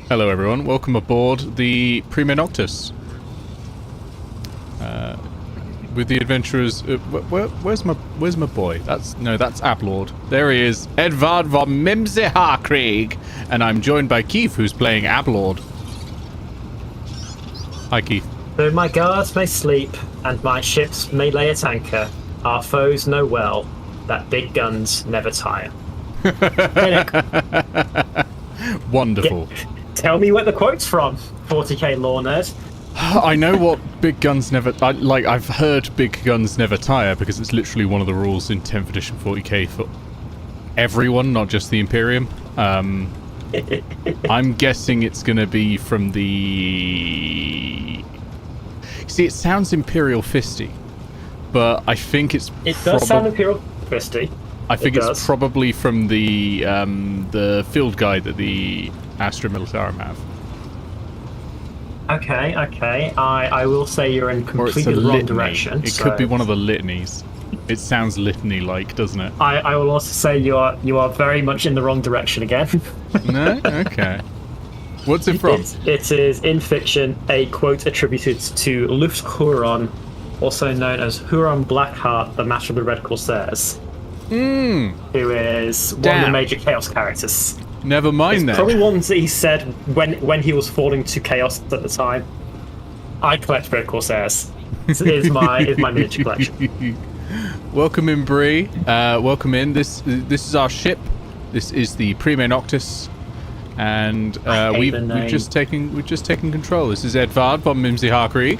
Hello everyone, welcome aboard the Prima Noctis. With the adventurers... where's my boy? That's Ablord. There he is, Edvard von Mimsy-Harkreig, and I'm joined by Keef, who's playing Ablord. Hi Keef. Though my guards may sleep and my ships may lay at anchor, our foes know well that big guns never tire. Wonderful. Tell me where the quote's from, 40k lore nerd. I know what big guns never... I've heard big guns never tire because it's literally one of the rules in 10th edition 40k for everyone, not just the Imperium. I'm guessing it's going to be from the... See, it sounds Imperial Fisty, but I think it's... It does sound Imperial Fisty. I think it's probably from the field guide that the Astra Militarum have. Okay. I will say you're in completely the wrong direction. It could be one of the litanies. It sounds litany-like, doesn't it? I will also say you are very much in the wrong direction again. No? Okay. What's it from? It is, in fiction, a quote attributed to Luft Huron, also known as Huron Blackheart, the Master of the Red Corsairs. Who is one of the major Chaos characters. Never mind that. Probably ones that he said when he was falling to Chaos at the time. I collect Red Corsairs. This is my miniature collection. Welcome in, Bree. Welcome in. This is our ship. This is the Prima Noctis, and we've just taken control. This is Edvard von Mimsy-Harkreig.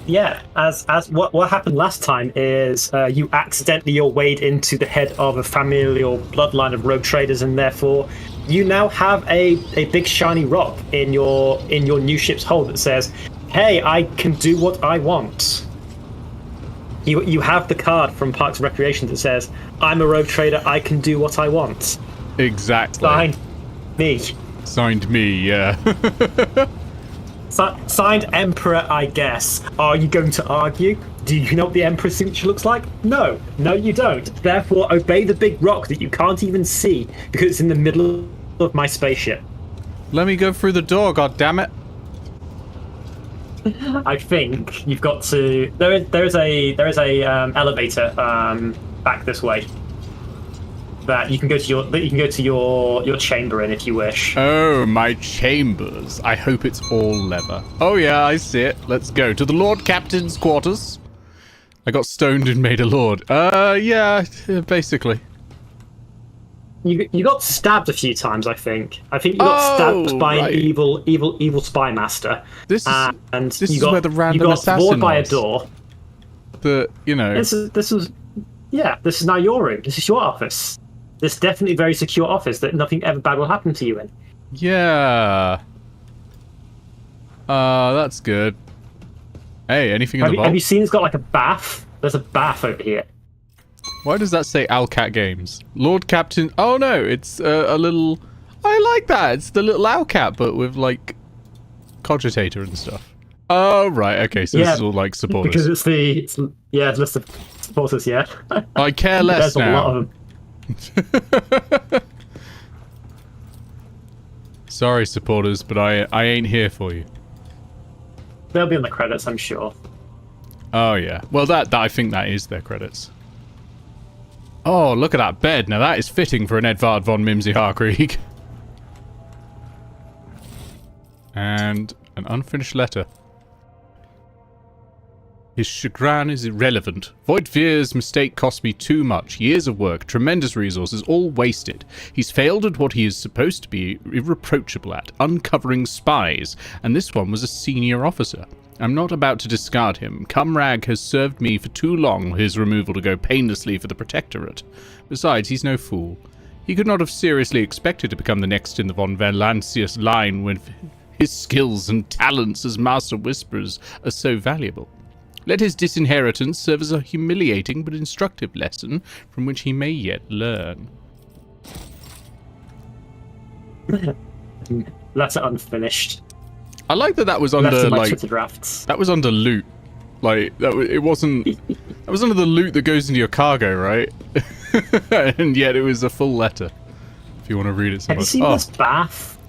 Yeah, as what happened last time is you accidentally wade into the head of a familial bloodline of rogue traders, and therefore you now have a big shiny rock in your new ship's hull that says, "Hey, I can do what I want." You have the card from Parks and Recreation that says, "I'm a rogue trader. I can do what I want." Exactly. Signed me, yeah. Signed Emperor, I guess. Are you going to argue? Do you know what the Emperor's signature looks like? No, you don't. Therefore, obey the big rock that you can't even see because it's in the middle of my spaceship. Let me go through the door, goddammit. I think you've got to. There is a elevator back this way that you can go to your chamber in if you wish. Oh, my chambers. I hope it's all leather. Oh yeah, I see it. Let's go to the Lord Captain's quarters. I got stoned and made a lord. Yeah, basically. You got stabbed a few times, I think. I think you got stabbed by an evil spy master. This is where the random assassin bored by a was. Door. This is now your room. This is your office. This definitely very secure office that nothing ever bad will happen to you in. Yeah. That's good. Hey, anything in the vault? Have you seen it's got like a bath? There's a bath over here. Why does that say Owlcat Games? Lord Captain... Oh no, it's a little... I like that. It's the little Owlcat, but with like cogitator and stuff. Oh, right. Okay, so this is all like supporters. Because it's the list of supporters, yeah. I care less There's now. A lot of them. Sorry, supporters, but I ain't here for you. They'll be in the credits, I'm sure. Oh yeah. Well, that I think that is their credits. Oh, look at that bed. Now that is fitting for an Edvard von Mimsy-Harkreig. And an unfinished letter. His chagrin is irrelevant. Voidvir's mistake cost me too much. Years of work, tremendous resources, all wasted. He's failed at what he is supposed to be irreproachable at, uncovering spies, and this one was a senior officer. I'm not about to discard him. Cumrag has served me for too long, his removal to go painlessly for the Protectorate. Besides, he's no fool. He could not have seriously expected to become the next in the von Valancius line when his skills and talents as Master Whisperers are so valuable. Let his disinheritance serve as a humiliating but instructive lesson from which he may yet learn. Letter unfinished. I like that was under like drafts. That was under loot. Like it wasn't. That was under the loot that goes into your cargo, right? And yet it was a full letter. If you want to read it, have you seen this bath?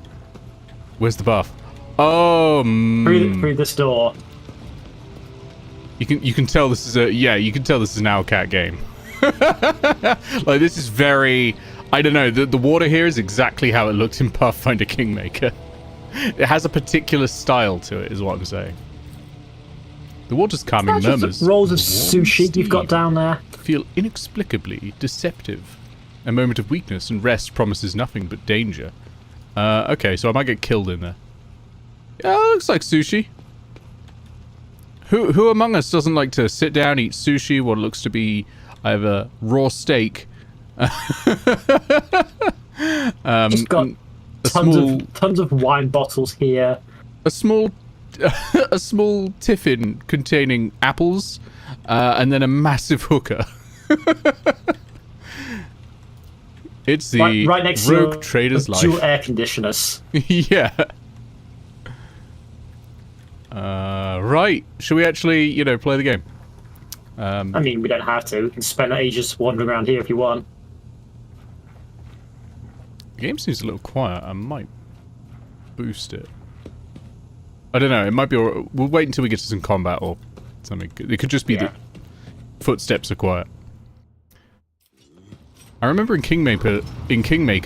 Where's the buff? Oh, Through this door. You can tell this is you can tell this is an Owlcat game. Like, this is very, I don't know, the water here is exactly how it looked in Pathfinder Kingmaker. It has a particular style to it, is what I'm saying. The water's calming murmurs. Rolls of sushi you've got down there. Feel inexplicably deceptive. A moment of weakness and rest promises nothing but danger. Okay, so I might get killed in there. Yeah, looks like sushi. Who among us doesn't like to sit down, eat sushi, what looks to be either raw steak? Just got tons of wine bottles here. A small tiffin containing apples, and then a massive hookah. It's the right next rogue to trader's life. Dual air conditioners. Yeah. Right. Should we actually, play the game? I mean, we don't have to. We can spend ages wandering around here if you want. The game seems a little quiet. I might boost it. I don't know. It might be. We'll wait until we get to some combat or something. It could just be the footsteps are quiet. I remember in Kingmaker,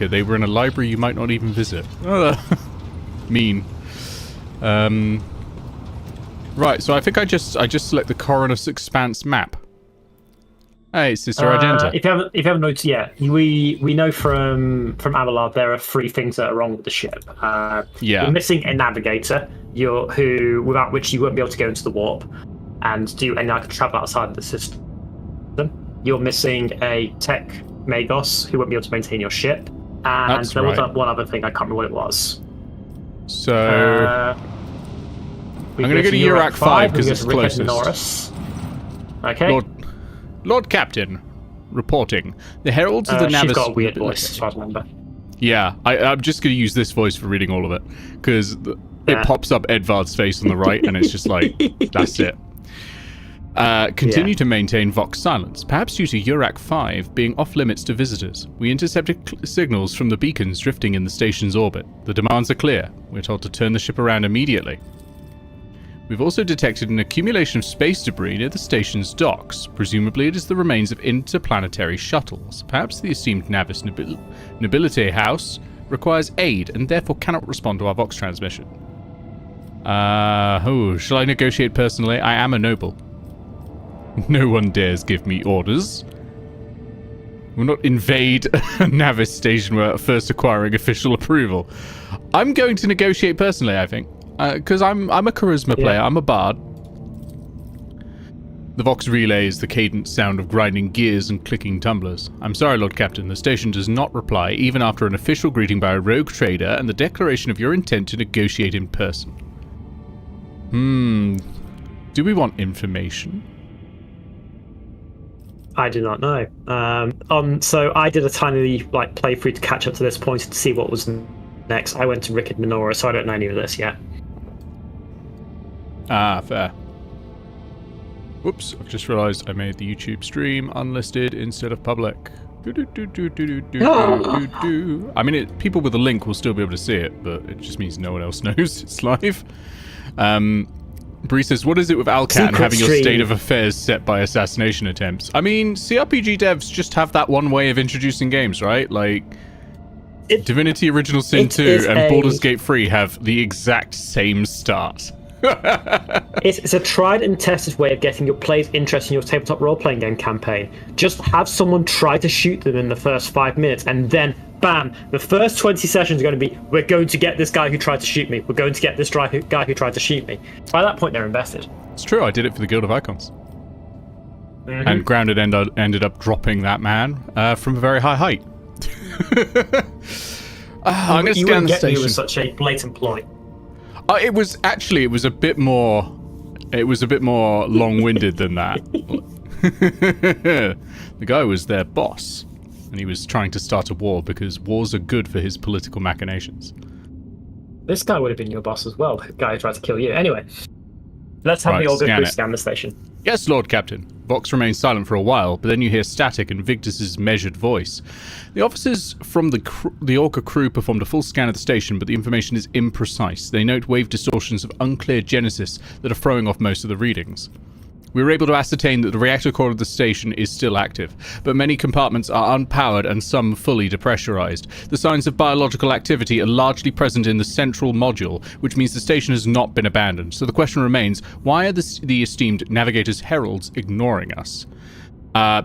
they were in a library you might not even visit. Mean. Right, so I think I just select the Coronus Expanse map. Hey, Sister Argenta. If you haven't noticed yet, we know from Abelard there are 3 things that are wrong with the ship. You're missing a navigator, without which you won't be able to go into the warp and do any other travel outside of the system. You're missing a tech Magos who won't be able to maintain your ship, and there was one other thing, I can't remember what it was. So I'm going to go to Urak 5 because it's closest. Okay. Lord Captain, reporting. The heralds of the Navis... She's got a weird voice, as far as I remember. Yeah, I'm just going to use this voice for reading all of it, because it pops up Edvard's face on the right, and it's just like, that's it. Continue to maintain Vox silence, perhaps due to Urak 5 being off-limits to visitors. We intercepted signals from the beacons drifting in the station's orbit. The demands are clear. We're told to turn the ship around immediately. We've also detected an accumulation of space debris near the station's docks. Presumably it is the remains of interplanetary shuttles. Perhaps the esteemed Navis Nobilite House requires aid and therefore cannot respond to our Vox transmission. Shall I negotiate personally? I am a noble. No one dares give me orders. We'll not invade a Navis station without first acquiring official approval. I'm going to negotiate personally, I think. Because I'm a charisma player. I'm a bard. The Vox relays the cadent sound of grinding gears and clicking tumblers. I'm sorry, Lord Captain. The station does not reply, even after an official greeting by a rogue trader and the declaration of your intent to negotiate in person. Do we want information? I do not know. So I did a tiny playthrough to catch up to this point to see what was next. I went to Rickard Minora, so I don't know any of this yet. Ah, fair. Whoops, I've just realised I made the YouTube stream unlisted instead of public. I mean, people with a link will still be able to see it, but it just means no one else knows it's live. Bree says, what is it with Alcat and having your state of affairs set by assassination attempts? I mean, CRPG devs just have that one way of introducing games, right? Like, Divinity Original Sin 2 and Baldur's Gate 3 have the exact same start. It's a tried and tested way of getting your players interested in your tabletop role-playing game campaign. Just have someone try to shoot them in the first 5 minutes, and then, bam, the first 20 sessions are going to be, we're going to get this guy who tried to shoot me. We're going to get this guy who tried to shoot me. By that point, they're invested. It's true, I did it for the Guild of Icons. Mm-hmm. And Grounded ended up dropping that man from a very high height. I'm going to scan the station. You with such a blatant ploy. It was a bit more long-winded than that. The guy was their boss, and he was trying to start a war because wars are good for his political machinations. This guy would have been your boss as well, the guy who tried to kill you. Anyway. Let's have the all go through it. scan the station. Yes, Lord Captain. Vox remains silent for a while, but then you hear static in Victus's measured voice. The officers from the Orca crew performed a full scan of the station, but the information is imprecise. They note wave distortions of unclear genesis that are throwing off most of the readings. We were able to ascertain that the reactor core of the station is still active, but many compartments are unpowered and some fully depressurized. The signs of biological activity are largely present in the central module, which means the station has not been abandoned. So the question remains, why are the esteemed navigator's heralds ignoring us?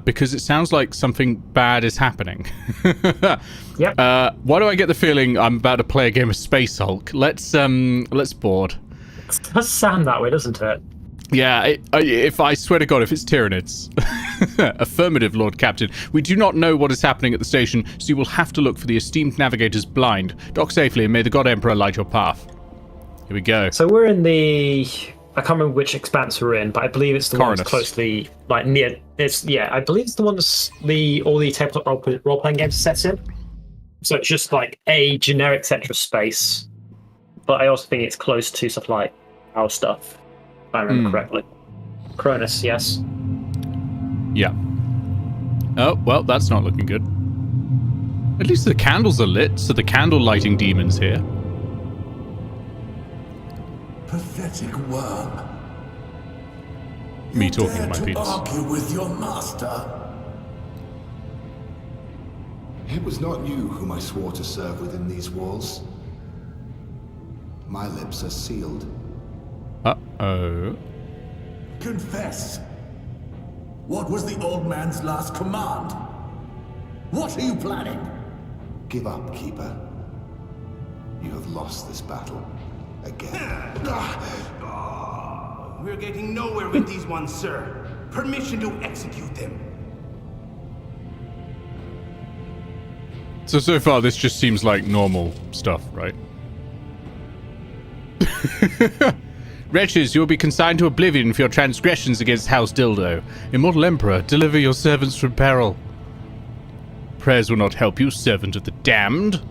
Because it sounds like something bad is happening. Yep. Why do I get the feeling I'm about to play a game of Space Hulk? Let's board. It does sound that way, doesn't it? Yeah, if I swear to God, if it's Tyranids. Affirmative, Lord Captain. We do not know what is happening at the station, so you will have to look for the esteemed navigator's blind. Dock safely, and may the God Emperor light your path. Here we go. So we're in the... I can't remember which expanse we're in, but I believe it's the one that's close to the... Like, near... I believe it's the one that's all the tabletop role-playing games are set in. So it's just, like, a generic central space. But I also think it's close to stuff like our stuff. If I remember correctly. Cronus, yes. Yeah. Oh, well, that's not looking good. At least the candles are lit, so the candle lighting demon's here. Pathetic worm. Me talking to my penis. Argue with your master. It was not you whom I swore to serve within these walls. My lips are sealed. Uh-oh. Confess. What was the old man's last command? What are you planning? Give up, Keeper. You have lost this battle. Again. We're getting nowhere with these ones, sir. Permission to execute them. So far, this just seems like normal stuff, right? Wretches, you will be consigned to oblivion for your transgressions against House Dildo. Immortal Emperor, deliver your servants from peril. Prayers will not help you, servant of the damned.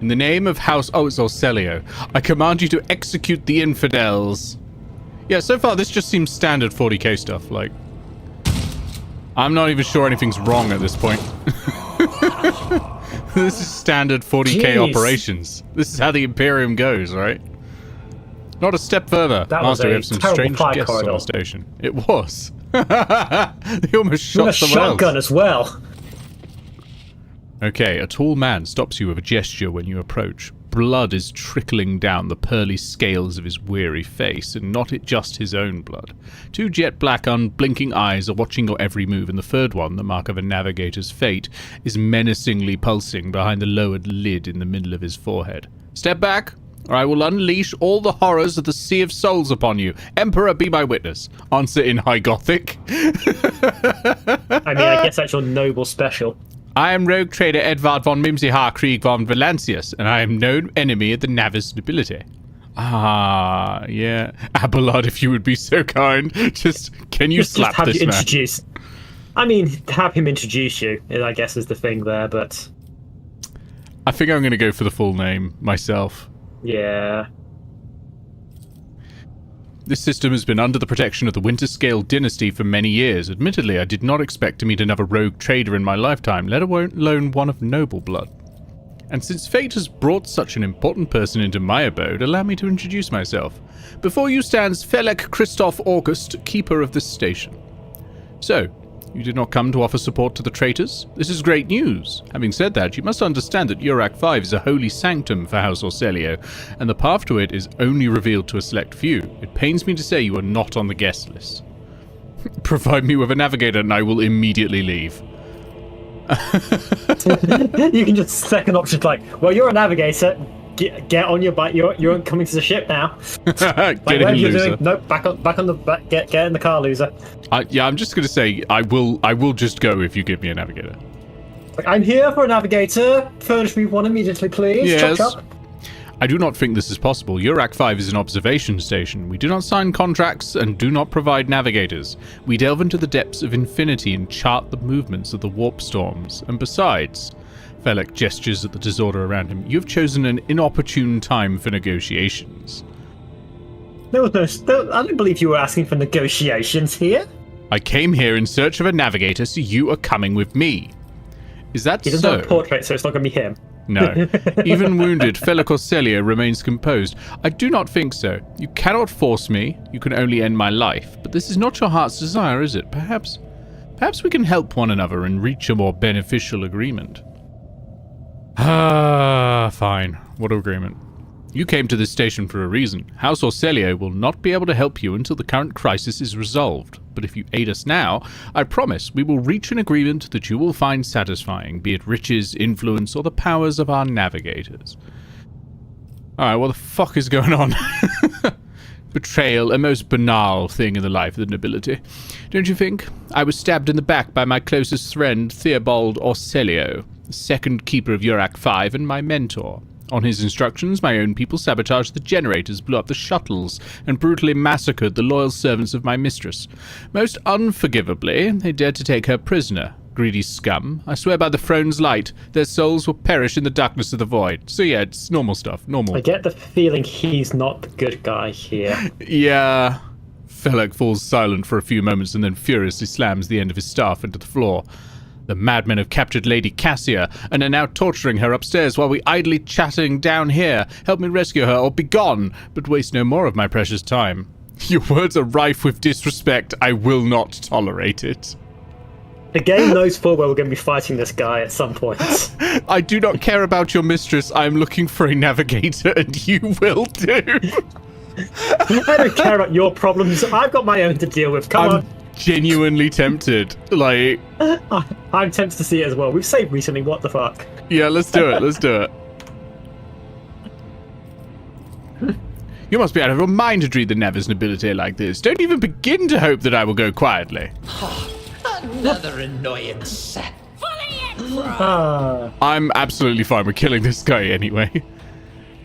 In the name of House... Oh, it's Orselio. I command you to execute the infidels. Yeah, so far this just seems standard 40k stuff, like... I'm not even sure anything's wrong at this point. This is standard 40k operations. This is how the Imperium goes, right? Not a step further. That Master, was we have some strange guests corridor. on the station. It was. They almost shot someone else. Shotgun as well. Okay, a tall man stops you with a gesture when you approach. Blood is trickling down the pearly scales of his weary face, and not just his own blood. Two jet-black, unblinking eyes are watching your every move, and the third one, the mark of a navigator's fate, is menacingly pulsing behind the lowered lid in the middle of his forehead. Step back, or I will unleash all the horrors of the Sea of Souls upon you. Emperor, be my witness. Answer in High Gothic. I guess that's your noble special. I am rogue trader Edvard von Mimsy-Harkreig von Valancius, and I am known enemy of the Navis nobility. Ah, yeah. Abelard, if you would be so kind. Can you slap have this you man? Introduce. I mean, have him introduce you, I guess, is the thing there, but... I think I'm going to go for the full name myself. Yeah. This system has been under the protection of the Winterscale dynasty for many years. Admittedly, I did not expect to meet another rogue trader in my lifetime, let alone one of noble blood. And since fate has brought such an important person into my abode, allow me to introduce myself. Before you stands Felek Christoph August, keeper of this station. So, you did not come to offer support to the traitors? This is great news. Having said that, you must understand that Urak 5 is a holy sanctum for House Orselio, and the path to it is only revealed to a select few. It pains me to say you are not on the guest list. Provide me with a navigator and I will immediately leave. You can just second option like, well, you're a navigator. Get on your bike. You're coming to the ship now. Get in, loser. Nope, back on the back. Get in the car, loser. Yeah, I'm just gonna say I will just go if you give me a navigator. I'm here for a navigator. Furnish me one immediately, please. Yes. Chop, chop. I do not think this is possible. Urak 5 is an observation station. We do not sign contracts and do not provide navigators. We delve into the depths of infinity and chart the movements of the warp storms. And besides, Felek gestures at the disorder around him. You have chosen an inopportune time for negotiations. There was no, I don't believe you were asking for negotiations here. I came here in search of a navigator, so you are coming with me. Is that He doesn't have a portrait, so it's not going to be him. No. Even wounded, Felek Orselio remains composed. I do not think so. You cannot force me. You can only end my life. But this is not your heart's desire, is it? Perhaps we can help one another and reach a more beneficial agreement. Ah, fine. What agreement? You came to this station for a reason. House Orselio will not be able to help you until the current crisis is resolved. But if you aid us now, I promise we will reach an agreement that you will find satisfying, be it riches, influence, or the powers of our navigators. Alright, what the fuck is going on? Betrayal, a most banal thing in the life of the nobility. Don't you think? I was stabbed in the back by my closest friend, Theobald Orselio, the second keeper of Urak 5 and my mentor. On his instructions, my own people sabotaged the generators, blew up the shuttles, and brutally massacred the loyal servants of my mistress. Most unforgivably, they dared to take her prisoner. Greedy scum. I swear by the throne's light, their souls will perish in the darkness of the void. So yeah, it's normal stuff. Normal. I get the feeling he's not the good guy here. Yeah. Felek falls silent for a few moments and then furiously slams the end of his staff into the floor. The madmen have captured Lady Cassia and are now torturing her upstairs while we idly chatting down here. Help me rescue her or be gone, but waste no more of my precious time. Your words are rife with disrespect. I will not tolerate it. The game knows full well we're going to be fighting this guy at some point. I do not care about your mistress. I am looking for a navigator, and you will do. I don't care about your problems. I've got my own to deal with. Come on. Genuinely tempted. Like, I'm tempted to see it as well. We've saved recently. What the fuck? Yeah, let's do it. Let's do it. You must be out of your mind to treat the Nevis nobility like this. Don't even begin to hope that I will go quietly. Another annoyance. I'm absolutely fine with killing this guy anyway.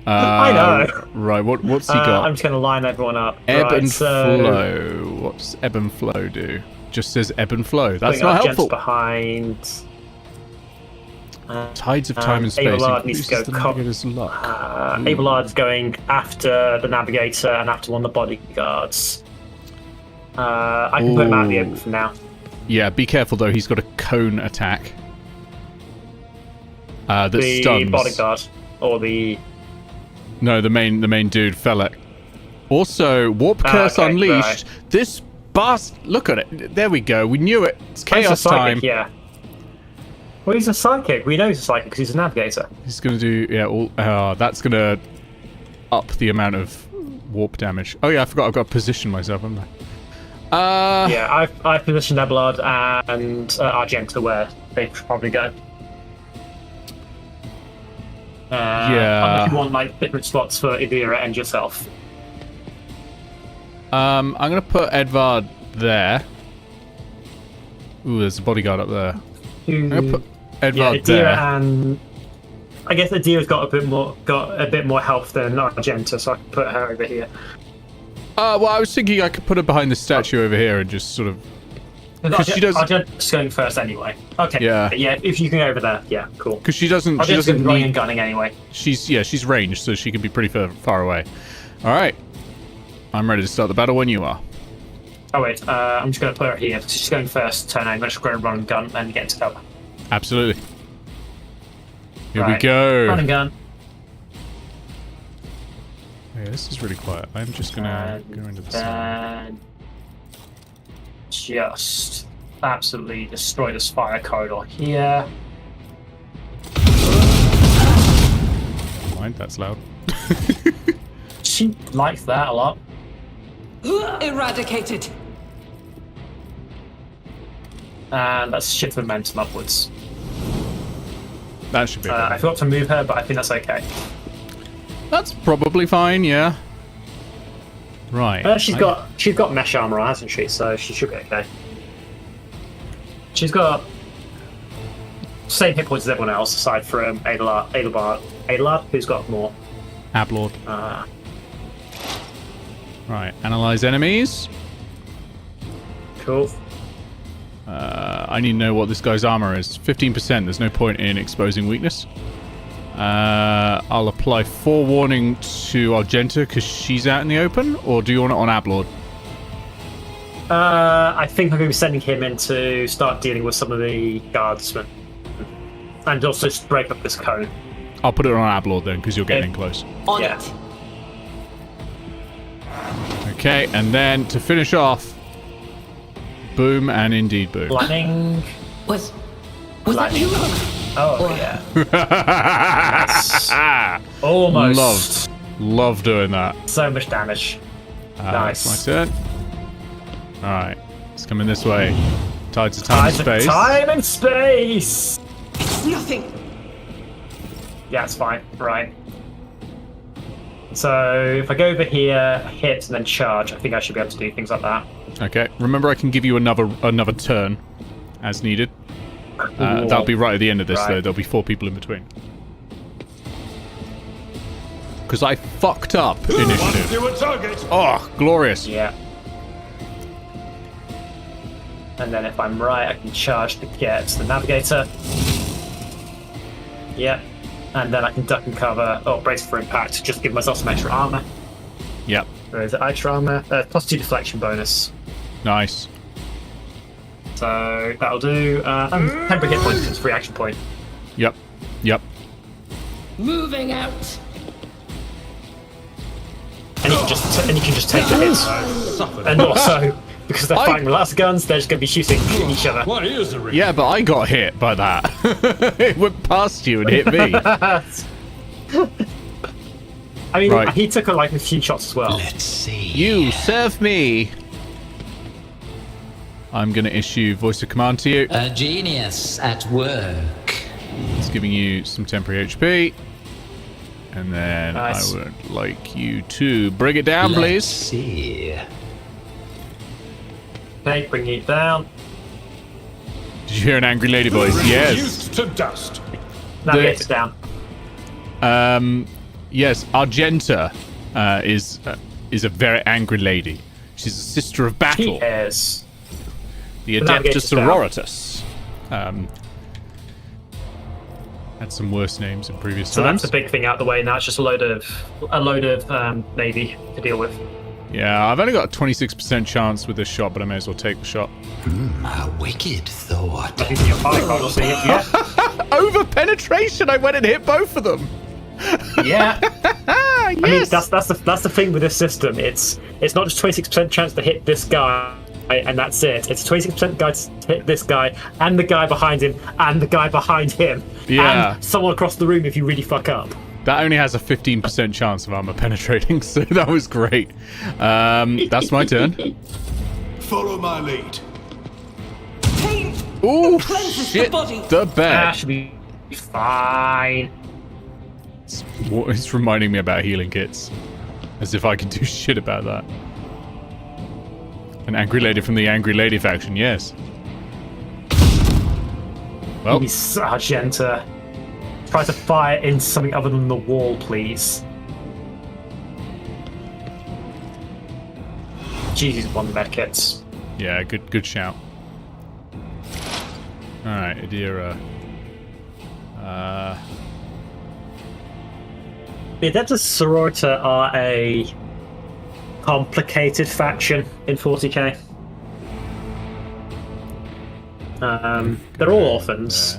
I know. Right, what's he got? I'm just going to line everyone up. Ebb right, and flow. What's ebb and flow do? Just says ebb and flow. That's not helpful. Behind. Tides of time and space. Edvard needs to go. Edvard's going after the navigator and after one of the bodyguards. I can put him out of the open for now. Yeah, be careful though. He's got a cone attack. That the stuns. The bodyguard or the. No, the main dude, Felek. Also, Warp Curse Unleashed. Right. This bastard. Look at it. There we go. We knew it. It's chaos time. Yeah. Well, he's a psychic. We know he's a psychic because he's a navigator. He's going to do, that's going to up the amount of warp damage. Oh, yeah, I forgot I've got to position myself, haven't I? Yeah, I've positioned Edvard and Argenta where they should probably go. Yeah. Unless you want, like, different spots for Idira and yourself. I'm going to put Edvard there. Ooh, there's a bodyguard up there. I'm going to put Edvard there. And I guess Adira's got a bit more health than Argenta, so I can put her over here. Well, I was thinking I could put her behind the statue over here and just sort of. Because she doesn't. Argenta's going first anyway. Okay. Yeah. Yeah. If you can go over there, yeah, cool. Because she doesn't. Argenta's going to be running and gunning anyway. She's ranged, so she can be pretty far away. All right. I'm ready to start the battle when you are. Oh wait, I'm just going to put her here. She's going first. Turn over. Just go and run and gun and get into cover. Absolutely. Here we go. Run and gun. Yeah, this is really quiet. I'm just gonna go into the side. Just absolutely destroy this fire corridor here. Mind, that's loud. She likes that a lot. Eradicated. And let's shift momentum upwards. That should be. I forgot to move her, but I think that's okay. That's probably fine, yeah. Right. She's got mesh armor on, hasn't she? So she should be okay. She's got same hit points as everyone else, aside from Edvard, who's got more. Ablord. Right. Analyze enemies. Cool. I I need to know what this guy's armor is. 15%. There's no point in exposing weakness. I'll apply forewarning to Argenta because she's out in the open, or do you want it on Ablord? I think I'm going to be sending him in to start dealing with some of the guardsmen. And also just break up this cone. I'll put it on Ablord then, because you're getting in close. On Yeah. it. Okay, and then to finish off, boom and indeed boom. Lightning. Was that you? Oh, yeah. Nice. Almost. Love doing that. So much damage. Nice. That's my turn. Alright, it's coming this way. Tides of time and space. Time and space! It's nothing. Yeah, it's fine. Right. So, if I go over here, hit, and then charge, I think I should be able to do things like that. Okay, remember I can give you another turn as needed. That'll be right at the end of this, though. There'll be 4 people in between. Because I fucked up initiative. Oh, glorious. Yeah. And then if I'm right, I can charge to get the navigator. Yep. And then I can duck and cover, brace for impact, just give myself some extra armor. Yep. Where is it? Extra armor? +2 deflection bonus. Nice. So that'll do. Temporary hit points, it's free action point. Yep. Moving out. And you can just take the hits. And also, because they're fighting with lots of guns, they're just going to be shooting each other. Yeah, but I got hit by that. It went past you and hit me. I mean, Right. he took like a few shots as well. Let's see. You serve me. I'm going to issue voice of command to you. A genius at work. It's giving you some temporary HP. And then Nice. I would like you to bring it down, Let's please. see. Okay, bringing it down. Did you hear an angry lady voice? Yes. Reduced to dust. Navigator's down. Yes, Argenta is a very angry lady. She's a sister of He battle, is. the The Adeptus navigator's down. Sororitas. Had some worse names in previous So times. that's the big thing out the way. Now it's just a load of navy to deal with. Yeah, I've only got a 26% chance with this shot, but I may as well take the shot. A wicked thought. I think you're fine, obviously. Yeah. Over penetration, I went and hit both of them. Yeah. Ah, yes. I mean, that's the thing with this system. It's not just 26% chance to hit this guy, and that's it. It's 26% guy to hit this guy, and the guy behind him, and the guy behind him, Yeah. and someone across the room if you really fuck up. That only has a 15% chance of armor penetrating, so that was great. That's my turn. Follow my lead. Pain Ooh, cleanses shit, the body. the That bed. should be fine. It's reminding me about healing kits. As if I can do shit about that. An angry lady from the angry lady faction, yes. Well, Please, Argenta. Try to fire in something other than the wall, please. Jesus, one medkits. yeah, good shout. Alright, Adira. The Adeptus Sororita are a complicated faction in 40k. They're all orphans.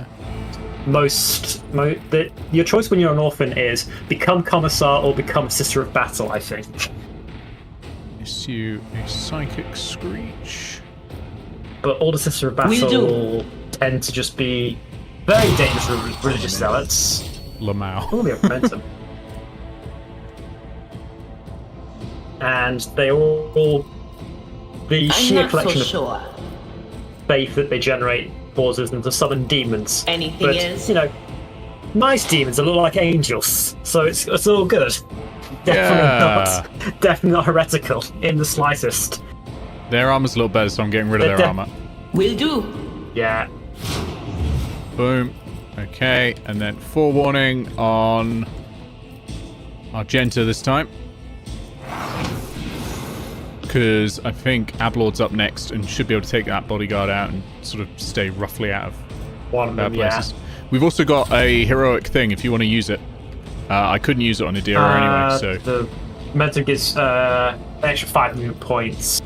Your choice when you're an orphan is become commissar or become sister of battle, I think. Issue a psychic screech. But all the sister of Will battle tend to just be very dangerous religious zealots. Lamau. Oh, we have momentum. And they all the I'm sheer not so collection of sure. faith that they generate causes them to summon demons. Anything But, is? nice demons that look like angels, so it's all good. Definitely not heretical in the slightest. Their armor's a little better, so I'm getting rid of their armor. Will do. Yeah. Boom. Okay, and then forewarning on Argenta this time. because I think Ablord's up next and should be able to take that bodyguard out and sort of stay roughly out of One of bad them, yeah. places. We've also got a heroic thing if you want to use it. I couldn't use it on Adira anyway, so... The momentum gives extra 5 movement points.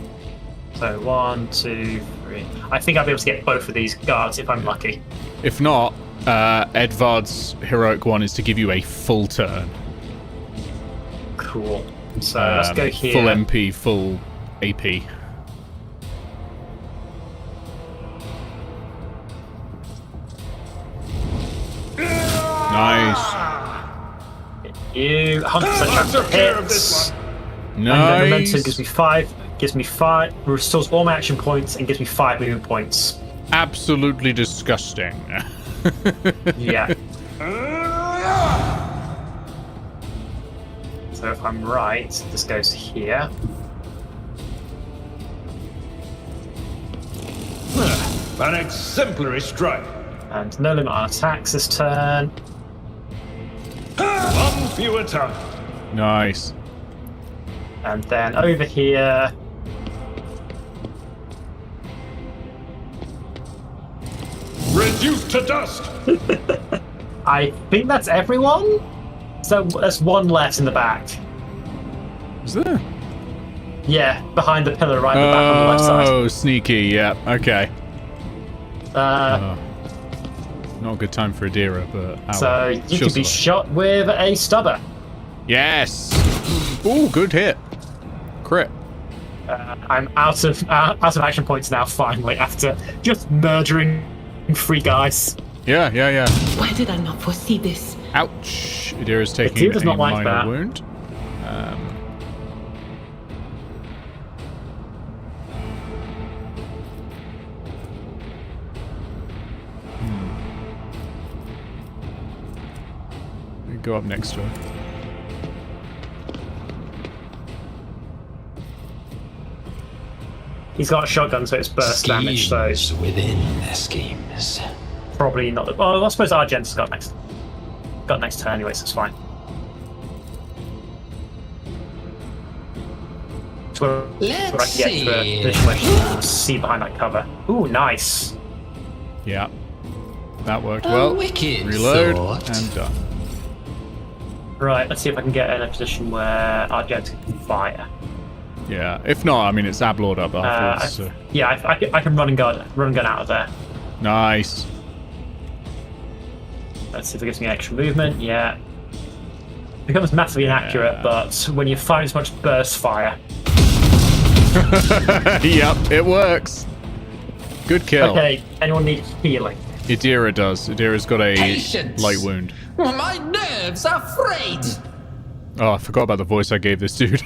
So 1, 2, 3. I think I'll be able to get both of these guards if I'm lucky. If not, Edvard's heroic one is to give you a full turn. Cool. So let's go here. Full MP, full AP. Nice. You 100% chance to hit. And then momentum gives me 5, restores all my action points and gives me 5 movement points. Absolutely disgusting. Yeah. So if I'm right, this goes here. An exemplary strike. And no limit on attacks this turn. One fewer time. Nice. And then over here. Reduced to dust. I think that's everyone. So there's one left in the back. Is there? Yeah, behind the pillar right in the back on the left side. Oh, sneaky. Yeah. Okay. Not a good time for Adira, but... So you can be shot with a stubber. Yes! Ooh, good hit. Crit. I'm out of action points now, finally, after just murdering 3 guys. Yeah. Why did I not foresee this? Ouch. Adira's taking Adira does not a like minor that. wound. Go up next to her. He's got a shotgun, so it's burst damage, so it's Schemes within their schemes. probably not the... Oh, I suppose Argent's got next turn anyway, so it's fine. So Let's I can get to the see. position where she can see behind that cover. Ooh, nice. Yeah. That worked A well. wicked Reload thought. and done. Right, let's see if I can get in a position where Argent can fire. Yeah. If not, I mean, it's Ablord up afterwards. So. Yeah, I can run and gun out of there. Nice. Let's see if it gives me extra movement. Yeah. It becomes massively inaccurate, but when you fire as much burst fire. Yep, it works. Good kill. Okay, anyone need healing? Adira does. Adira's got a Patience. light wound. My nerves are frayed. Oh, I forgot about the voice I gave this dude.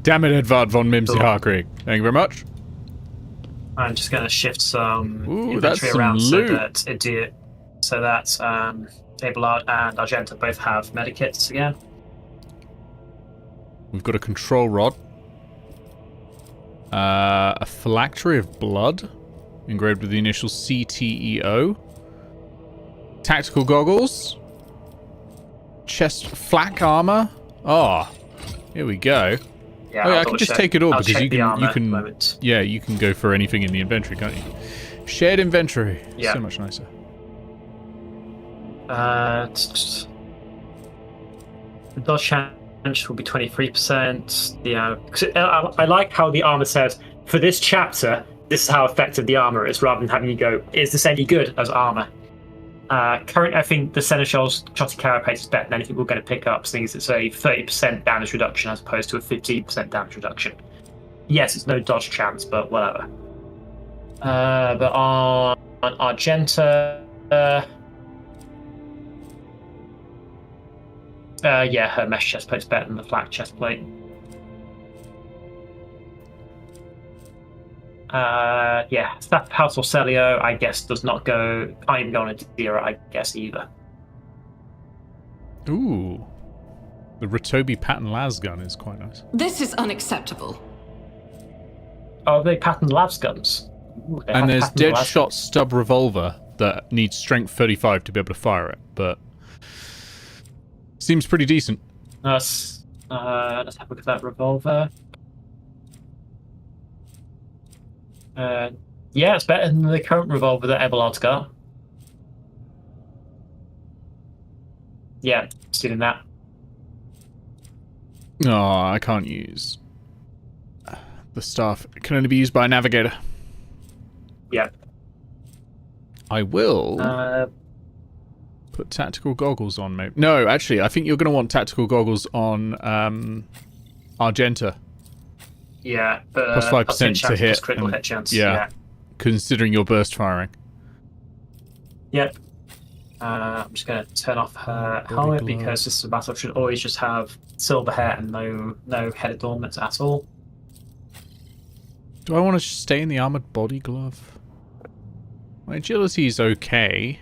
Damn it, Edvard von Mimsy-Harkreig. Thank you very much. I'm just going to shift some Ooh, that's inventory some around loot. so that Edvard and Argenta both have medikits again. We've got a control rod. A phylactery of blood, engraved with the initial CTEO. Tactical goggles. Chest flak armor. Oh, here we go. Yeah, Oh yeah, I'll I can just double-check. take it all I'll because check you the armor at the can moment. yeah, you can go for anything in the inventory, can't you? Shared inventory. Yeah. So much nicer. The dodge chance will be 23%. Yeah, 'cause I like how the armor says for this chapter, this is how effective the armor is, rather than having you go, is this any good as armor? Currently, I think the Seneschal's Shotty Carapace is better than anything we're going to pick up, since it's a 30% damage reduction as opposed to a 15% damage reduction. Yes, it's no dodge chance, but whatever. But on Argenta, yeah, her mesh chestplate's better than the flat chestplate. Yeah, Staff House or Celio, I guess, does not go. Can't even go on a Dira, I guess, either. Ooh. The Ratobi pattern las gun is quite nice. This is unacceptable. Oh, they pattern labs guns. Ooh, they And have there's pattern labs Deadshot stub revolver that needs strength 35 to be able to fire it, but seems pretty decent. guns. Let's have a look at that revolver. Yeah, it's better than the current revolver that Abelard's got. Yeah, it's doing that. Oh, I can't use the staff. It can only be used by a navigator. Yeah. I will put tactical goggles on, maybe. No, actually, I think you're going to want tactical goggles on Argenta. Yeah, but plus 5% to hit. Critical hit chance. Yeah, considering your burst firing. Yep. I'm just going to turn off her helmet because this is a battle should always just have silver hair and no head adornments at all. Do I want to stay in the armored body glove? My agility is okay.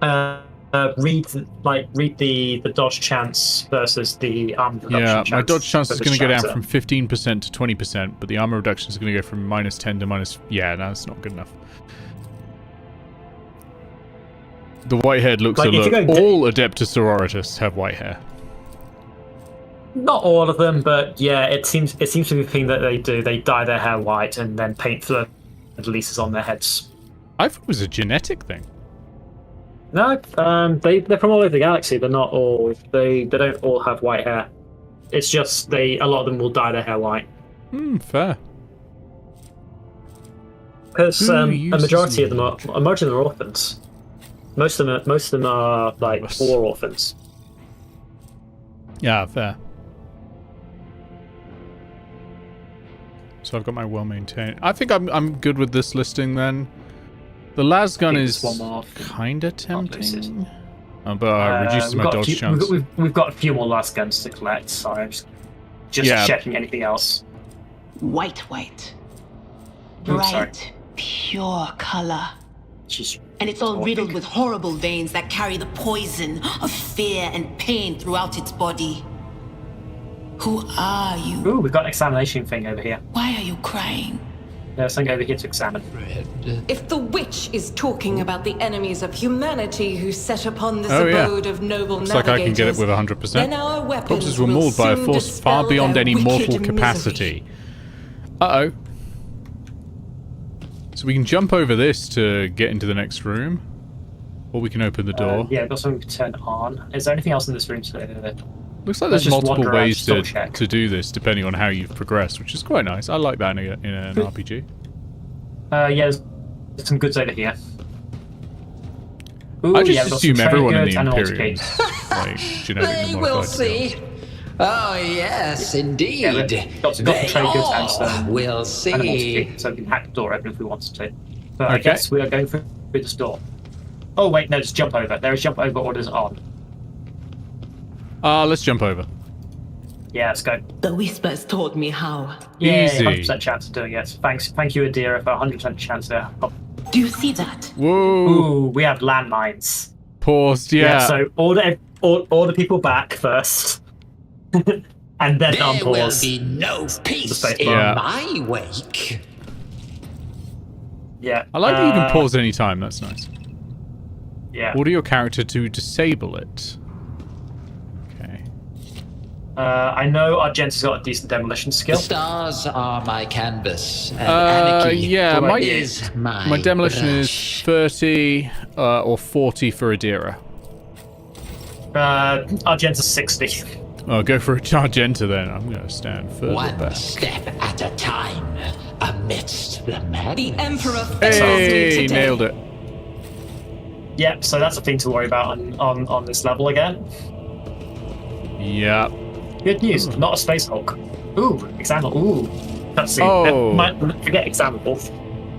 Read the dodge chance versus the armor reduction chance. Yeah, my dodge chance is going to go down from 15% to 20%, but the armor reduction is going to go from -10 to minus... Yeah, no, that's not good enough. The white hair looks all Adeptus Sororitas have white hair. Not all of them, but yeah, it seems to be the thing that they do. They dye their hair white and then paint fleur de lis on their heads. I thought it was a genetic thing. No, they're from all over the galaxy. They're not all. They don't all have white hair. It's just a lot of them will dye their hair white. Fair. Because a majority of them are orphans. Most of them are like war orphans. Yeah, fair. So I've got my well maintained. I think I'm good with this listing then. The las gun is kinda tempting. But reduces my dodge chance. We've got a few more las guns to collect, so I'm just checking anything else. White. Bright, pure color. And it's all riddled with horrible veins that carry the poison of fear and pain throughout its body. Who are you? Ooh, we've got an examination thing over here. Why are you crying? There's something over here to examine. If the witch is talking about the enemies of humanity who set upon this abode of noble Looks navigators, like I can get it with 100%. then our weapons corpses were mauled by a force far beyond any mortal capacity. Uh-oh. So we can jump over this to get into the next room. Or we can open the door. Yeah, I've got something to turn on. Is there anything else in this room today? Looks like there's multiple ways to do this, depending on how you've progressed, which is quite nice. I like that in an RPG. Yeah, there's some goods over here. Ooh, I just assume everyone in the Imperium is They genetically will modified. see. Oh, yes, indeed. Yeah, got trade goods and some. We'll see. So we can hack the door open if we wanted to. But I guess we are going through this door. Oh, wait, no, just jump over. There is jump over orders on. Let's jump over. Yeah, let's go. The whispers told me how. Yeah, Easy. 100% chance of doing it. Thank you, Adira, for 100% chance there. Oh. Do you see that? Whoa. Ooh, we have landmines. Paused, yeah. So order people back first. And then There will unpause. be no peace in my wake. Yeah. I like that you can pause any time. That's nice. Yeah. Order your character to disable it. Okay. I know Argenta's got a decent demolition skill. The stars are my canvas, and anarchy yeah, is my demolition brush. is 30 or 40 for Adira. Argenta's 60. Oh, go for a Argenta then. I'm going to stand further One back. step at a time, amidst the madness. The Emperor fails me Hey, today. nailed it. Yep, so that's a thing to worry about on this level again. Yeah. Good news, not a Space Hulk. Ooh, example. Ooh. Cutscene. Oh. Might forget example.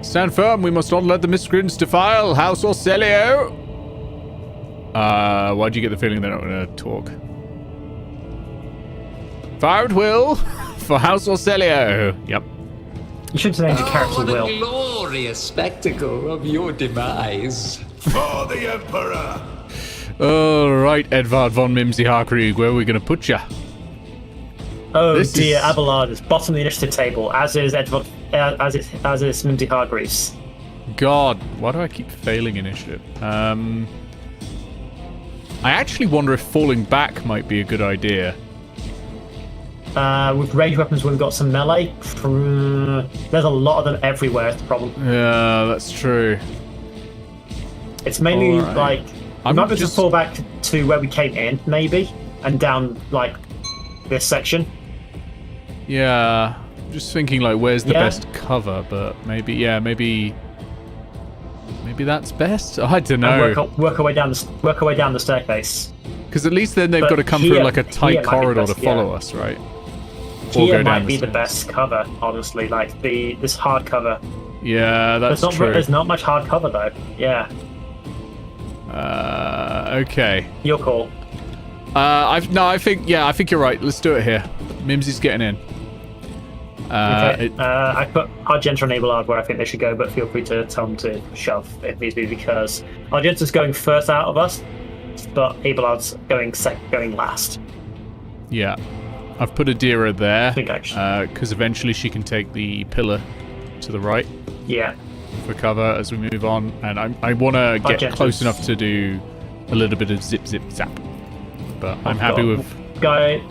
Stand firm. We must not let the miscreants defile House Orselio. Why do you get the feeling they're not going to talk? Fire at will for House Orselio. Yep. You should change your character what will. a glorious spectacle of your demise. For the Emperor! All right, Edvard von Mimsy-Harkreig, where are we going to put you? Oh This dear, is- Abelard is bottom of the initiative table, as is Edvard, as is Mimsy-Harkreig. God, why do I keep failing initiative? I actually wonder if falling back might be a good idea. With ranged weapons, we've got some melee. There's a lot of them everywhere. It's the problem. Yeah, that's true. It's mainly Alright. like we I'm might be just- to fall back to where we came in, maybe, and down like this section. Yeah, just thinking like where's the Yeah. best cover, but maybe that's best. I don't know. And work our way down the staircase. Because at least then they've But got to come here- through like a here tight might be corridor best, to follow yeah. us, right? Here go down might be the stairs. best cover, honestly. Like this hard cover. Yeah, that's true. There's not much hard cover though. Yeah, Okay. your call. I think you're right. Let's do it here. Mimsy's getting in. Okay. I put Argenta and Abelard where I think they should go, but feel free to tell them to shove if needs be, because Argenta's going first out of us, but Abelard's going last. Yeah. I've put Adira there. I think actually. Because eventually she can take the pillar to the right Yeah. for cover as we move on, and I want to get Argenta's- close enough to do a little bit of zip zip zap. But I'm happy with. Guy.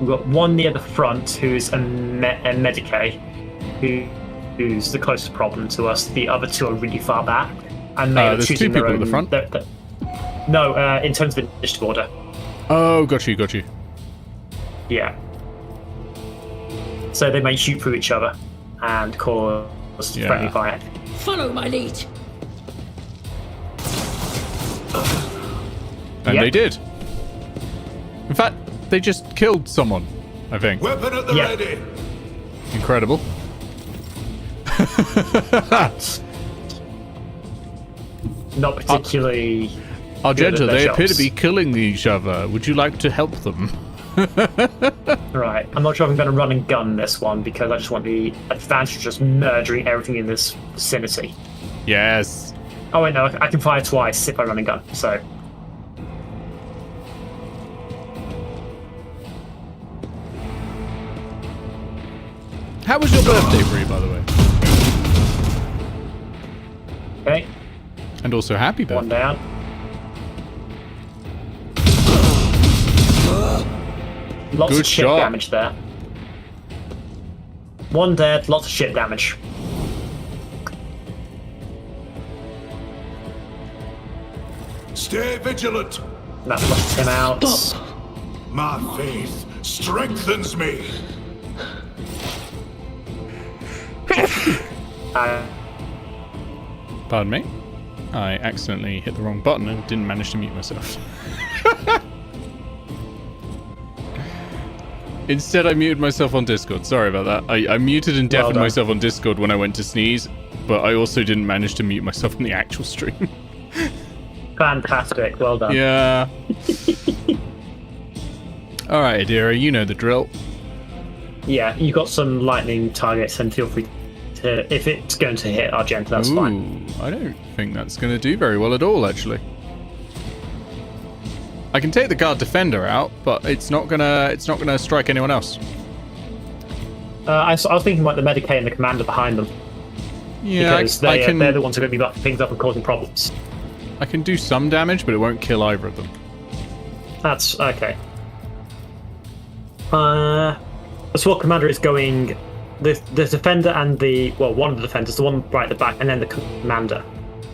We've got one near the front who's a Medicae, who's the closest problem to us. The other two are really far back, and they're there's two choosing their people at the own- front? No, in terms of initiative order. Oh, got you. Yeah. So they may shoot through each other and cause Yeah. friendly fire. Follow my lead. And Yep. they did. In fact, they just killed someone, I think. Weapon at the Yeah. ready. Incredible. Not particularly. Argenta, their they appear to jobs. be killing each other. Would you like to help them? Right. I'm not sure if I'm going to run and gun this one because I just want the advantage of just murdering everything in this vicinity. Yes. Oh wait, no, I can fire twice if I run and gun. So How was your birthday, Bree, by the way? okay, And also happy one birthday. down. Lots Good of shit shot. damage there. One dead, lots of shit damage. Stay vigilant. That flushes him out. My faith strengthens me. Pardon me. I accidentally hit the wrong button and didn't manage to mute myself. Instead, I muted myself on Discord. Sorry about that. I muted and deafened done. myself on Discord when I went to sneeze, but I also didn't manage to mute myself in the actual stream. Fantastic, well done. Yeah. Alright, Adira, you know the drill. Yeah, you got some lightning targets, and feel free to, if it's going to hit Argenta, that's fine. I don't think that's going to do very well at all, actually. I can take the guard defender out, but it's not gonna strike anyone else. I was thinking about the Medicae and the commander behind them, Yeah, because I can. they're the ones who are going to be buffing things up and causing problems. I can do some damage, but it won't kill either of them. That's okay. The SWAT commander is going. The defender and one of the defenders, the one right at the back, and then the commander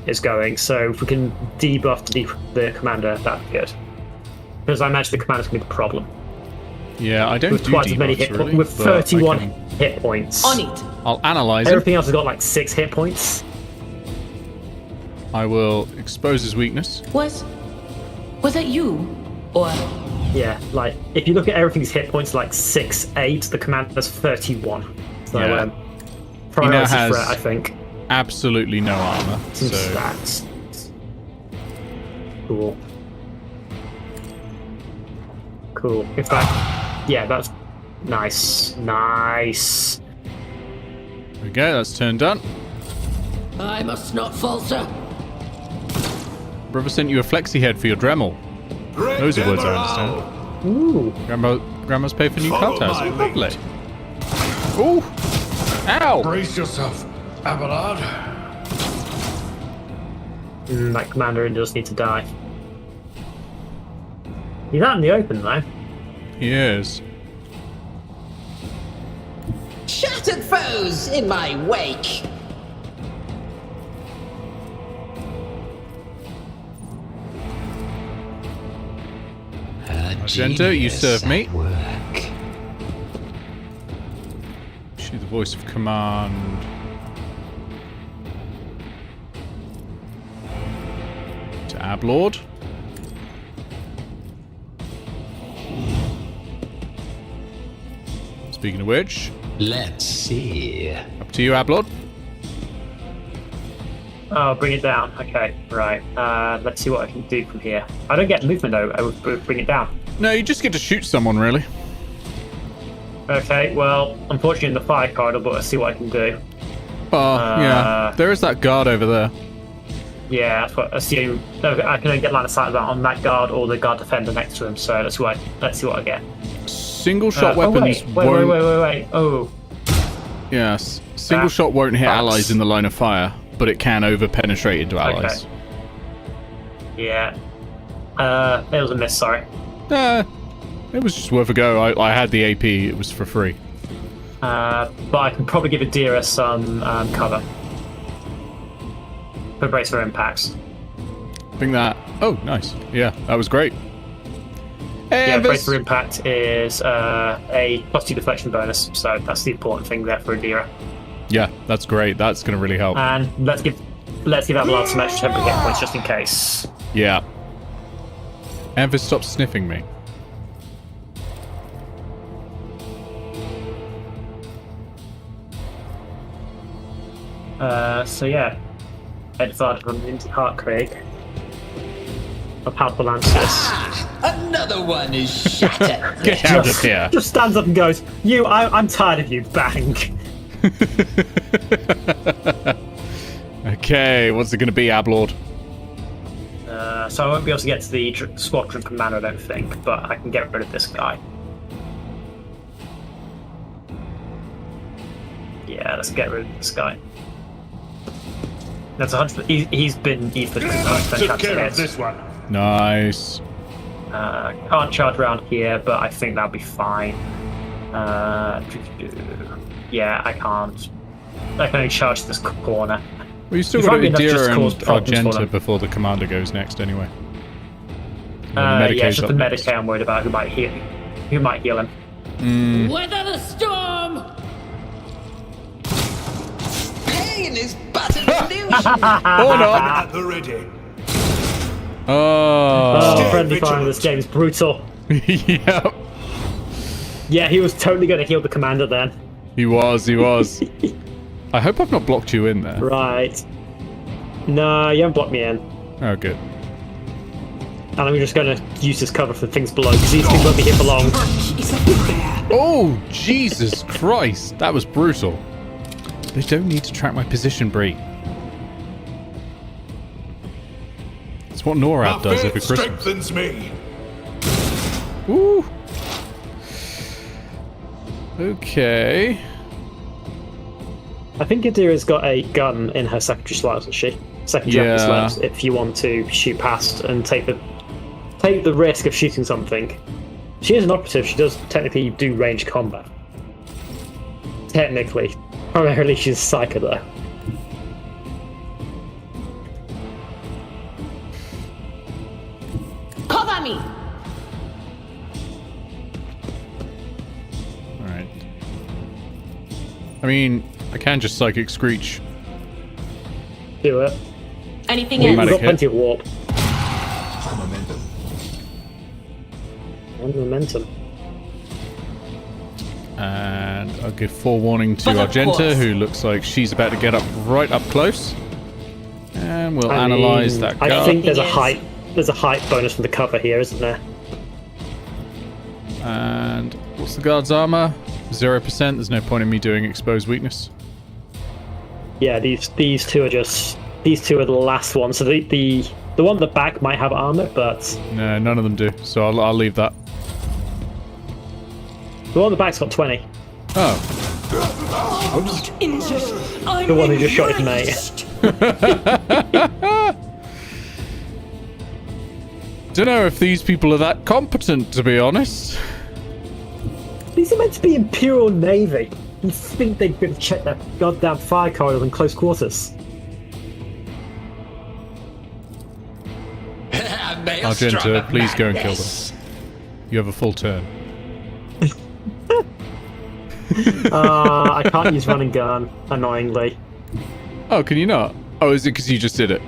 is going. So if we can debuff the commander, that'd be good. Because I imagine the commander's going to be the problem. Yeah, I don't With do twice as many debuffs, hit really, points, with but I 31 can- hit points. On it. I'll analyze him. Everything else has got like 6 hit points. I will expose his weakness. Was that you? Or Yeah, like if you look at everything's hit points, like 6, 8. The commander's 31. So Yeah. priority has- threat, I think. Absolutely no armor. Some So stats. Cool. Cool. In fact, yeah, that's nice. Nice. there we go. That's turn done. I must not falter. Brother sent you a flexi head for your Dremel. Great Those are words I Demerau. understand. Ooh. Grandma's paid for new Follow cartas. my lead. Lovely. Ooh! Ow! Brace yourself, Abelard. That commander just needs to die. He's out in the open though. He is. scattered foes in my wake. Argento, you serve me. Work. Issue the voice of command. To Ablord. Speaking of which, Let's see. up to you, Ablord. Oh, bring it down. Okay, right. Let's see what I can do from here. I don't get movement though. I would bring it down. No, you just get to shoot someone, really. Okay, well, unfortunately in the fire corridor, but let's see what I can do. Oh, yeah. There is that guard over there. Yeah, that's what I assume. I can only get line of sight on that guard or the guard defender next to him. So let's see what I get. Single shot weapons won't. Wait. Oh, Yes. Single shot won't hit allies in the line of fire, but it can over penetrate into allies. okay. Yeah. It was a miss. Sorry. It was just worth a go. I had the AP. It was for free. But I can probably give Adira some cover. For brace for impacts. I think that. Oh, nice. Yeah, that was great. Yeah, And brace for impact is a +2 deflection bonus, so that's the important thing there for Adira. yeah, that's great. That's going to really help. And let's give Abelard some extra temporary hit points just in case. Yeah. Anvis, stop sniffing me. So yeah, Edvard from Mimsy-Harkreig. Of Powerful Lancers. Another one is shattered. Get out of here. Just stands up and goes, I'm tired of you, bang. Okay, what's it going to be, Ablord? So I won't be able to get to the squadron commander, I don't think, but I can get rid of this guy. Yeah, let's get rid of this guy. That's 100%. He's been Ethan. Took care of this one. Nice. Can't charge around here, but I think that'll be fine. Yeah, I can't. I can only charge this corner. Well, you still You got find me enough Adira just and cause problems for Argenta them. before the commander goes next, anyway. Yeah, it's just the next. Medicaid I'm worried about. Who might heal him? Weather the storm. Pain is but an illusion. Or not. At the ready. Oh. Oh, friendly fire in this game is brutal. Yep. Yeah, he was totally going to heal the commander then. He was. I hope I've not blocked you in there. Right. No, you haven't blocked me in. Oh, good. And I'm just going to use this cover for things below, because these things won't be here for long. Oh, Jesus Christ. That was brutal. They don't need to track my position, Bree. It's what NORAD does every Christmas. strengthens me. Woo. Okay. I think Adira's got a gun in her secondary slot, hasn't she? Secondary Yeah. slot, if you want to shoot past and take the risk of shooting something. She is an operative, she does technically do ranged combat. Technically. Primarily she's a psyker though. Cover me! Alright. I mean, I can just Psychic Screech. Do it. Anything We've else? got plenty of warp. Momentum. And momentum. And I'll give forewarning to But of Argenta, course. who looks like she's about to get up right up close. And we'll I analyze mean, that I guard. think there's a Yes. height bonus from the cover here, isn't there? And what's the guard's armor? 0%. There's no point in me doing exposed weakness. Yeah, these two are the last ones. So the one at the back might have armor, but No, none of them do. So I'll leave that. the one at the back's got 20. Oh, I'm not injured. I'm The one who just shot his enraged. don't know if these people are that competent, to be honest. These are meant to be Imperial Navy. You'd think they'd be able to check that goddamn fire corridor in close quarters. Argenta, please go and kill them. You have a full turn. I can't use run and gun, annoyingly. Oh, can you not? Oh, is it because you just did it?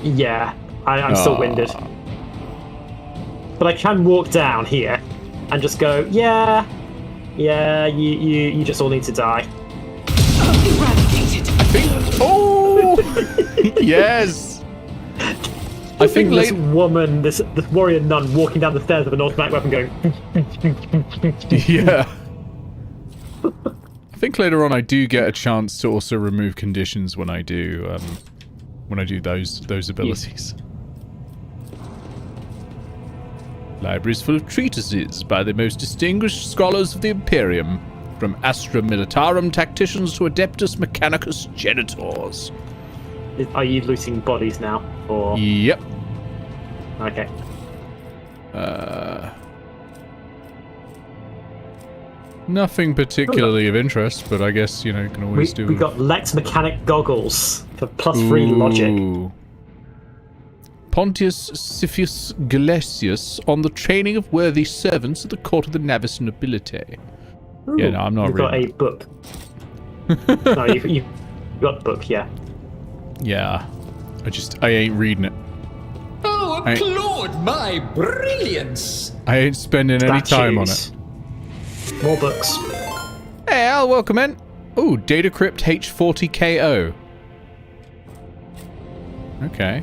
Yeah. I'm still winded. But I can walk down here and just go, yeah, you just all need to die. Eradicated. I think... Oh! Yes! I think this woman, this warrior nun walking down the stairs with an automatic weapon going... Yeah. I think later on I do get a chance to also remove conditions when I do those abilities. Libraries full of treatises by the most distinguished scholars of the Imperium, from Astra Militarum tacticians to Adeptus Mechanicus genitors. Are you looting bodies now, or? Yep. Okay. Nothing particularly of interest, but I guess, you know, you can always do... We got Lex Mechanic goggles for +3 logic. Pontius Siphius Galesius on the training of worthy servants of the court of the Navis nobility. Ooh, Yeah, no, I'm not reading. You've got a book. No, you've got the book, yeah. Yeah. I ain't reading it. Oh, applaud my brilliance! I ain't spending any time on it. Statues. More books. Hey, Al, welcome in. Ooh, Datacrypt H40KO. Okay.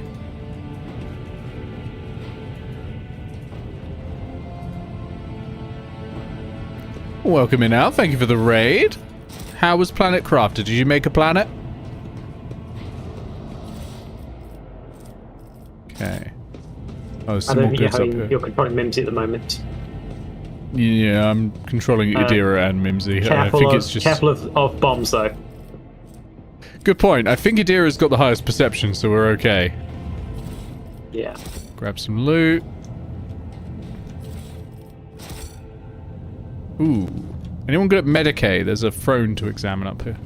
Welcome in, Al. Thank you for the raid. How was Planet crafted? Did you make a planet? Okay. Oh, some more goods up here. You're controlling Mimsy at the moment. Yeah, I'm controlling Idira and Mimsy. Careful of bombs, though. Good point. I think Idira's got the highest perception, so we're okay. Yeah. Grab some loot. Ooh. Anyone good at Medicaid? There's a throne to examine up here.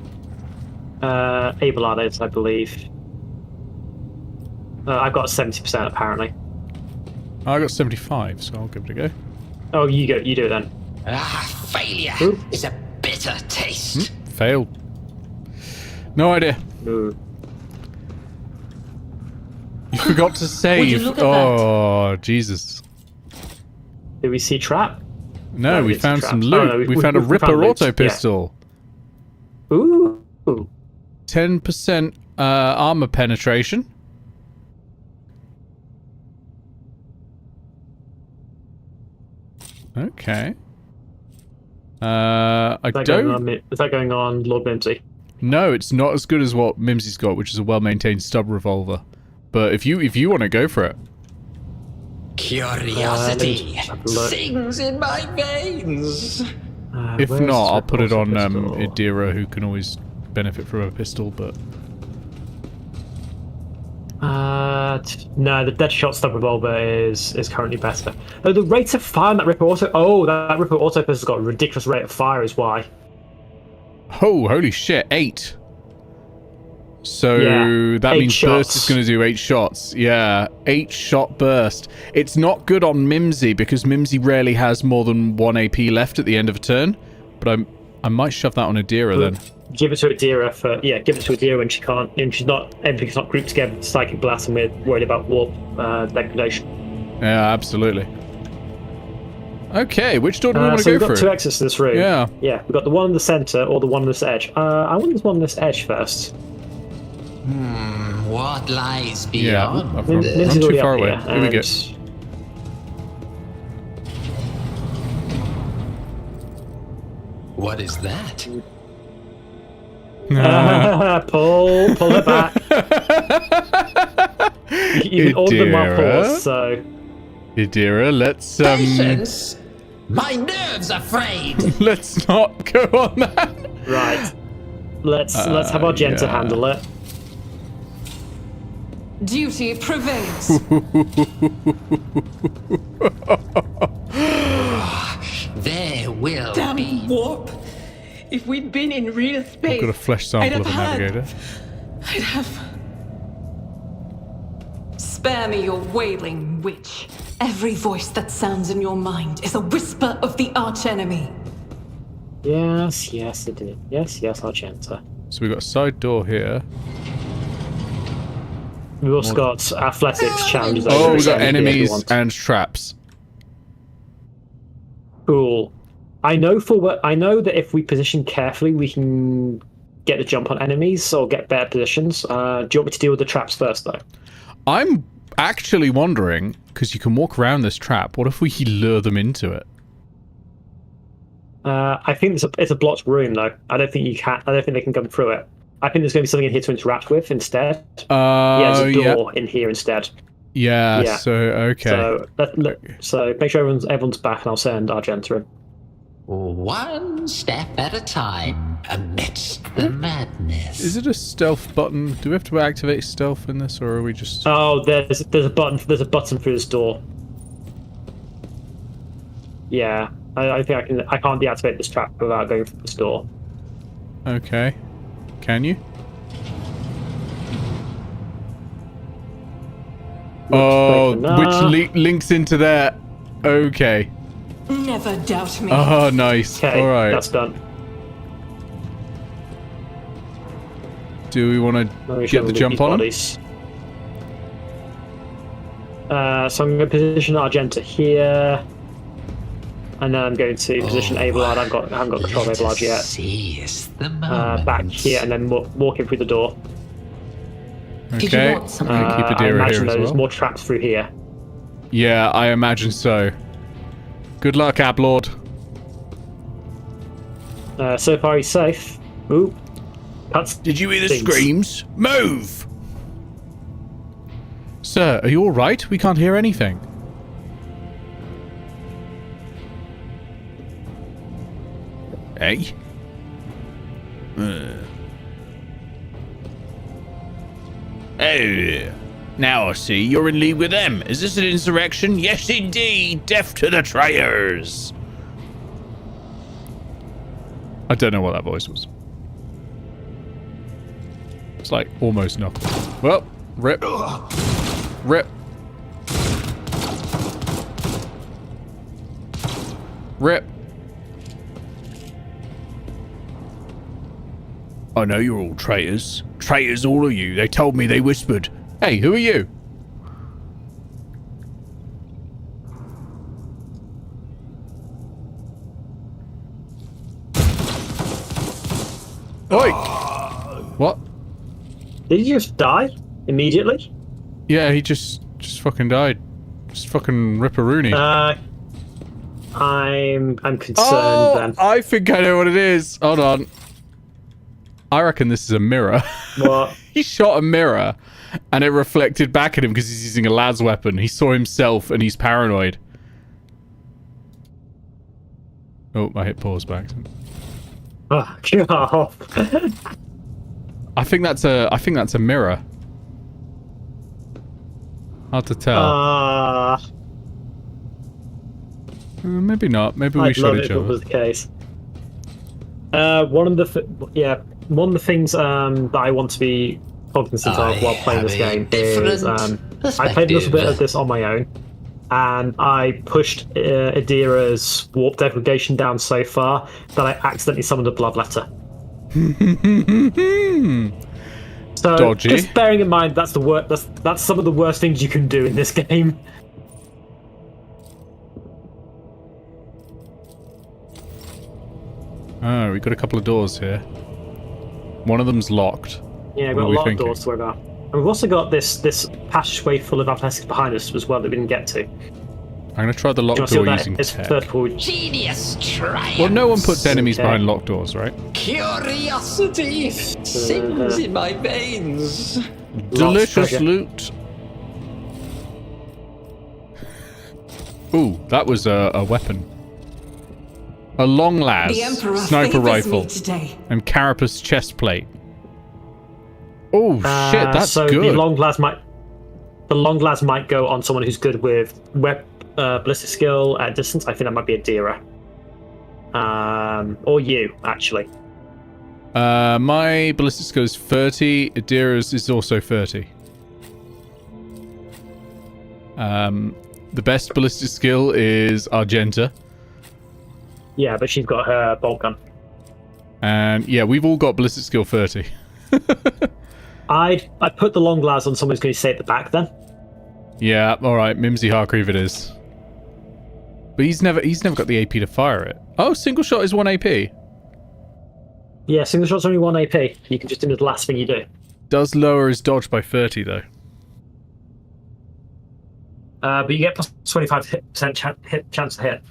Abelard is, I believe. I've got 70% apparently. I got 75, so I'll give it a go. Oh, you do it then. Failure is a bitter taste. Failed. No idea. Ooh. You forgot to save. Oh, Jesus. Did we see trap? No, we found some loot. Oh, no, we found a Ripper auto pistol. Yeah. Ooh. 10% armor penetration. Okay. Is that going on Lord Mimsy? No, it's not as good as what Mimsy's got, which is a well-maintained stub revolver. But if you want to go for it. Curiosity sings in my veins. If not, I'll put it on Idira, who can always benefit from a pistol, but... No, the Deadshot stub revolver is currently better. Oh, the rate of fire on that Ripper auto... Oh, that Ripper auto pistol's got a ridiculous rate of fire is why. Oh, holy shit, 8. So that means burst is going to do 8 shots. Yeah, 8 shot burst. It's not good on Mimsy because Mimsy rarely has more than 1 AP left at the end of a turn. But I might shove that on Idira then. Give it to Idira give it to Idira when she can't, and she's not, everything's not grouped together with Psychic Blast, and we're worried about warp degradation. Yeah, absolutely. Okay, which door do we want to go we've for? got 2 exits to this room. Yeah. Yeah, we've got the one in the center or the one on this edge. I want this one on this edge first. What lies Yeah, beyond? I've run too far away. Here we go. What is that? Pull it back. You can order them while paused, so... Idira, let's Patience! My nerves are frayed! let's not go on that. Right. Let's have Argenta handle it. Duty prevails. There will Damn be warp. If we'd been in real space, I've got a flesh sample of a navigator. I'd have... Spare me your wailing, witch. Every voice that sounds in your mind is a whisper of the archenemy. Yes, it did. Yes, Argenta. So we've got a side door here. We've also got athletics challenges. Oh, we've got enemies and traps. Cool. I know that if we position carefully, we can get the jump on enemies or get better positions. Do you want me to deal with the traps first, though? I'm actually wondering, because you can walk around this trap, what if we lure them into it? I think it's a blocked room, though. I don't think they can come through it. I think there's going to be something in here to interact with instead. There's a door in here instead. Yeah. So okay. So make sure everyone's back, and I'll send Argenta in. One step at a time amidst the madness. Is it a stealth button? Do we have to activate stealth in this, or are we just... Oh, there's a button. There's a button for this door. Yeah, I think I can't deactivate this trap without going through this door. Okay. Can you? Which links into there. Okay. Never doubt me. Oh, nice. Okay, all right. That's done. Do we want to get the jump on him? So I'm going to position Argenta here, and then I'm going to position Edvard. I haven't got control of Edvard yet. Back here, and then walk in through the door. Okay. want something? Keep I Adira imagine here as there's well. more traps through here. Yeah, I imagine so. Good luck, Ablord. So far he's safe. Ooh. Did you hear the screams? Move! Sir, are you alright? We can't hear anything. Hey? Oh, now I see you're in league with them. Is this an insurrection? Yes, indeed. Death to the traitors. I don't know what that voice was. It's like almost nothing. Well, rip. Rip. Rip. I know you're all traitors. Traitors, all of you. They told me, they whispered. Hey, who are you? Oi! What? Did he just die immediately? Yeah, he just fucking died. Just fucking ripperoonie. I'm concerned then. I think I know what it is. Hold on. I reckon this is a mirror. What? He shot a mirror and it reflected back at him because he's using a lad's weapon. He saw himself and he's paranoid. Oh, I hit pause back. Oh, get off. I think that's a mirror. Hard to tell. Maybe not. Maybe we shot each other. If it was the case. One of the things that I want to be cognizant of while playing this game is I played a little bit of this on my own, and I pushed Adira's warp degradation down so far that I accidentally summoned a bloodletter. So dodgy. Just bearing in mind that's some of the worst things you can do in this game. Oh, we've got a couple of doors here. One of them's locked. Yeah, we've got a lot of doors to worry about. And we've also got this passageway full of athletics behind us as well that we didn't get to. I'm going to try the locked door using tech. Genius triumph. Well, no one puts enemies behind locked doors, right? Curiosity sings in my veins. Delicious loot. Ooh, that was a weapon. A long las, The Emperor sniper favors rifle, me today. and carapace chest plate. Oh shit, that's so good. The long las might go on someone who's good with ballistic skill at distance. I think that might be Adira. Or you, actually. My ballistic skill is 30. Adira's is also 30. The best ballistic skill is Argenta. Yeah, but she's got her bolt gun. And yeah, we've all got ballistic skill 30. I'd put the long glass on someone who's going to stay at the back then. Yeah, alright, Mimsy-Harkreig it is. But he's never got the AP to fire it. Oh, single shot is 1 AP. Yeah, single shot's only 1 AP. You can just do the last thing you do. Does lower his dodge by 30 though. But you get plus 25% chance to hit.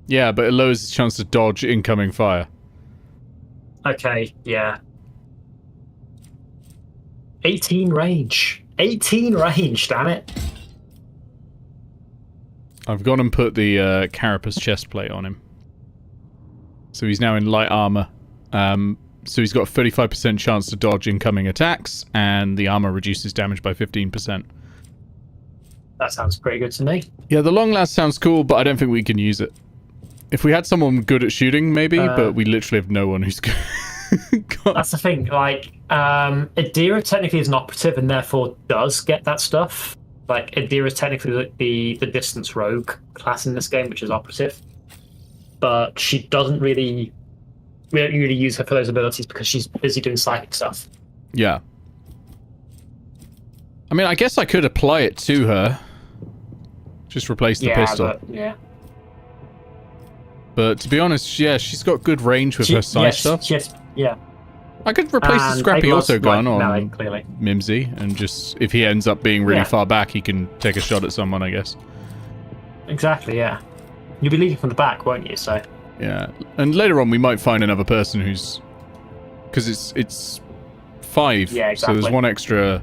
Yeah, but it lowers his chance to dodge incoming fire. Okay, yeah. 18 range. 18 range, damn it. I've gone and put the carapace chest plate on him. So he's now in light armor. So he's got a 35% chance to dodge incoming attacks, and the armor reduces damage by 15%. That sounds pretty good to me. Yeah, the long last sounds cool, but I don't think we can use it. If we had someone good at shooting, maybe, but we literally have no one who's good. That's the thing, like, Edira technically is an operative and therefore does get that stuff. Like, Edira is technically the distance rogue class in this game, which is operative. But she doesn't really... We don't really use her for those abilities because she's busy doing psychic stuff. Yeah. I mean, I guess I could apply it to her. Just replace the pistol. But to be honest, yeah, she's got good range with her side stuff. Yeah. I could replace the scrappy autogun on clearly. Mimsy, and just, if he ends up being really far back, he can take a shot at someone, I guess. Exactly, yeah. You'll be leading from the back, won't you? So. Yeah, and later on we might find another person who's... Because it's 5, yeah, exactly. So there's one extra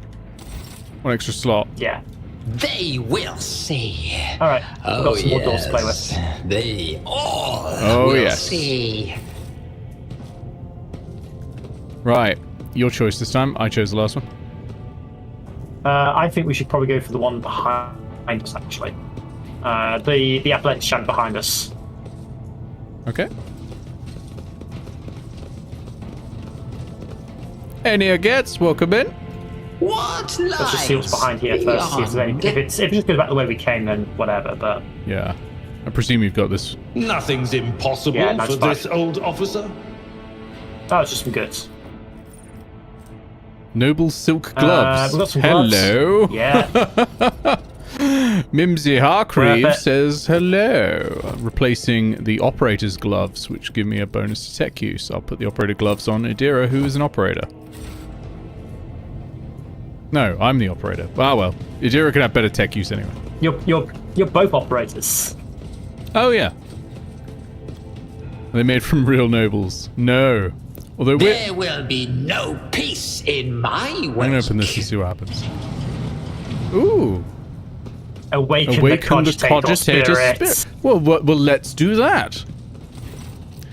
slot. Yeah. They will see. All right, we've got some more doors to play with. They all will see. Right, your choice this time. I chose the last one. I think we should probably go for the one behind us, actually. The athletic shank behind us. Okay. Enya gets, welcome in. What lies? Let's just see what's behind here first. See if it just goes back the way we came, then whatever. But yeah, I presume you've got this. Nothing's impossible for this old officer. Oh, it's just some goods. Noble silk gloves. We've got some gloves. Hello. Yeah. Mimsy-Harkreig says hello. Replacing the operator's gloves, which give me a bonus to tech use. I'll put the operator gloves on Edira, who is an operator. No, I'm the operator. Ah, well. Edira can have better tech use anyway. You're both operators. Oh, yeah. Are they made from real nobles? No. Although there will be no peace in my wake. I'm gonna open this and see what happens. Ooh. Awaken the cogitator spirit. Well, let's do that.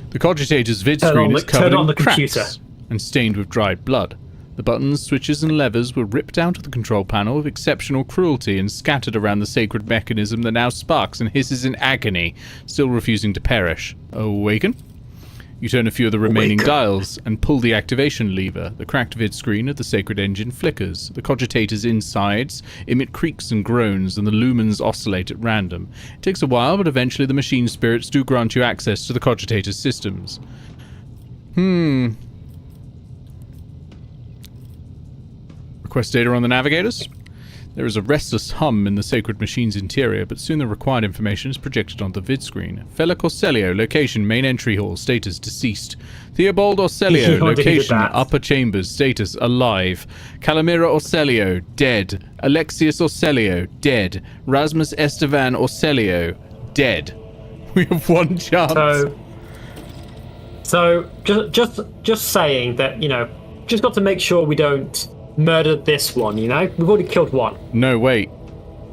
The cogitator's vid screen is covered in cracks and stained with dried blood. The buttons, switches, and levers were ripped out of the control panel with exceptional cruelty and scattered around the sacred mechanism that now sparks and hisses in agony, still refusing to perish. Awaken? You turn a few of the remaining dials and pull the activation lever. The cracked vid screen of the sacred engine flickers. The cogitator's insides emit creaks and groans, and the lumens oscillate at random. It takes a while, but eventually the machine spirits do grant you access to the cogitator's systems. Request data on the navigators? There is a restless hum in the sacred machine's interior, but soon the required information is projected on the vid screen. Fella Corselio, location, main entry hall, status, deceased. Theobald Orselio, location, upper chambers, status, alive. Calamira Orselio, dead. Alexius Orselio, dead. Rasmus Estevan Orselio, dead. We have one chance. So just saying that, just got to make sure we don't murder this one, We've already killed one. No, wait.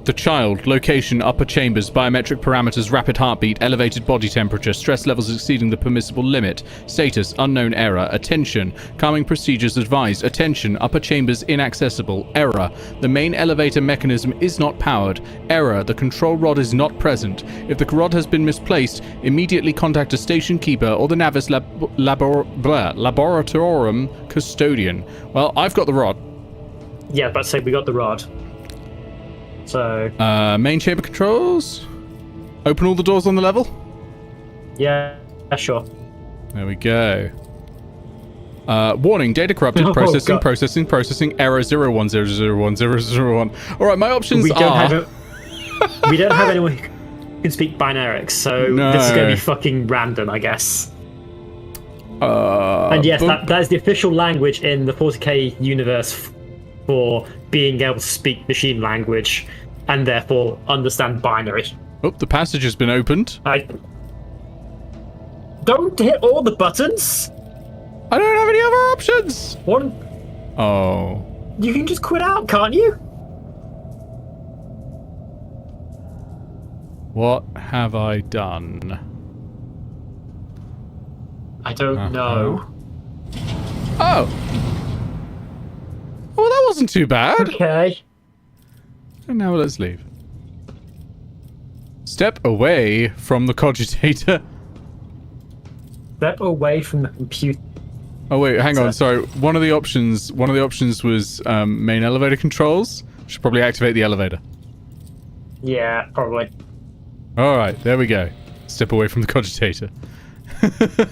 The child, location, upper chambers, biometric parameters, rapid heartbeat, elevated body temperature, stress levels exceeding the permissible limit, status, unknown error, attention, calming procedures advised, attention, upper chambers inaccessible, error, the main elevator mechanism is not powered, error, the control rod is not present. If the rod has been misplaced, immediately contact a station keeper or the Navis Laboratorium custodian. Well, I've got the rod. Yeah, but say we got the rod. So... main chamber controls. Open all the doors on the level. Yeah, sure. There we go. Warning, data corrupted, processing, error 01001001. Alright, my options we are... we don't have anyone who can speak binarics, so this is going to be fucking random, I guess. And yes, that is the official language in the 40k universe for being able to speak machine language and therefore understand binary. Oh, the passage has been opened. Don't hit all the buttons! I don't have any other options! One. Oh. You can just quit out, can't you? What have I done? I don't know. Oh! Well, that wasn't too bad. Okay. And now let's leave. Step away from the cogitator. Step away from the computer. Oh wait, hang on. Sorry. One of the options was main elevator controls. Should probably activate the elevator. Yeah, probably. All right, there we go. Step away from the cogitator.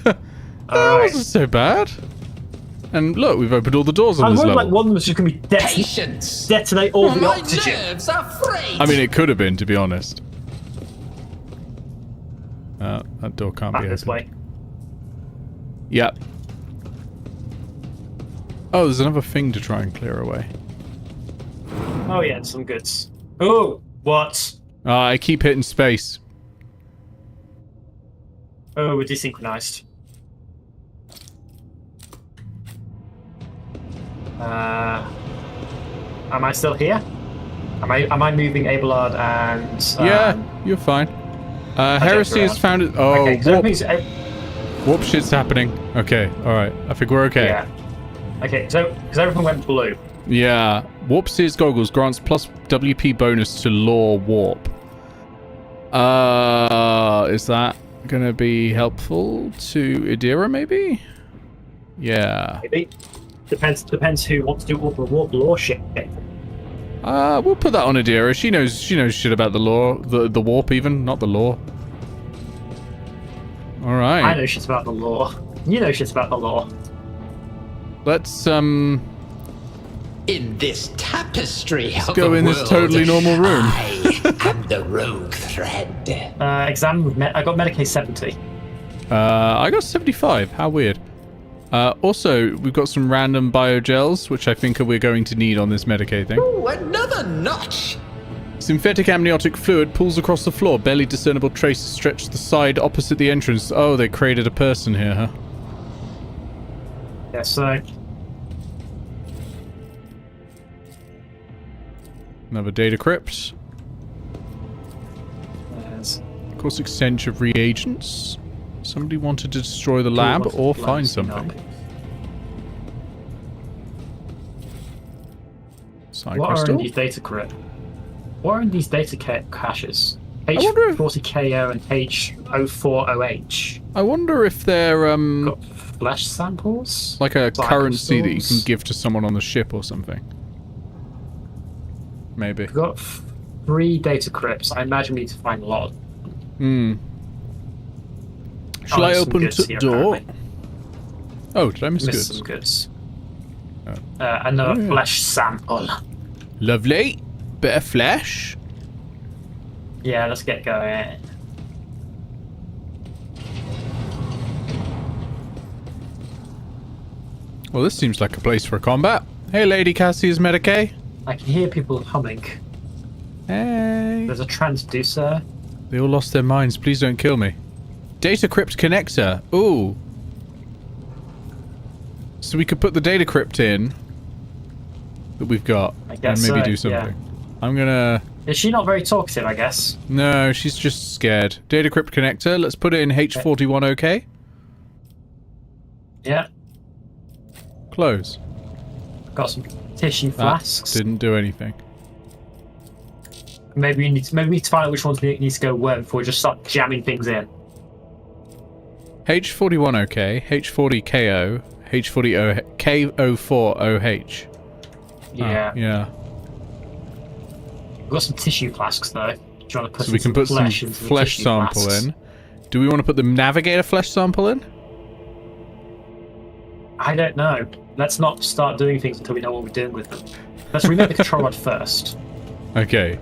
That wasn't so bad. And look, we've opened all the doors on this level. Like one of them was just going to be detonate all the oxygen. Nerves are frayed. I mean, it could have been, to be honest. That door can't be opened. This way. Yep. Oh, there's another thing to try and clear away. Oh yeah, some goods. Oh, what? I keep hitting space. Oh, we're desynchronized. Am I still here? Am I moving Edvard and... yeah, you're fine. Heresy has found it... Oh, okay, warp shit's happening. Okay, alright. I think we're okay. Yeah. Okay, so, because everything went blue. Yeah. Warp Seer's Goggles grants plus WP bonus to Lore Warp. Is that gonna be helpful to Idira, maybe? Yeah. Maybe. Depends who wants to do all the warp lore shit. We'll put that on Idira. She knows shit about the lore, the warp even, not the lore. All right. I know shit about the lore. You know shit about the lore. Let's In this tapestry let's go in this totally normal room. I am the rogue thread. Exam. I got Medicaid 70. I got 75. How weird. Also, we've got some random biogels, which I think we're going to need on this Medicaid thing. Ooh, another notch! Synthetic amniotic fluid pools across the floor. Barely discernible traces stretch the side opposite the entrance. Oh, they created a person here, huh? Yes, so... Another data crypt. Yes. Course extension of reagents. Somebody wanted to destroy the lab or find something. Side What crystal. are in these data crypt? What are in these data caches? H40KO and H040H. I wonder if they're Got flesh samples? like a Side currency that you crystals? can give to someone on the ship or something. Maybe. We've got 3 data crypts. I imagine we need to find a lot. Shall I there's some open goods the here, door? apparently. Oh, did I miss Missed goods? some goods. Another flesh sample. Lovely. Bit of flesh. Yeah, let's get going. Well, this seems like a place for combat. Hey, Lady Cassie's Medicaid. I can hear people humming. Hey. There's a transducer. They all lost their minds. Please don't kill me. Data crypt connector. Ooh. So we could put the data crypt in that we've got I and guess maybe so, do something. yeah. I'm gonna Is she not very talkative, I guess? No, she's just scared. Data crypt connector. Let's put it in H41 OK. Yeah. Close. Got some tissue flasks. Didn't do anything. Maybe we need to find out which ones need to go where before we just start jamming things in. H41 OK, H40 KO, H40 KO4 OH. Yeah. Yeah. We've got some tissue flasks though. Do you want to put so we can put some flesh sample flasks in. Do we want to put the navigator flesh sample in? I don't know. Let's not start doing things until we know what we're doing with them. Let's remake the control rod first. Okay.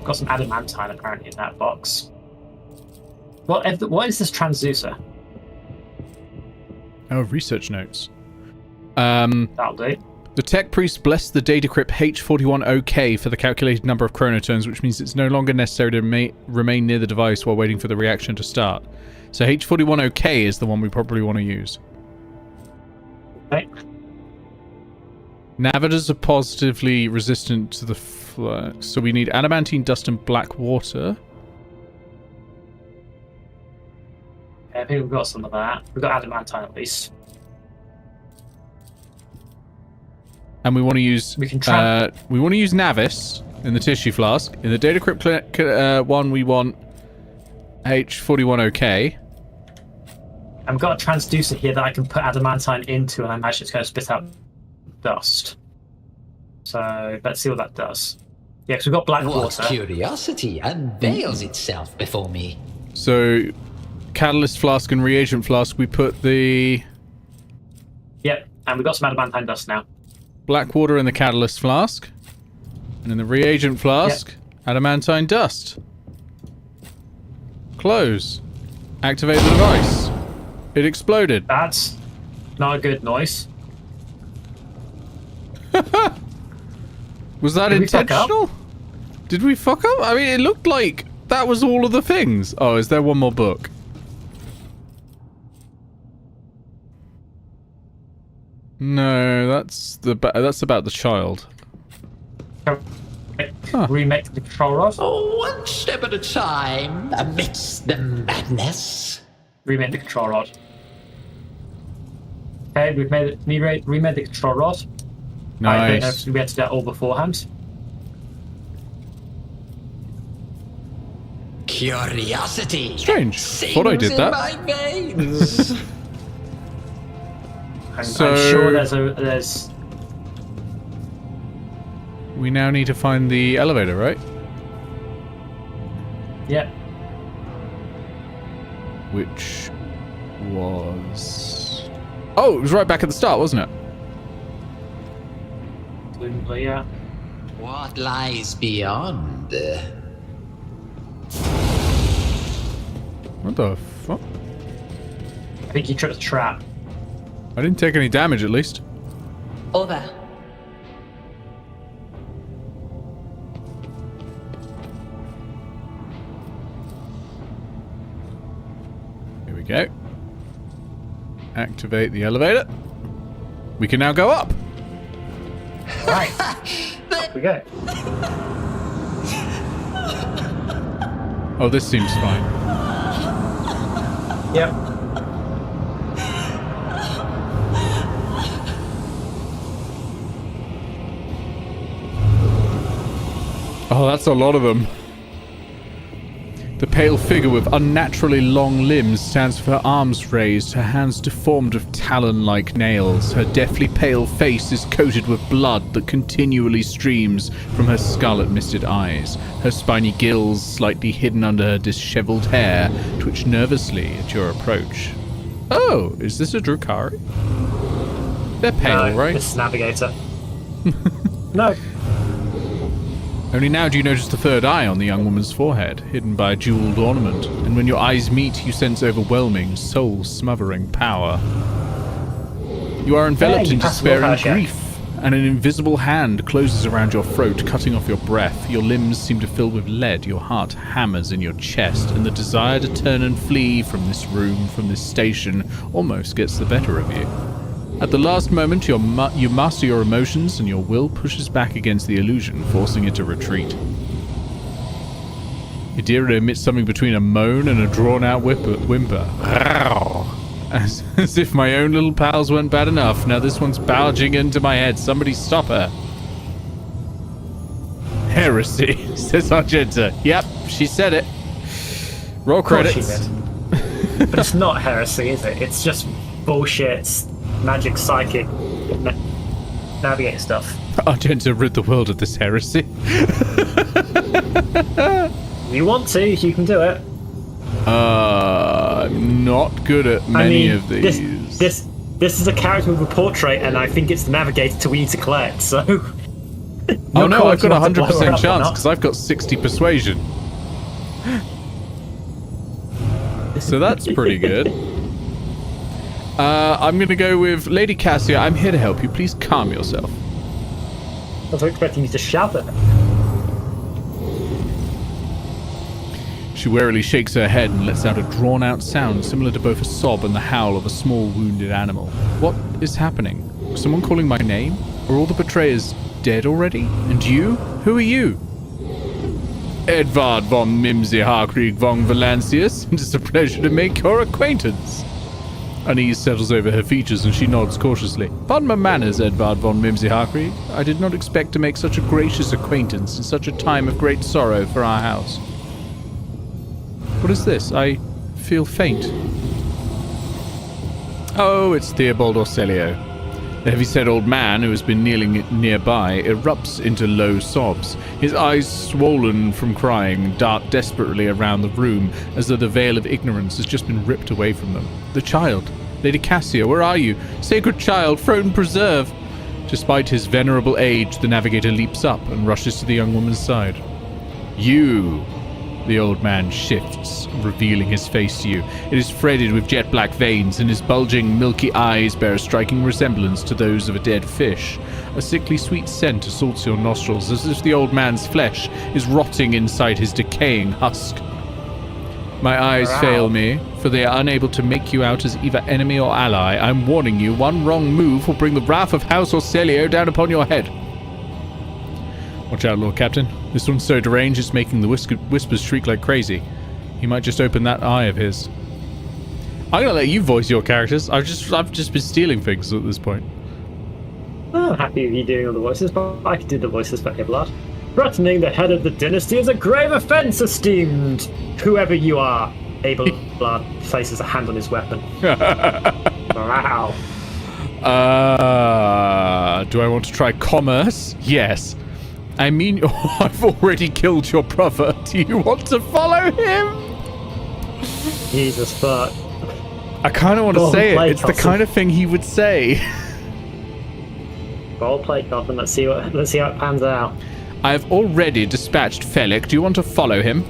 Got some adamantine apparently in that box. What is this transducer? Oh, research notes. That'll do. The tech priest blessed the data crypt H41OK for the calculated number of chronoturns, which means it's no longer necessary to remain near the device while waiting for the reaction to start. So H41OK is the one we probably want to use. Okay. Navigators are positively resistant to the flux, so we need adamantine dust and black water. I think we've got some of that. We've got adamantine at least. And we want to use we want to use Navis in the tissue flask. In the data crypt one, we want H41OK. I've got a transducer here that I can put adamantine into, and I imagine it's going to spit out dust. So let's see what that does. Yeah, because we've got black water. Curiosity unveils itself before me. So, catalyst flask and reagent flask, we put the... Yep, and we've got some adamantine dust now. Black water in the catalyst flask. And in the reagent flask, adamantine dust. Close. Activate the device. It exploded. That's not a good noise. Was that intentional? Did we fuck up? I mean, it looked like that was all of the things. Oh, is there one more book? No, that's about the child. Huh. Remake the control rod. Oh, one step at a time, amidst the madness. Remake the control rod. Okay, we've remade the control rod. Nice. I don't know if we had to do that all beforehand. Curiosity. Strange. Thought I did that. My veins. I'm sure there's. We now need to find the elevator, right? Yep. Which was... Oh, it was right back at the start, wasn't it? Yeah. What lies beyond? What the fuck? I think you tripped the trap. I didn't take any damage, at least. Over. Here we go. Activate the elevator. We can now go up. Right. Up we go. Oh, this seems fine. Yep. Oh, that's a lot of them. The pale figure with unnaturally long limbs stands with her arms raised, her hands deformed with talon-like nails. Her deathly pale face is coated with blood that continually streams from her scarlet-misted eyes. Her spiny gills, slightly hidden under her disheveled hair, twitch nervously at your approach. Oh, is this a Drukhari? They're pale, no, right? It's Navigator. No. Only now do you notice the third eye on the young woman's forehead, hidden by a jeweled ornament, and when your eyes meet, you sense overwhelming, soul-smothering power. You are enveloped in despair and grief, and an invisible hand closes around your throat, cutting off your breath. Your limbs seem to fill with lead, your heart hammers in your chest, and the desire to turn and flee from this room, from this station, almost gets the better of you. At the last moment, you master your emotions and your will pushes back against the illusion, forcing it to retreat. Idira emits something between a moan and a drawn-out whimper. As if my own little pals weren't bad enough. Now this one's barging into my head. Somebody stop her. Heresy, says Argenta. Yep, she said it. Roll credits. But it's not heresy, is it? It's just bullshit, magic, psychic, navigate stuff. Argenta rid the world of this heresy. You want to, you can do it. Not good at many of these. This is a character with a portrait, and I think it's the navigator we need to collect, so... Oh no, I've got a 100% chance, because I've got 60 persuasion. So that's pretty good. I'm going to go with Lady Cassia. I'm here to help you. Please calm yourself. I was expecting you to shout at her. She warily shakes her head and lets out a drawn-out sound similar to both a sob and the howl of a small wounded animal. What is happening? Is someone calling my name? Are all the betrayers dead already? And you? Who are you? Edvard von Mimsy-Harkreig von Valancius. It is a pleasure to make your acquaintance. Unease settles over her features and she nods cautiously. Pardon my manners, Edvard von Mimsy-Harkreig. I did not expect to make such a gracious acquaintance in such a time of great sorrow for our house. What is this? I feel faint. Oh, it's Theobald Orselio. The heavy-set old man, who has been kneeling nearby, erupts into low sobs. His eyes, swollen from crying, dart desperately around the room, as though the veil of ignorance has just been ripped away from them. The child! Lady Cassia, where are you? Sacred child, Froden preserve! Despite his venerable age, the navigator leaps up and rushes to the young woman's side. You! The old man shifts, revealing his face to you. It is threaded with jet-black veins, and his bulging, milky eyes bear a striking resemblance to those of a dead fish. A sickly sweet scent assaults your nostrils, as if the old man's flesh is rotting inside his decaying husk. My eyes fail me, for they are unable to make you out as either enemy or ally. I'm warning you, one wrong move will bring the wrath of House Orselio down upon your head. Watch out, Lord Captain. This one's so deranged it's making the whispers shriek like crazy. He might just open that eye of his. I'm gonna let you voice your characters. I've just been stealing things at this point. I'm happy with you doing all the voices, but I could do the voices for Edvard. Threatening the head of the dynasty is a grave offense, esteemed whoever you are. Edvard places a hand on his weapon. Wow. Do I want to try commerce? Yes. I mean, I've already killed your brother. Do you want to follow him? Jesus fuck. I kind of want to say it. It's the kind of thing he would say. Roll play, Gotham. Let's see how it pans out. I have already dispatched Felix. Do you want to follow him?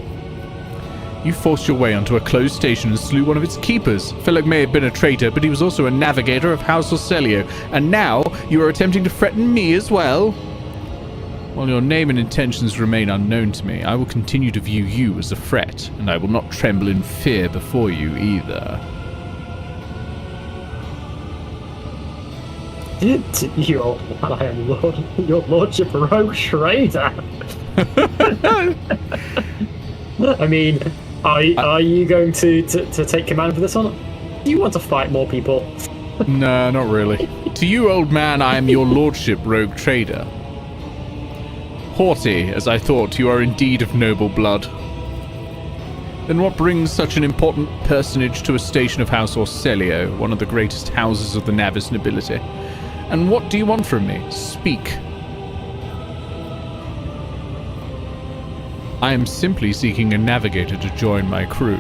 You forced your way onto a closed station and slew one of its keepers. Felix may have been a traitor, but he was also a navigator of House Orselio. And now you are attempting to threaten me as well? While your name and intentions remain unknown to me, I will continue to view you as a threat, and I will not tremble in fear before you either. Your Lordship Rogue Schrader. I mean, are you going to take command for this one? Do you want to fight more people? No, not really. To you, old man, I am your Lordship Rogue Trader. Haughty, as I thought, you are indeed of noble blood. Then what brings such an important personage to a station of House Orselio, one of the greatest houses of the Navis nobility? And what do you want from me? Speak. I am simply seeking a navigator to join my crew.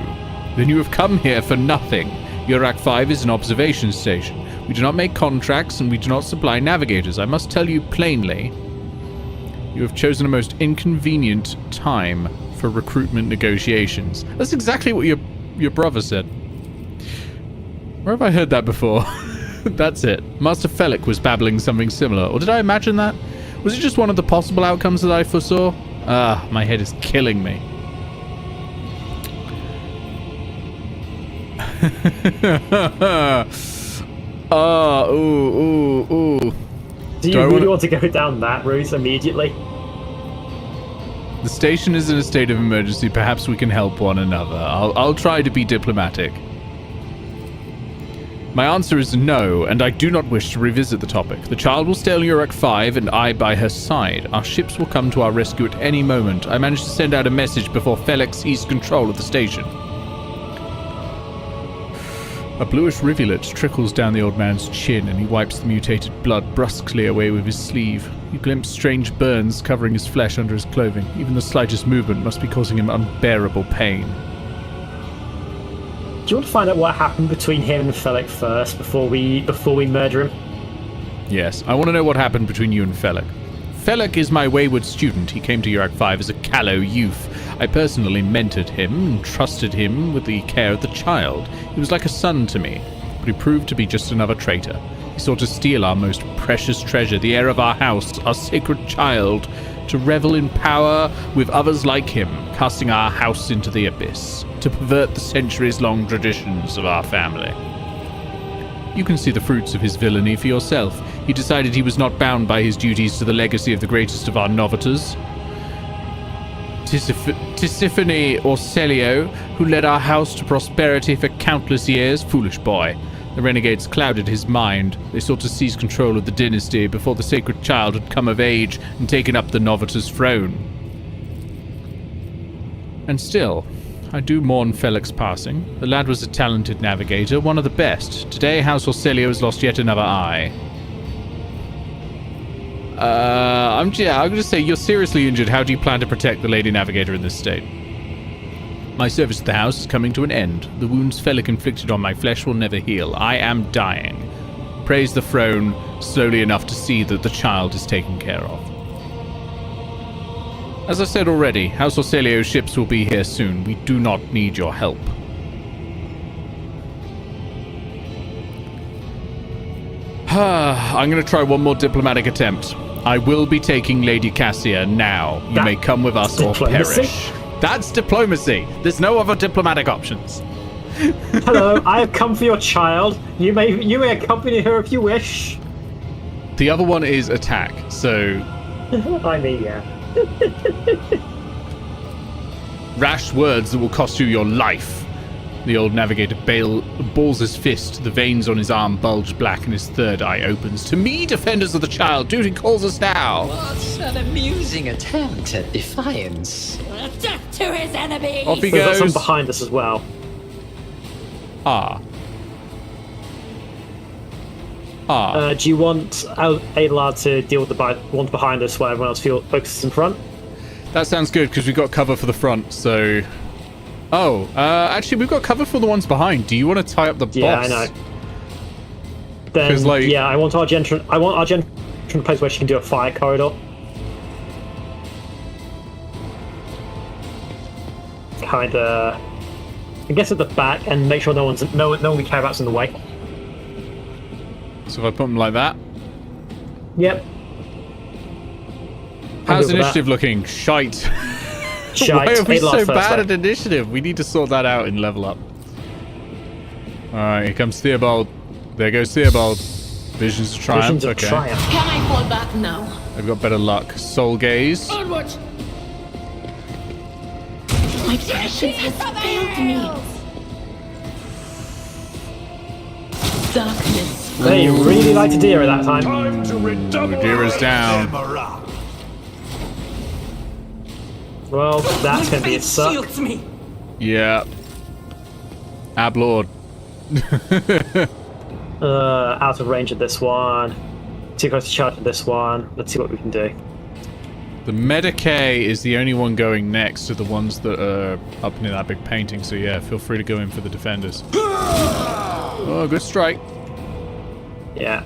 Then you have come here for nothing. Urak 5 is an observation station. We do not make contracts and we do not supply navigators. I must tell you plainly, you have chosen a most inconvenient time for recruitment negotiations. That's exactly what your brother said. Where have I heard that before? That's it. Master Felix was babbling something similar. Or did I imagine that? Was it just one of the possible outcomes that I foresaw? Ah, my head is killing me. Ooh. Do you really want to go down that route immediately? The station is in a state of emergency. Perhaps we can help one another. I'll try to be diplomatic. My answer is no, and I do not wish to revisit the topic. The child will stay on Yurak 5, and I by her side. Our ships will come to our rescue at any moment. I managed to send out a message before Felix seized control of the station. A bluish rivulet trickles down the old man's chin, and he wipes the mutated blood brusquely away with his sleeve. You glimpse strange burns covering his flesh under his clothing. Even the slightest movement must be causing him unbearable pain. Do you want to find out what happened between him and Felix first before we murder him? Yes, I want to know what happened between you and Felix. Felix is my wayward student. He came to Yurak 5 as a callow youth. I personally mentored him and trusted him with the care of the child. He was like a son to me, but he proved to be just another traitor. He sought to steal our most precious treasure, the heir of our house, our sacred child, to revel in power with others like him, casting our house into the abyss, to pervert the centuries-long traditions of our family. You can see the fruits of his villainy for yourself. He decided he was not bound by his duties to the legacy of the greatest of our novitors, Tisiphone Orselio, who led our house to prosperity for countless years. Foolish boy. The renegades clouded his mind. They sought to seize control of the dynasty before the sacred child had come of age and taken up the novitor's throne. And still, I do mourn Felix passing. The lad was a talented navigator, one of the best. Today, House Orselio has lost yet another eye. I'm going to say you're seriously injured. How do you plan to protect the Lady Navigator in this state? My service to the house is coming to an end. The wounds Felix inflicted on my flesh will never heal. I am dying. Praise the throne slowly enough to see that the child is taken care of. As I said already, House Orselio's ships will be here soon. We do not need your help. I'm going to try one more diplomatic attempt. I will be taking Lady Cassia now. You may come with us or perish. That's diplomacy. There's no other diplomatic options. Hello, I have come for your child. You may accompany her if you wish. The other one is attack, so... I mean, yeah. Rash words that will cost you your life. The old navigator balls his fist. The veins on his arm bulge black and his third eye opens. To me, defenders of the child, duty calls us now. What an amusing attempt at defiance. Death to his enemies! Off he There's goes. some behind us as well. Do you want Edvard to deal with the ones behind us while everyone else focuses in front? That sounds good, because we've got cover for the front, so... actually, we've got cover for the ones behind. Do you want to tie up the boss? Yeah, I know. Then, yeah, I want Argentron in a place where she can do a fire corridor. Kinda... I guess at the back, and make sure no one we care about's in the way. So if I put them like that? Yep. How's initiative looking? Shite. Why are we so bad at initiative? We need to sort that out in level up. Alright, here comes Theobald. There goes Theobald. Visions of Triumph. Visions of Triumph. Can I fall back now? I've got better luck. Soul Gaze. Onwards! My passions has failed me. Darkness. They really liked Adira that time. Time to redouble. Adira's down. Well, that's going to be a suck. Shields me. Yeah. Ablord. Out of range of this one. Too close to charge of this one. Let's see what we can do. The Medicae is the only one going next to the ones that are up near that big painting, so yeah, feel free to go in for the defenders. Oh, good strike. Yeah.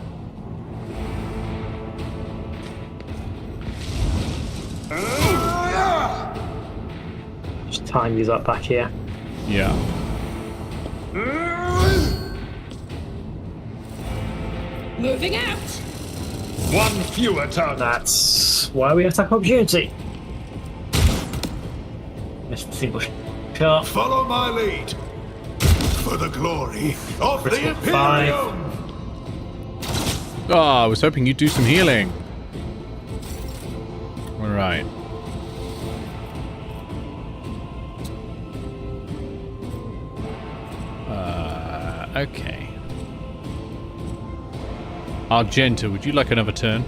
Just time these up back here. Yeah. Moving out. One fewer target. That's why we attack opportunity. Missed a single shot. Follow my lead. For the glory of the Critical 5. Imperium. Oh, I was hoping you'd do some healing. Alright. Okay. Argenta, would you like another turn?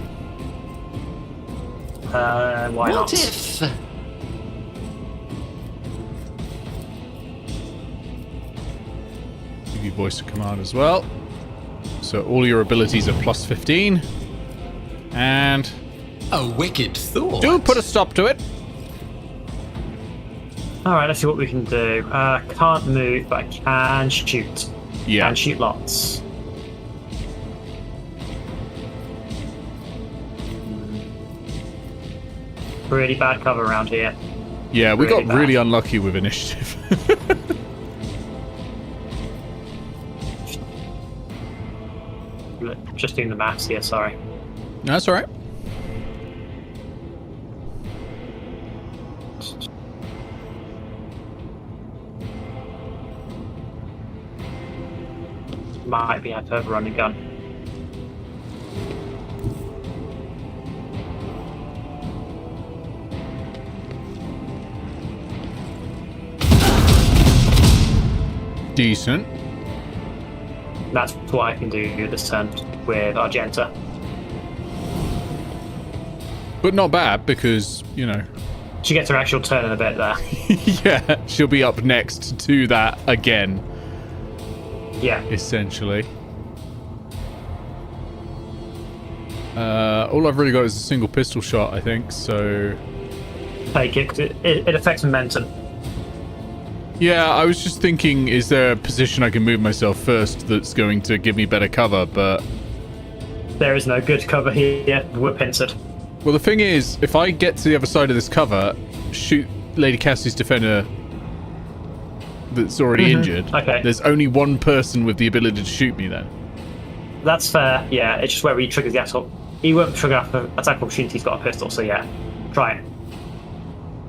Why What not? if? Give you voice of command as well. So all your abilities are plus 15. And A wicked thought. do put a stop to it. Alright, let's see what we can do. Can't move, but I can shoot. Yeah. Can shoot lots. Really bad cover around here. Yeah, we Really got bad. really unlucky with initiative. Just doing the maths here, sorry. No, that's alright. Might be out of running gun. Decent. That's what I can do this turn with Argenta. But not bad because, you know, She gets her actual turn in a bit there. yeah, she'll be up next to that again, Yeah. essentially. All I've really got is a single pistol shot, I think, so... Take it. It affects momentum. Yeah, I was just thinking, is there a position I can move myself first that's going to give me better cover, but... There is no good cover here. We're pincered. Well, the thing is, if I get to the other side of this cover, shoot Lady Cassie's defender that's already injured, Okay. there's only one person with the ability to shoot me then. That's fair. Yeah, it's just where he triggers the assault. He won't trigger after attack opportunity. He's got a pistol, so yeah. Try it.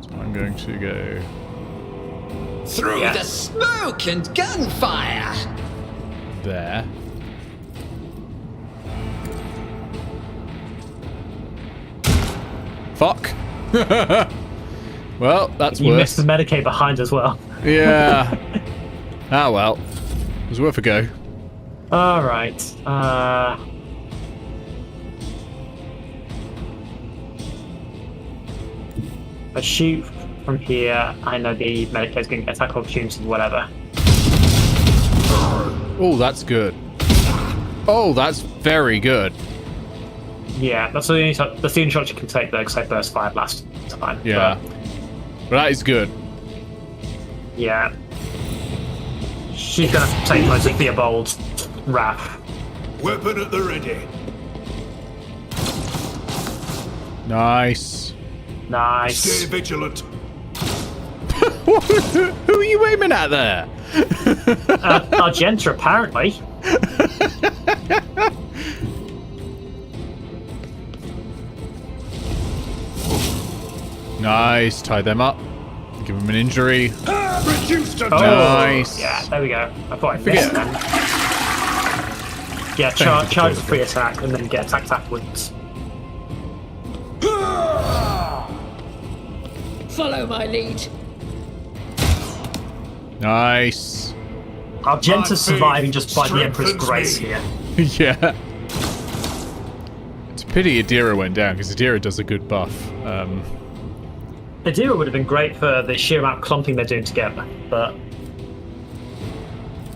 So I'm going to go... Through Yeah. the smoke and gunfire. there. Fuck. Well, that's You missed worse. the Medicaid behind as well. Yeah. Ah, well. It was worth a go. Alright. I shoot from here. I know the Medicaid's going to get attack opportunity, whatever. Oh, that's good. Oh, that's very good. Yeah, that's the only shot you can take though, because I burst fired last time. Yeah. But that is good. But, yeah. She's going to take most of Theobald's wrath. Weapon at the ready. Nice. Nice. Stay vigilant. Who are you aiming at there? Argenta, apparently. Nice. Tie them up. Give them an injury. Reduced to Oh, Nice. yeah, there we go. I thought I Forget missed it. then. Yeah, charge the free attack and then get attacked afterwards. Follow my lead. Nice. Argenta's faith surviving just by the Emperor's strengthens grace me. here. Yeah. It's a pity Adira went down, because Adira does a good buff. Adira would have been great for the sheer amount of clumping they're doing together, but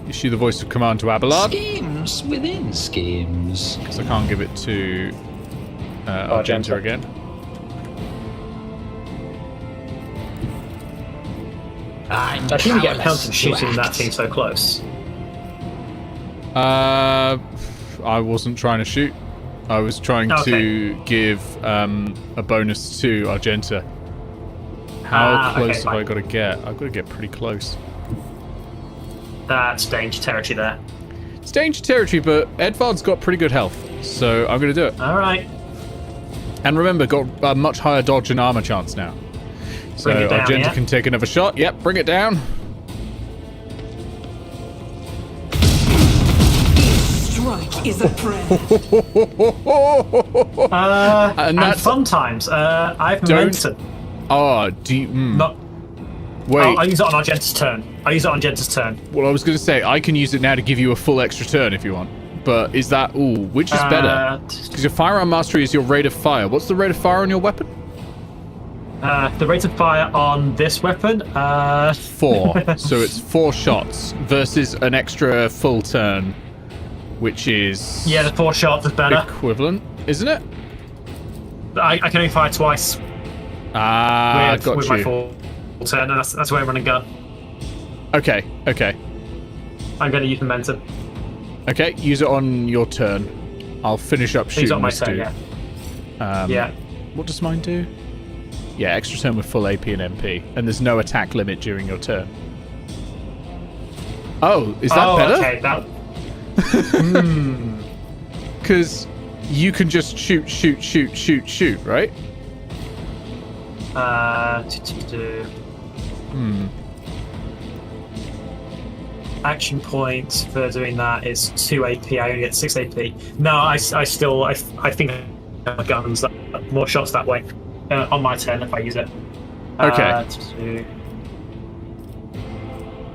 Issue the voice of command to Abelard, Schemes within schemes. because I can't give it to Argenta again. I'm I think we get a powerless penalty for to shooting that act. team so close. I wasn't trying to shoot. I was trying Okay. to give a bonus to Argenta. How Okay, close have fine. I got to get? I've got to get pretty close. That's danger territory there. It's danger territory, but Edvard's got pretty good health, so I'm going to do it. Alright. And remember, got a much higher dodge and armor chance now. So Bring it down, Argenta yeah? can take another shot. Yep, bring it down. Struck strike is a prayer. And sometimes I've momentum. Oh, do you... Not. Wait. I'll use it on Argenta's turn. Well, I was going to say, I can use it now to give you a full extra turn if you want. But is that... Ooh, which is better? Because your firearm mastery is your rate of fire. What's the rate of fire on your weapon? The rate of fire on this weapon? 4. So it's 4 shots versus an extra full turn, which is... Yeah, the 4 shots is better. Equivalent, isn't it? I can only fire twice. Got with you. my full turn, and that's where I run a gun. Okay. I'm going to use momentum. Okay, use it on your turn. I'll finish up shooting Use it on my this turn, dude. yeah. Yeah. What does mine do? Yeah, extra turn with full AP and MP, and there's no attack limit during your turn. Oh, is that better? Okay, that... Because you can just shoot, right? Action points for doing that is 2 AP. I only get 6 AP. No, I think my guns more shots that way on my turn if I use it. Okay.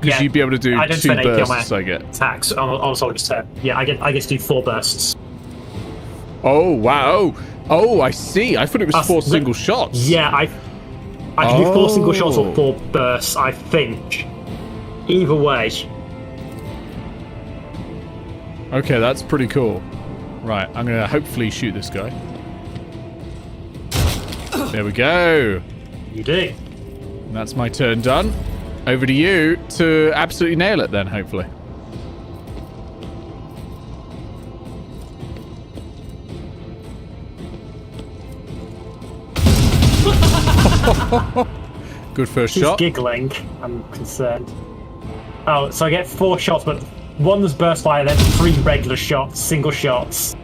Because you'd be able to do 2 bursts, I get. Attacks on a soldier's turn. Yeah, I get to do 4 bursts. Oh wow! Oh, I see. I thought it was 4 single shots. Yeah, I can do 4 single shots or 4 bursts. I think. Either way. Okay, that's pretty cool. Right, I'm gonna hopefully shoot this guy. There we go. You do. And that's my turn done. Over to you to absolutely nail it then, hopefully. Good first He's shot. giggling. I'm concerned. Oh, so I get 4 shots, but one's burst fire, then 3 regular shots, single shots.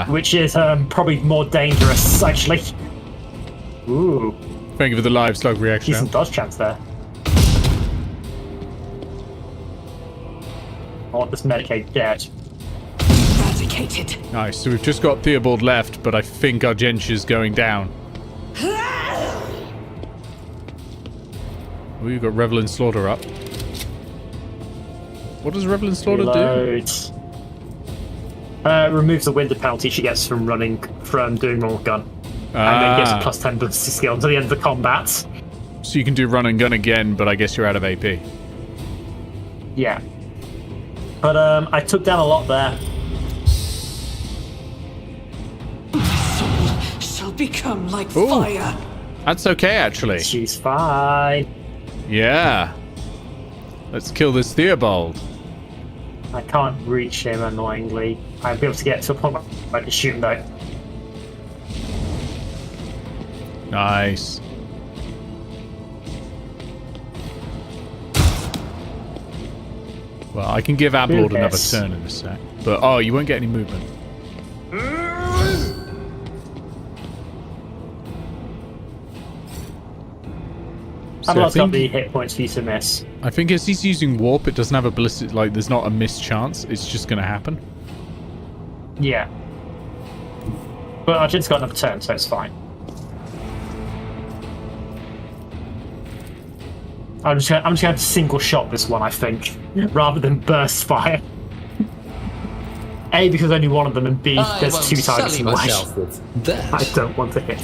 Which is probably more dangerous, actually. Ooh. Thank you for the live slug reaction. Decent dodge chance there. I want this Medicaid dead. Eradicated. Nice. So we've just got Theobald left, but I think our Genshi's going down. Oh, you've got Revel in Slaughter up. What does Revel in Slaughter do? Removes the wind penalty she gets from doing normal gun. And then gives a +10 ballistic skill until the end of the combat. So you can do run and gun again, but I guess you're out of AP. Yeah. But I took down a lot there. My soul shall become like fire. That's okay, actually. She's fine. Yeah. Let's kill this Theobald. I can't reach him, annoyingly. I'll be able to get to a point where I can shoot him, though. Nice. Well, I can give Ablord another turn in a sec. But, oh, you won't get any movement. Ablord's got the hit points for you to miss. I think as he's using warp, it doesn't have a ballistic, like, there's not a miss chance. It's just going to happen. Yeah. But Argent's got another turn, so it's fine. I'm just going to have to single shot this one, I think, rather than burst fire. A, because only one of them, and B, there's 2 targets in the way. I don't want to hit.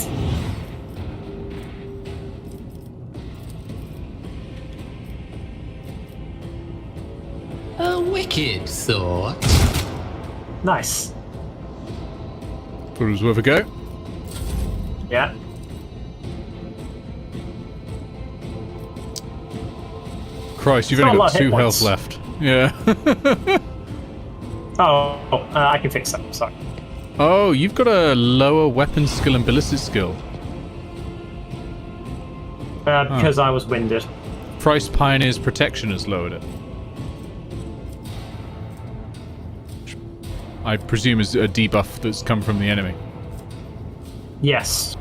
A wicked thought. Nice. Thought it was worth a go. Yeah. Christ, you've only got 2 health left. Yeah. I can fix that. Sorry. Oh, you've got a lower weapon skill and ballistic skill. Because I was winded. Price Pioneer's Protection has lowered it. I presume is a debuff that's come from the enemy. Yes.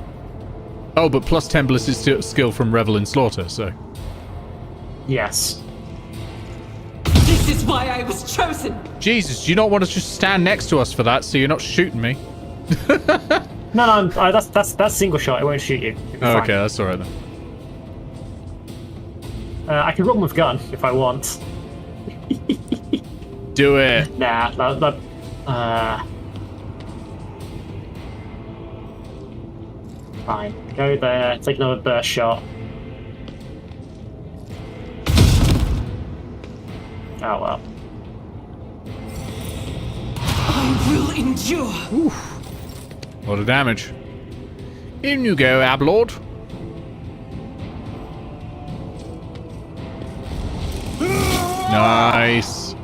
Oh, but plus 10 ballistic skill from Revel in Slaughter, so... Yes. This is That's why I was chosen. Jesus, do you not want to just stand next to us for that so you're not shooting me? No, that's single shot. It won't shoot you. You'll be fine. Okay, that's alright then. I can run with gun if I want. Do it. Nah, fine. Go there, take another burst shot. Oh well. I will endure. A lot of damage. In you go, Ablord. Nice.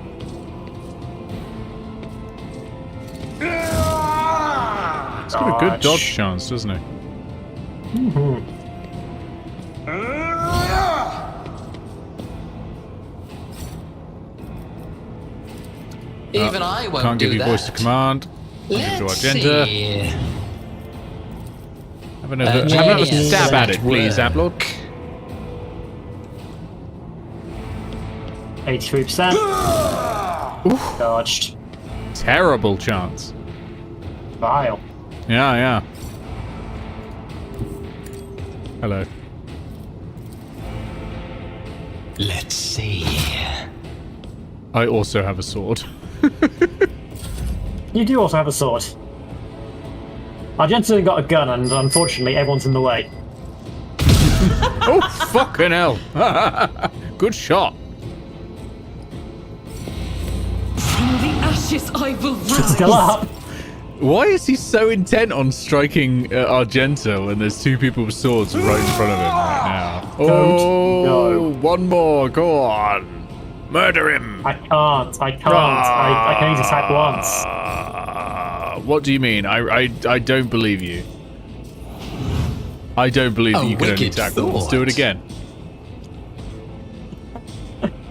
He's got a good dodge chance, doesn't he? Even I won't Can't give do you voice to that. command. Let's Argenta. see. Have another stab at it, please, Ablord. 83%. Dodged. Terrible chance. Vile. Yeah. Hello. Let's see. I also have a sword. You do also have a sword. Argenta got a gun, and unfortunately, everyone's in the way. Oh, fucking hell. Good shot. From the ashes I will It's rise. still up. Why is he so intent on striking Argenta when there's two people with swords right in front of him right now? Don't go. One more. Go on. Murder him. I can't. I can only attack once. What do you mean? I don't believe you. I don't believe that you can only wicked attack once. Do it thought. again.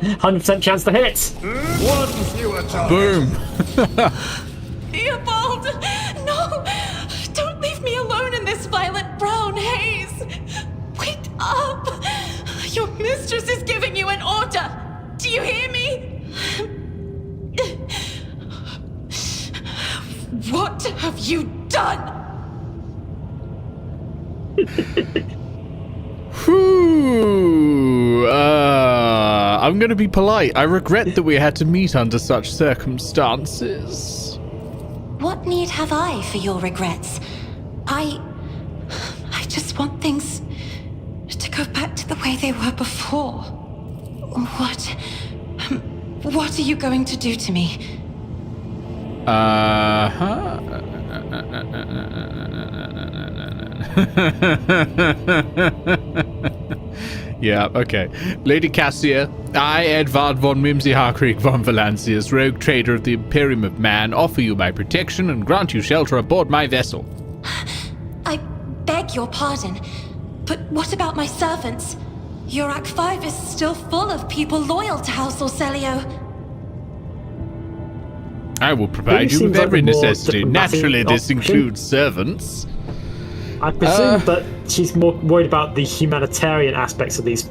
100% chance to hit. One fewer target. Boom. Theobald! No! Don't leave me alone in this violet brown haze! Wake up! Your mistress is giving you an order! Do you hear me? What have you done? Whew. I'm going to be polite. I regret that we had to meet under such circumstances. What need have I for your regrets? I just want things to go back to the way they were before. What are you going to do to me? Yeah, okay. Lady Cassia, I, Edvard von Mimsy-Harkreig von Valancius, rogue trader of the Imperium of Man, offer you my protection and grant you shelter aboard my vessel. I beg your pardon, but what about my servants? Your Act 5 is still full of people loyal to House Orselio. I will provide you seems with like every the more necessity. diplomatic Naturally, this option. includes servants. I presume that she's more worried about the humanitarian aspects of these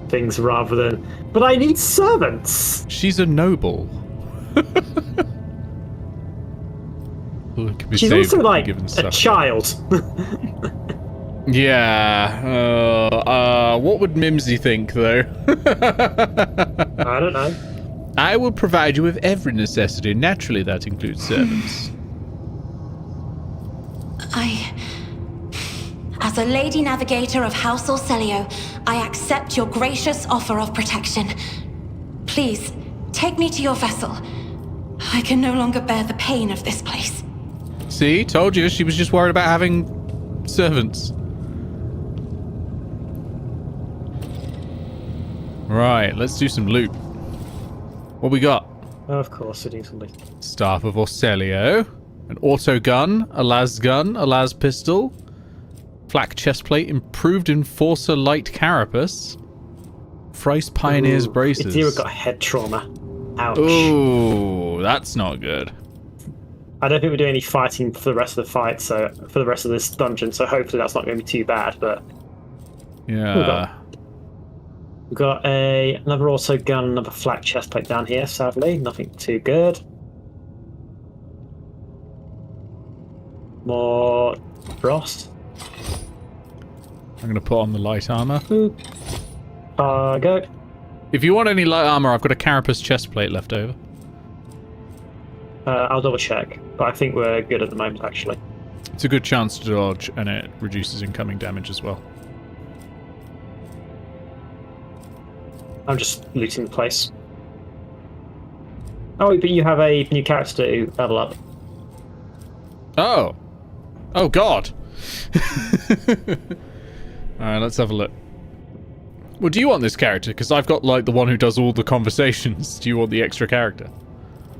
things rather than. But I need servants. She's a noble. Well, it can be She's saved also from like given a stuff. child. Yeah. What would Mimsy think, though? I don't know. I will provide you with every necessity. Naturally, that includes servants. As a Lady Navigator of House Orselio, I accept your gracious offer of protection. Please, take me to your vessel. I can no longer bear the pain of this place. See, told you, she was just worried about having servants. Right, let's do some loot. What we got? Of course, it is. Staff of Orselio, an auto gun, a las gun, a las pistol, flak chestplate, improved enforcer light carapace, Thrice Pioneer's braces. Edvard got head trauma. Ouch. Ooh, that's not good. I don't think we're doing any fighting for the rest of the fight, so for the rest of this dungeon, so hopefully that's not going to be too bad, but Yeah. We've got another auto gun, another flak chest plate down here, sadly. Nothing too good. More frost. I'm going to put on the light armor. Go. If you want any light armor, I've got a carapace chest plate left over. I'll double check, but I think we're good at the moment, actually. It's a good chance to dodge, and it reduces incoming damage as well. I'm just looting the place. Oh, but you have a new character to level up. Oh. Oh, God. Alright, let's have a look. Well, do you want this character? Because I've got, like, the one who does all the conversations. Do you want the extra character?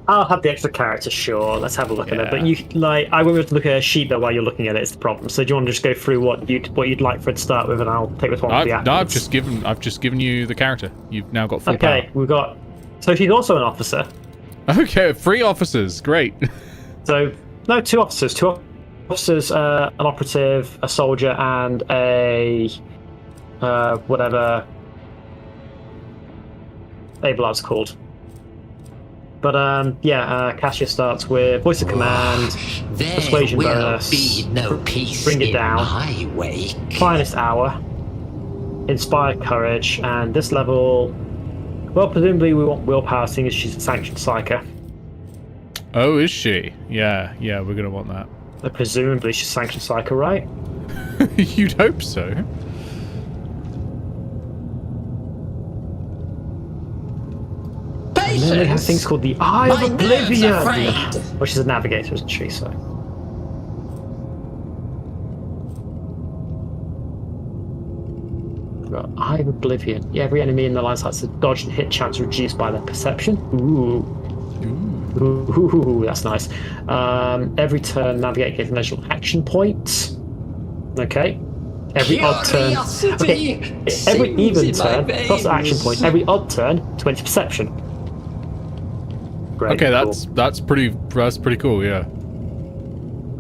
I'll have the extra character, sure. Let's have a look at it. But you, like, I won't be able to look at a sheet there while you're looking at it. It's the problem. So do you want to just go through what you'd like for it to start with, and I'll take this one for the afterwards? No, I've just given you the character. You've now got full power. Okay, we've got. So she's also an officer. Okay, 3 officers. Great. So no, 2 officers. 2 officers, an operative, a soldier, and a whatever Edvard's called. But Cassia starts with voice of command, persuasion bonus, be no peace bring it in down, my wake. finest hour, inspired courage, and this level, well, presumably we want willpower, seeing as she's a sanctioned psyker. Oh, is she? Yeah, we're gonna want that. But presumably she's sanctioned psyker, right? You'd hope so. And then they have things called the Eye of My nerves Oblivion! are frayed. Well, she's a navigator, isn't she? So. Got Eye of Oblivion. Yeah, every enemy in the line sights a dodge and hit chance reduced by their perception. Ooh, that's nice. Every turn, navigate gets an additional action point. Okay. Every odd turn. Okay. Every even turn plus action point. Every odd turn, 20 perception. Great, okay, cool. that's pretty cool, yeah.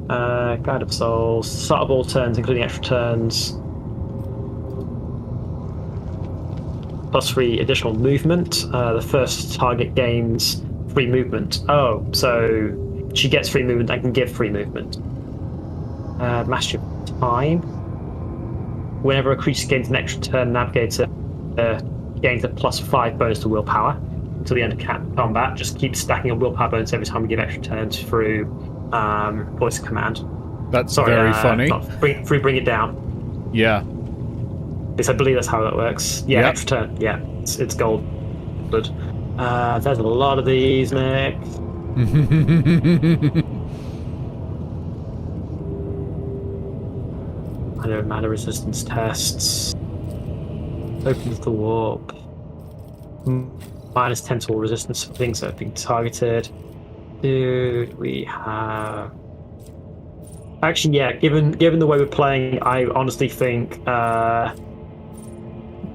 Guide of Souls. Start of all turns, including extra turns. Plus 3 additional movement. The first target gains 3 movement. Oh, so she gets 3 movement and can give 3 movement. Mastery of Time. Whenever a creature gains an extra turn, Navigator gains a plus 5 bonus to willpower until the end of combat. Just keep stacking on willpower bonus every time we give extra turns through voice of command. That's very funny. Bring it down. Yeah. Yes, I believe that's how that works. Yeah, Yep. extra turn. Yeah, it's gold. There's a lot of these, mate. I know mana resistance tests. Opens the warp. Minus 10 to all resistance for things that have been targeted. Dude, we have. Actually, yeah. Given the way we're playing, I honestly think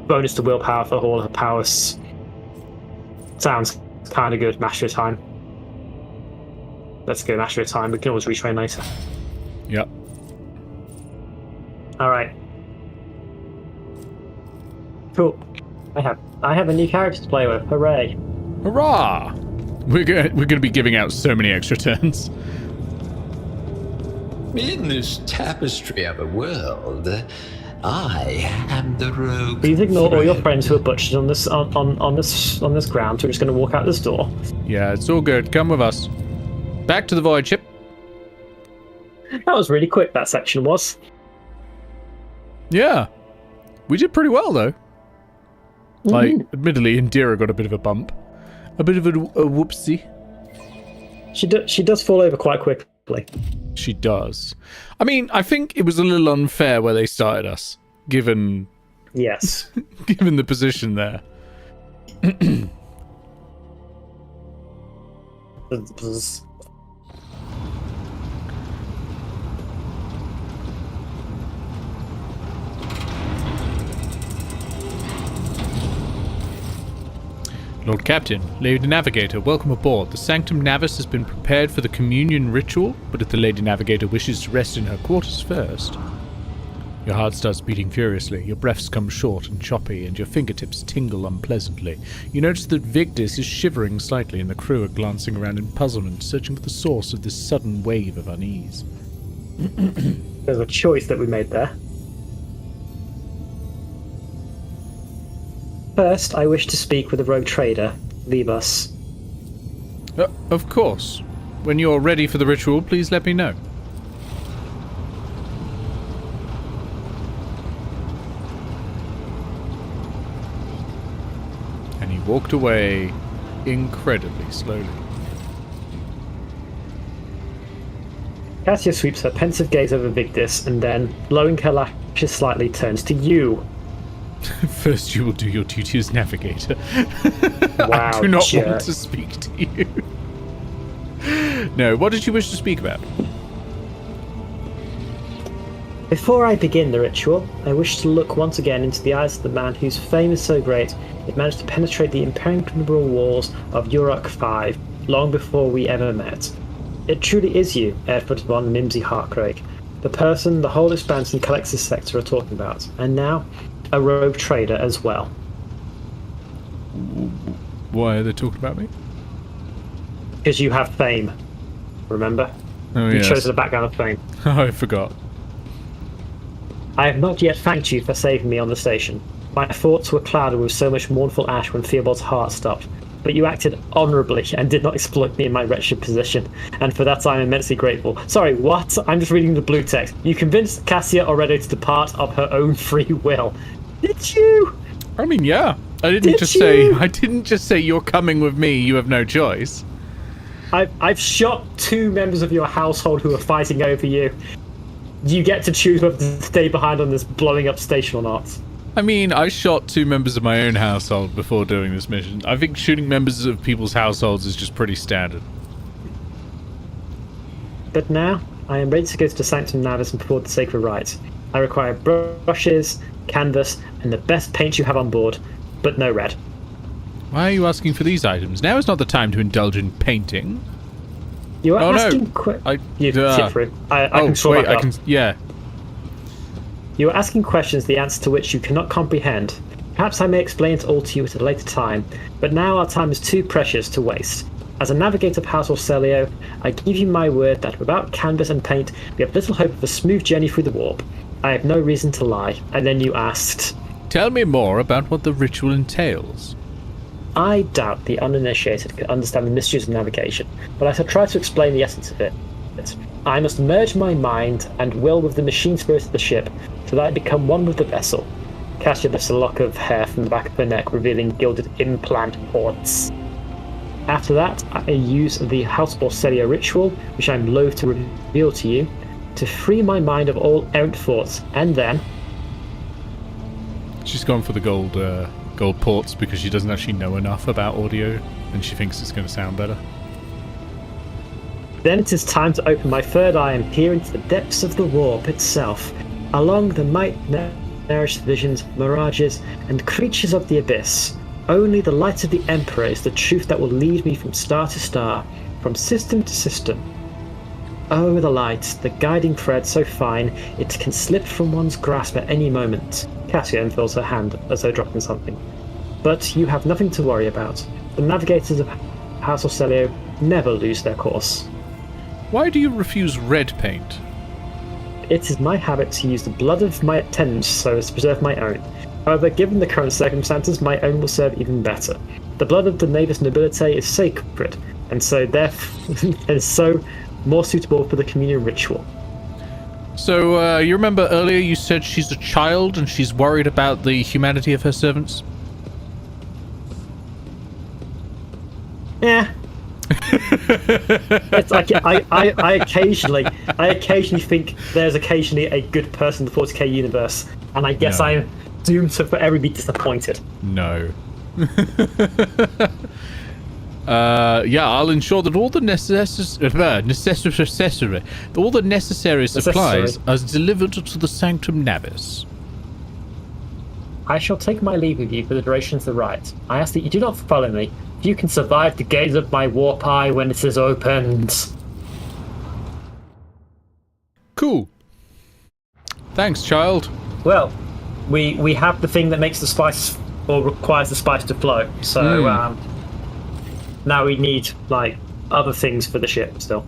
bonus to willpower for all of the powers sounds kind of good. Mastery of Time. Let's go Mastery of Time. We can always retrain later. Yep. All right. Cool. I have a new character to play with. Hooray! Hurrah! We're gonna be giving out so many extra turns. In this tapestry of a world, I am the rogue. Please ignore all your friends who are butchered on this ground. We're just going to walk out this door. Yeah, it's all good. Come with us. Back to the void ship. That was really quick. That section was. Yeah, we did pretty well though. Like, admittedly, Indira got a bit of a bump, a bit of a whoopsie. She does fall over quite quickly. She does. I mean, I think it was a little unfair where they started us, given Yes. given the position there. Lord Captain, Lady Navigator, welcome aboard. The Sanctum Navis has been prepared for the communion ritual, but if the Lady Navigator wishes to rest in her quarters first... Your heart starts beating furiously, your breaths come short and choppy, and your fingertips tingle unpleasantly. You notice that Vigdis is shivering slightly, and the crew are glancing around in puzzlement, searching for the source of this sudden wave of unease. There's a choice that we made there. First, I wish to speak with the rogue trader. Leave us. Of course. When you're ready for the ritual, please let me know. And he walked away incredibly slowly. Cassia sweeps her pensive gaze over Vigdis and then, lowering her lashes slightly, turns to you. First you will do your duty as navigator. Wow, I do not jerk. want to speak to you. No, what did you wish to speak about? Before I begin the ritual, I wish to look once again into the eyes of the man whose fame is so great it managed to penetrate the impenetrable walls of Uruk 5 long before we ever met. It truly is you, Edvard von Mimsy-Harkreig, the person the whole Expanse and Calexis sector are talking about, and now a rogue trader as well. Why are they talking about me? Because you have fame, remember? Oh, You yes. chose the background of fame. I forgot. I have not yet thanked you for saving me on the station. My thoughts were clouded with so much mournful ash when Theobald's heart stopped, but you acted honourably and did not exploit me in my wretched position, and for that I am immensely grateful. Sorry, what? I'm just reading the blue text. You convinced Cassia already to depart of her own free will. Did you? I mean, yeah. I didn't just say you're coming with me, you have no choice. I've shot 2 members of your household who are fighting over you. You get to choose whether to stay behind on this blowing up station or not. I mean, I shot 2 members of my own household before doing this mission. I think shooting members of people's households is just pretty standard. But now, I am ready to go to the Sanctum Navis and perform the sacred rite. I require brushes, canvas, and the best paint you have on board, but no red. Why are you asking for these items? Now is not the time to indulge in painting. You are Oh, no. asking You sit through. I can scroll wait, back I can... up. Yeah. You are asking questions the answer to which you cannot comprehend. Perhaps I may explain it all to you at a later time, but now our time is too precious to waste. As a navigator of House Celio, I give you my word that without canvas and paint, we have little hope of a smooth journey through the warp. I have no reason to lie. And then you asked... Tell me more about what the ritual entails. I doubt the uninitiated can understand the mysteries of navigation, but I shall try to explain the essence of it. I must merge my mind and will with the machine spirit of the ship, so that I become one with the vessel. Cassia lifts a lock of hair from the back of her neck, revealing gilded implant ports. After that, I use the House Celio ritual, which I'm loath to reveal to you, to free my mind of all errant thoughts, and then... She's gone for the gold ports because she doesn't actually know enough about audio, and she thinks it's going to sound better. Then it is time to open my third eye and peer into the depths of the warp itself, along the nightmarish visions, mirages, and creatures of the abyss. Only the light of the Emperor is the truth that will lead me from star to star, from system to system. Oh, the light, the guiding thread so fine it can slip from one's grasp at any moment. Cassia unfurls her hand as though dropping something. But you have nothing to worry about. The navigators of House Celio never lose their course. Why do you refuse red paint? It is my habit to use the blood of my attendants so as to preserve my own. However, given the current circumstances, my own will serve even better. The blood of the Navis Nobilite is sacred, and so more suitable for the communion ritual. So, you remember earlier you said she's a child and she's worried about the humanity of her servants? Yeah. It's like I occasionally think there's occasionally a good person in the 40k universe, and I guess No. I'm doomed to forever be disappointed. No. Yeah, I'll ensure that all the necessary supplies are delivered to the Sanctum Navis. I shall take my leave of you for the duration of the rite. I ask that you do not follow me. If you can survive the gaze of my warp eye when it is opened. Cool. Thanks, child. Well, we have the thing that makes the spice, or requires the spice to flow. So now we need, like, other things for the ship still.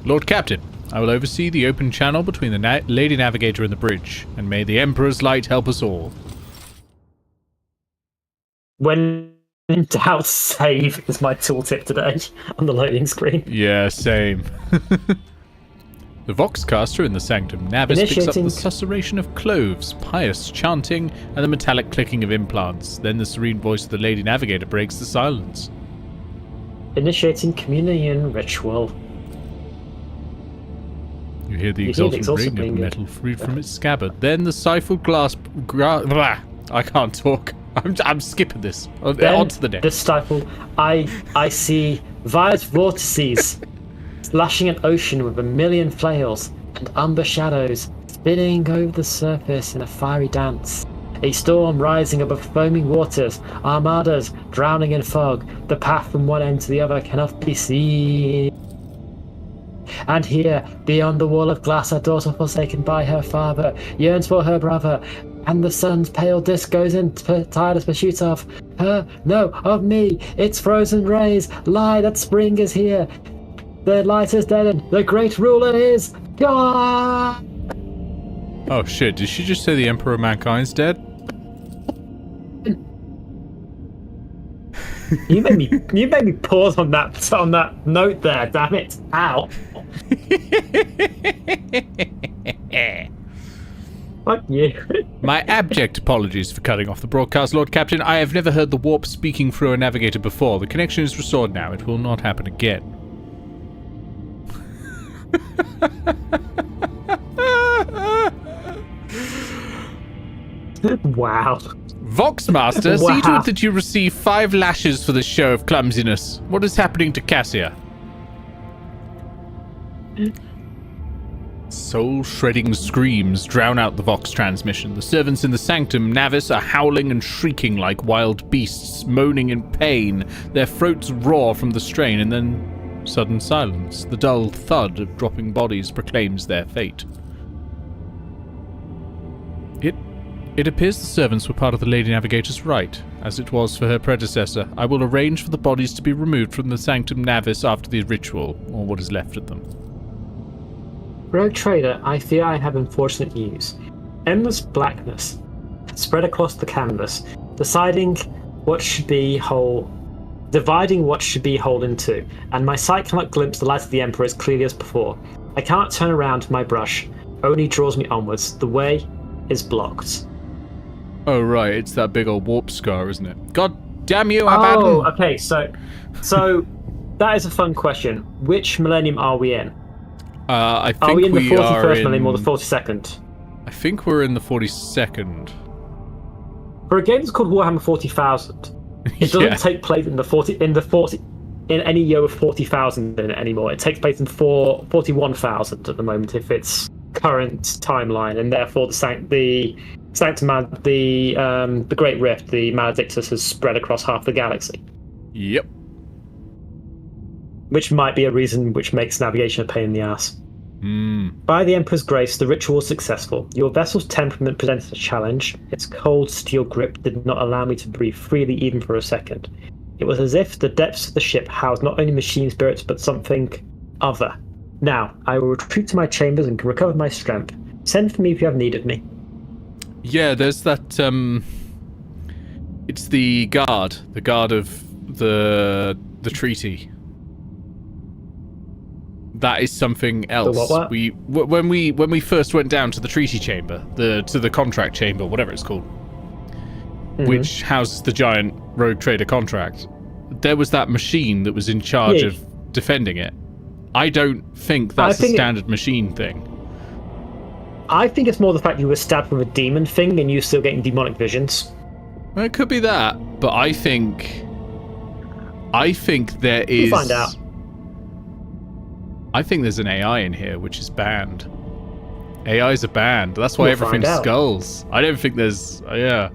Lord Captain, I will oversee the open channel between the Lady Navigator and the bridge, and may the Emperor's light help us all. When in doubt, save is my tooltip today on the loading screen. Yeah, same. The Voxcaster in the Sanctum Navis picks up the susurration of cloves, pious chanting, and the metallic clicking of implants. Then the serene voice of the Lady Navigator breaks the silence. Initiating communion ritual. You hear the exultant ring of metal freed from its scabbard. Then the siphoned glass... I can't talk. I'm skipping this. On to the next. The stifle. I see violet vortices slashing an ocean with a million flails and umber shadows spinning over the surface in a fiery dance. A storm rising above foaming waters, armadas drowning in fog. The path from one end to the other cannot be seen. And here, beyond the wall of glass, a daughter forsaken by her father yearns for her brother, and the sun's pale disk goes in tireless pursuit of her, no, of me. Its frozen rays lie that spring is here. The light is dead, and the great ruler is gone. Oh shit! Did she just say the Emperor of Mankind's dead? You made me pause on that note there. Damn it! Ow. Fuck you. My abject apologies for cutting off the broadcast, Lord Captain. I have never heard the warp speaking through a navigator before. The connection is restored now. It will not happen again. Wow. Voxmaster, see to it that you receive 5 lashes for this show of clumsiness. What is happening to Cassia? Soul-shredding screams drown out the Vox transmission. The servants in the Sanctum Navis are howling and shrieking like wild beasts, moaning in pain. Their throats roar from the strain, and then sudden silence. The dull thud of dropping bodies proclaims their fate. It appears the servants were part of the Lady Navigator's right, as it was for her predecessor. I will arrange for the bodies to be removed from the Sanctum Navis after the ritual, or what is left of them. Rogue Trader, I fear I have unfortunate news. Endless blackness spread across the canvas, dividing what should be whole in two, and my sight cannot glimpse the light of the Emperor as clearly as before. I cannot turn around my brush, only draws me onwards. The way is blocked. Oh right, it's that big old warp scar, isn't it? God damn you, Abaddon! Oh, okay, so that is a fun question. Which millennium are we in? I think are we in the 41st in... millennium or the 42nd? I think we're in the 42nd. For a game that's called Warhammer 40,000, it doesn't take place in any year of 40,000 in it anymore. It takes place in 41,000 at the moment if it's current timeline, and therefore the Great Rift, the Maledictus, has spread across half the galaxy. Yep. Which might be a reason which makes navigation a pain in the ass. By the Emperor's grace, the ritual was successful. Your vessel's temperament presented a challenge. Its cold steel grip did not allow me to breathe freely even for a second. It was as if the depths of the ship housed not only machine spirits, but something other. Now, I will retreat to my chambers and can recover my strength. Send for me if you have need of me. Yeah, there's that, it's the guard of the treaty. That is something else. What? When we first went down to the treaty chamber, to the contract chamber, whatever it's called, which houses the giant rogue trader contract, there was that machine that was in charge of defending it. I don't think that's a standard machine thing. I think it's more the fact you were stabbed with a demon thing and you're still getting demonic visions. Well, it could be that, but I think there is... We'll find out. I think there's an AI in here which is banned. AIs are banned. That's why everything's skulls. I don't think there's... yeah.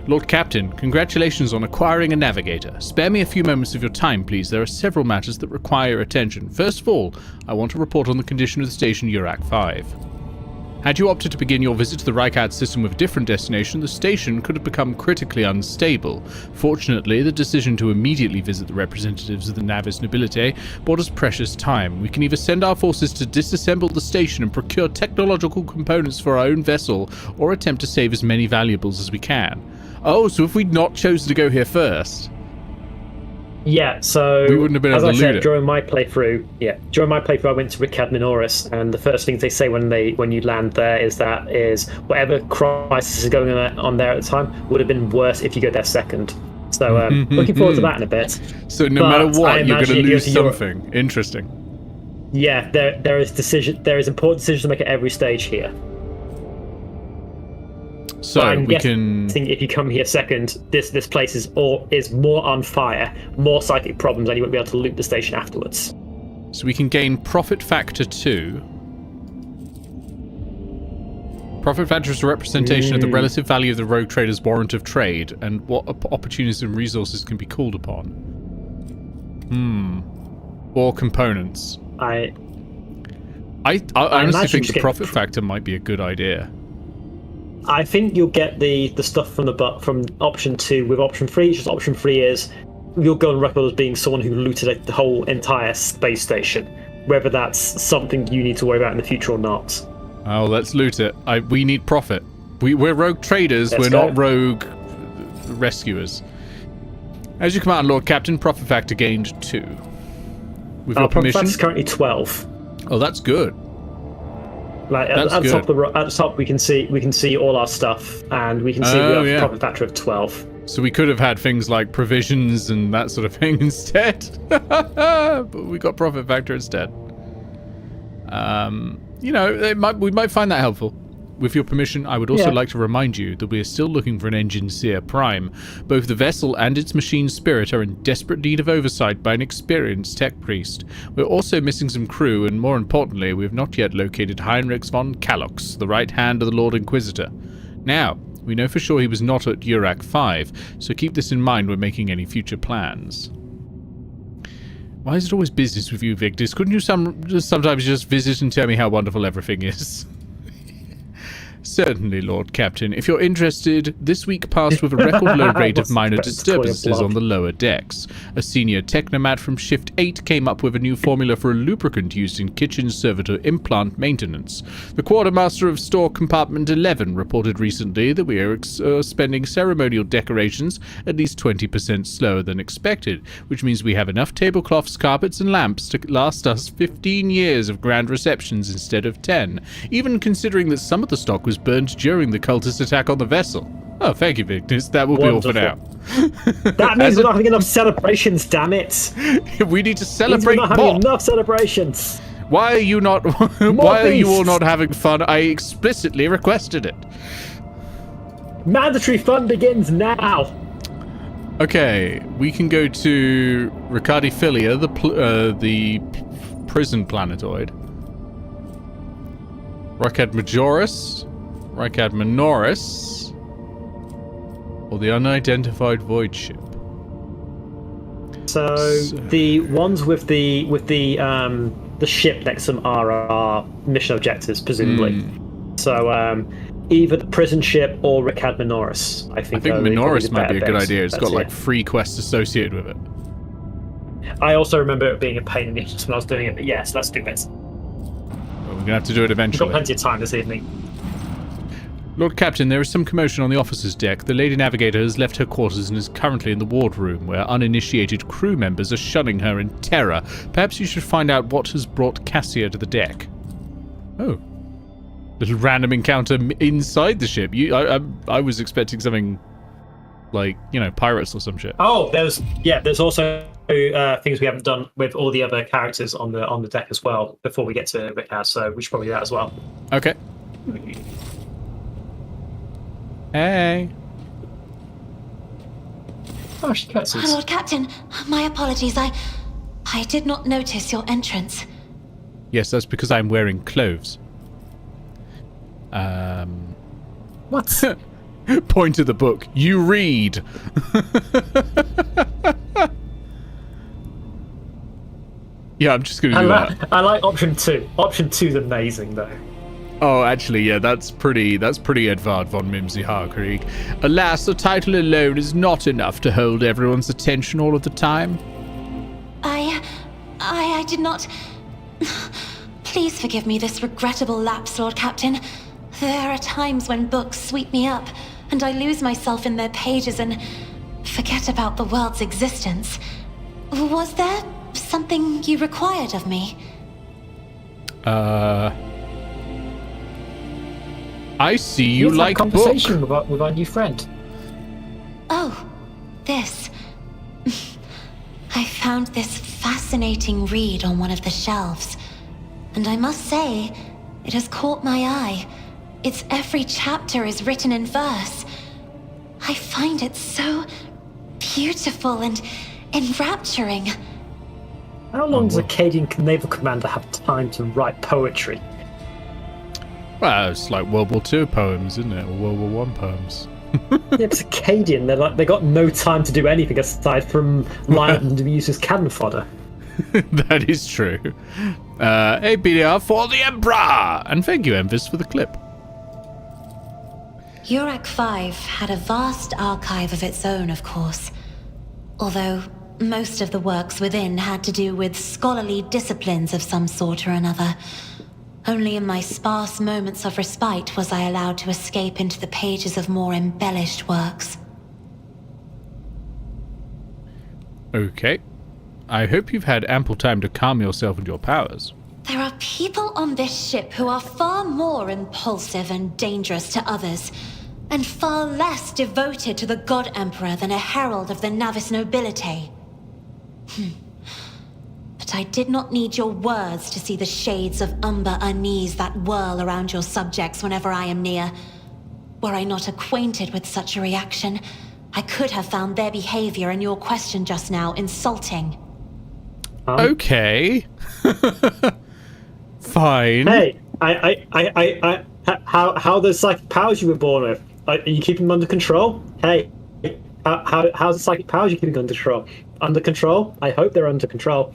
Lord Captain, congratulations on acquiring a navigator. Spare me a few moments of your time, please. There are several matters that require attention. First of all, I want to report on the condition of the station Urak 5. Had you opted to begin your visit to the Reichard system with a different destination, the station could have become critically unstable. Fortunately, the decision to immediately visit the representatives of the Navis Nobilite bought us precious time. We can either send our forces to disassemble the station and procure technological components for our own vessel, or attempt to save as many valuables as we can. Oh, so if we'd not chosen to go here first... Yeah, so we wouldn't have been able to loot it. during my playthrough, I went to Richard Minoris, and the first things they say when you land there is whatever crisis is going on there at the time would have been worse if you go there second. So looking forward to that in a bit. So no matter what, you're going to lose something. Interesting. Yeah, there is important decisions to make at every stage here. So we can. If you come here second, this place is more on fire, more psychic problems, and you won't be able to loot the station afterwards. So we can gain profit factor 2. Profit factor is a representation of the relative value of the rogue trader's warrant of trade and what opportunities and resources can be called upon. Or components. I honestly think the profit factor might be a good idea. I think you'll get the stuff from option 2 with option 3. Just option 3 is you'll go on record as being someone who looted the whole entire space station. Whether that's something you need to worry about in the future or not. Oh, let's loot it. We need profit. We're rogue traders. We're not rogue rescuers. As you command, Lord Captain, profit factor gained 2. With your permission. Profit factor is currently 12. Oh, that's good. Like at the top, we can see all our stuff, and we can see we have a profit factor of 12. So we could have had things like provisions and that sort of thing instead, but we got profit factor instead. We might find that helpful. With your permission, I would also like to remind you that we are still looking for an Engine Seer Prime. Both the vessel and its machine spirit are in desperate need of oversight by an experienced tech priest. We're also missing some crew, and more importantly, we have not yet located Heinrich von Kalox, the right hand of the Lord Inquisitor. Now, we know for sure he was not at Urak 5, so keep this in mind when making any future plans. Why is it always business with you, Victus? Couldn't you sometimes just visit and tell me how wonderful everything is? Certainly, Lord Captain. If you're interested, this week passed with a record low rate of minor disturbances on the lower decks. A senior technomat from Shift 8 came up with a new formula for a lubricant used in kitchen servitor implant maintenance. The quartermaster of store compartment 11 reported recently that we are spending ceremonial decorations at least 20% slower than expected, which means we have enough tablecloths, carpets and lamps to last us 15 years of grand receptions instead of 10, even considering that some of the stock was burned during the cultist attack on the vessel. Oh, thank you, Victus. That will be all for now. That means we're not having enough celebrations, damn it. We need to celebrate more. We're not having enough celebrations. Why are you not? Why are you all not having fun? I explicitly requested it. Mandatory fun begins now. Okay, we can go to Ricardiphilia, the prison planetoid. Reichad Majoris, Reichad Minoris, or the unidentified void ship. So the ones with the ship next to them are our mission objectives, presumably. So either the prison ship or Reichad Minoris. I think Minoris might be a good idea. It's got like free quests associated with it. I also remember it being a pain in the ass when I was doing it, but yes, let's do it. We're going to have to do it eventually. We've got plenty of time this evening. Lord Captain, there is some commotion on the officer's deck. The Lady Navigator has left her quarters and is currently in the wardroom, where uninitiated crew members are shunning her in terror. Perhaps you should find out what has brought Cassia to the deck. Oh. Little random encounter inside the ship. I was expecting something like, pirates or some shit. Oh, there's also things we haven't done with all the other characters on the deck as well before we get to Rickard, so we should probably do that as well. Okay. Hey. Oh, she curtsies. Lord Captain, my apologies. I did not notice your entrance. Yes, that's because I'm wearing clothes. What? Point to the book. You read. Yeah, I'm just going to do that. I like option 2. Option 2 is amazing, though. Oh, actually, yeah, that's pretty Edvard von Mimsy-Harkreig. Alas, the title alone is not enough to hold everyone's attention all of the time. I did not... Please forgive me this regrettable lapse, Lord Captain. There are times when books sweep me up, and I lose myself in their pages and forget about the world's existence. Was there something you required of me? I see you like a conversation with our new friend. Oh, this. I found this fascinating read on one of the shelves, and I must say, it has caught my eye. Its every chapter is written in verse. I find it so beautiful and enrapturing. How long does a Cadian naval commander have time to write poetry? Well, it's like World War II poems, isn't it? Or World War I poems. Yeah, it's Acadian. They got no time to do anything aside from line up and be used as cannon fodder. That is true. A BDR for the Emperor! And thank you, Envis, for the clip. Urak 5 had a vast archive of its own, of course. Although most of the works within had to do with scholarly disciplines of some sort or another. Only in my sparse moments of respite was I allowed to escape into the pages of more embellished works. Okay. I hope you've had ample time to calm yourself and your powers. There are people on this ship who are far more impulsive and dangerous to others, and far less devoted to the God Emperor than a herald of the Navis nobility. But I did not need your words to see the shades of umber unease that whirl around your subjects whenever I am near. Were I not acquainted with such a reaction, I could have found their behavior and your question just now insulting. Okay. Fine. Hey, how the psychic powers you were born with? Are you keeping them under control? Hey, how's the psychic powers you're keeping under control? Under control? I hope they're under control.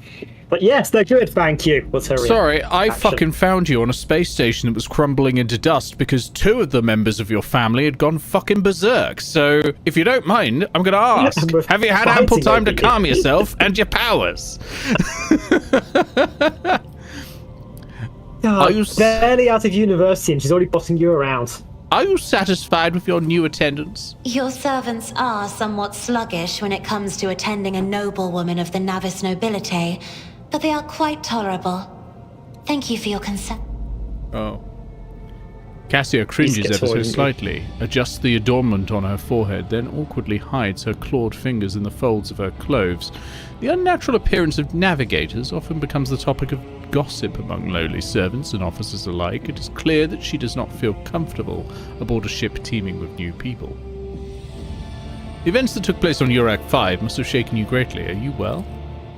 But yes, they're good, thank you. What's her Sorry, I reaction? fucking found you on a space station that was crumbling into dust because 2 of the members of your family had gone fucking berserk. So, if you don't mind, I'm going to ask, have you had ample time to calm yourself and your powers? Are you barely out of university and she's already bossing you around? Are you satisfied with your new attendance? Your servants are somewhat sluggish when it comes to attending a noblewoman of the Navis nobility, but they are quite tolerable. Thank you for your consent. Oh. Cassia cringes ever so slightly, adjusts the adornment on her forehead, then awkwardly hides her clawed fingers in the folds of her clothes. The unnatural appearance of navigators often becomes the topic of gossip among lowly servants and officers alike. It is clear that she does not feel comfortable aboard a ship teeming with new people. The events that took place on Urak 5 must have shaken you greatly. Are you well?